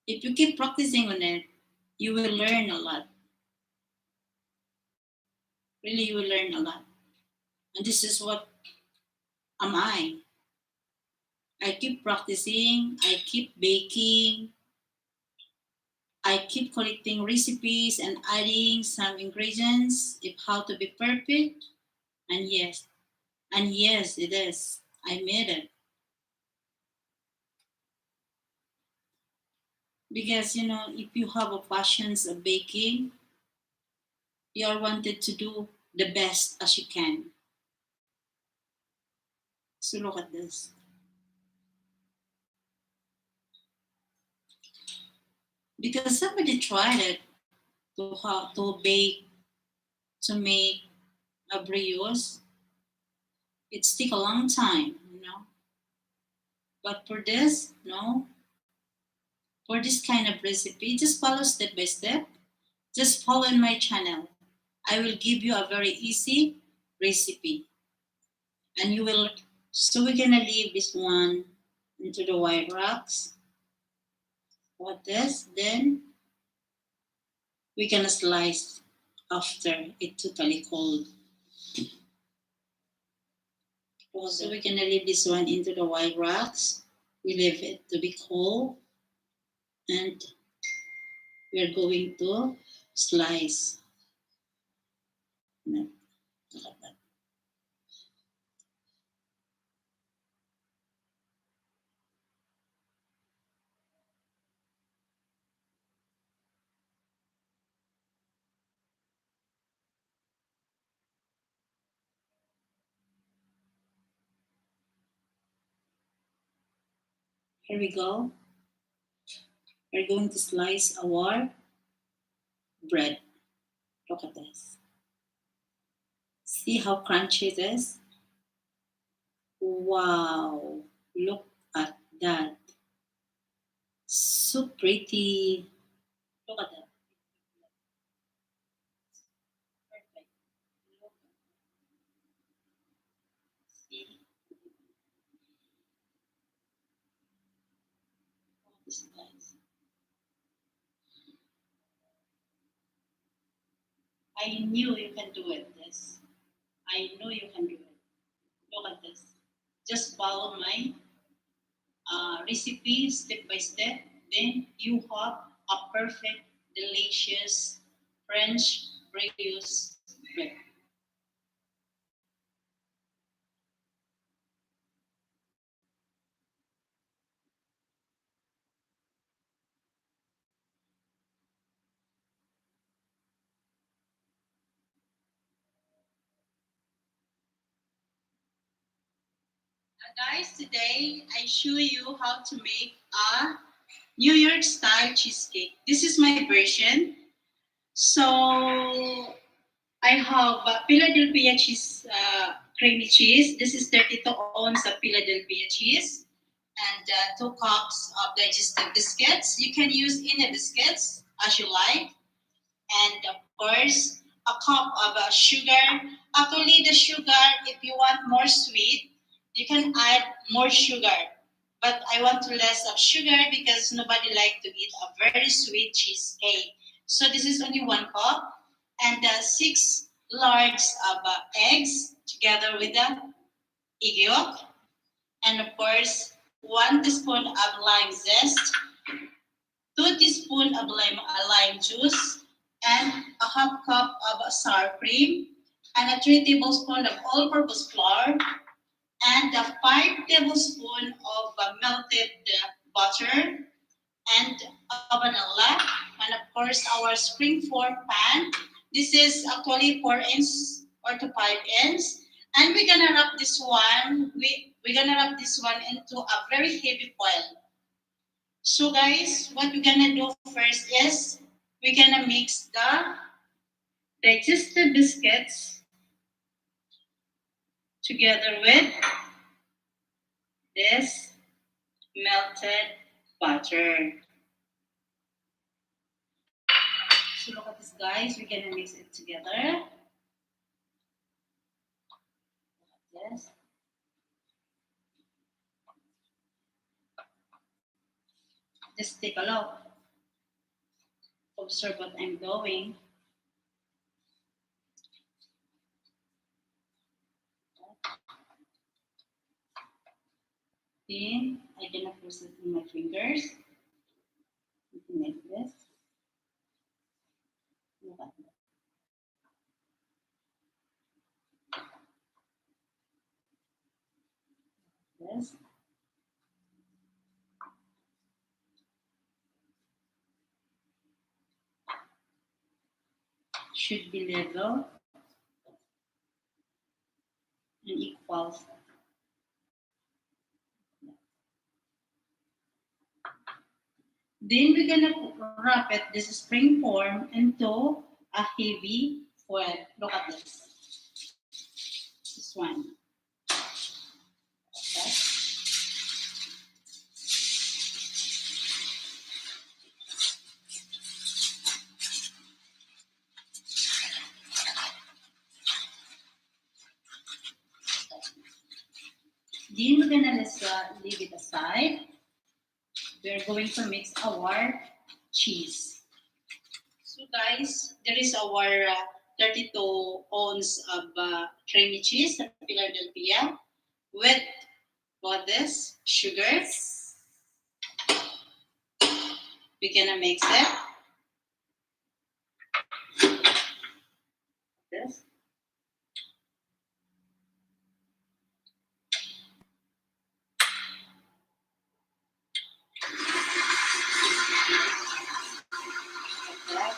If you keep practicing on it, you will learn a lot. Really, you will learn a lot. And this is what am I. I keep practicing, I keep baking, I keep collecting recipes and adding some ingredients if how to be perfect. And yes, it is. I made it. Because if you have a passions of baking, you are wanted to do the best as you can. So look at this. Because somebody tried it to how to bake to make a brioche, it's take a long time, you know. But for this, no, for this kind of recipe, just follow step by step. Just follow in my channel. I will give you a very easy recipe. And you will, so we're gonna leave this one into the white rocks. What this, then we're gonna slice after it totally cold. So we're gonna leave this one into the white rocks. We leave it to be cold, and we're going to slice. Look at that. Here we go. We're going to slice our bread. Look at this. See how crunchy it is? Wow. Look at that. So pretty. Look at that. Perfect. Look at that. See? This nice. I knew you can do it, this. I know you can do it. Look at this. Just follow my recipe step by step. Then you have a perfect, delicious French brioche bread. Guys, today I show you how to make a New York style cheesecake. This is my version. So I have Philadelphia cheese, creamy cheese. This is 32 ounces of Philadelphia cheese and 2 cups of digestive biscuits. You can use any biscuits as you like. And of course, a cup of sugar. Actually, the sugar, if you want more sweet, you can add more sugar. But I want to less of sugar because nobody like to eat a very sweet cheesecake. So this is only 1 cup and 6 large of eggs together with the egg yolk. And of course, 1 teaspoon of lime zest, 2 teaspoons of lime juice, and a half cup of sour cream, and a 3 tablespoons of all-purpose flour, and a 5 tablespoons of melted butter, and a vanilla, and of course our spring form pan. This is actually 4 inch or to 5 inch, and we're gonna wrap this one. We're gonna wrap this one into a very heavy foil. So guys, what we're gonna do first is we're gonna mix the digestive biscuits together with this melted butter. So look at this guys, we're gonna mix it together. Yes. Just take a look. Observe what I'm doing. Then I'm gonna press it in my fingers. Something like this. Look at this. Should be level and equals. Then we're gonna wrap it, this spring form, into a heavy Well, look at this. This one. Okay. Then we're gonna leave it aside. We're going to mix our cheese. So guys, there is our 32 ounce of creamy cheese at Philadelphia with what this sugar. We're gonna mix it. This. Like that.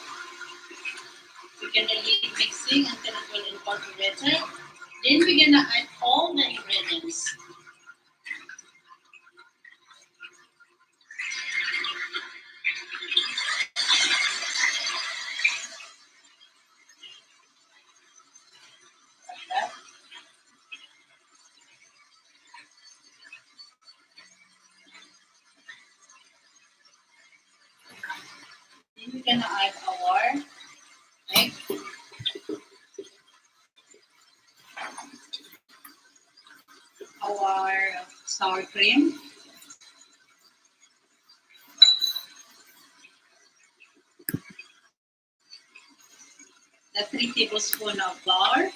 We're gonna leave mixing until it will incorporate it. Then we're gonna add all the ingredients. Like that. Then we're gonna add our egg. Our sour cream. The 3 tablespoons of flour.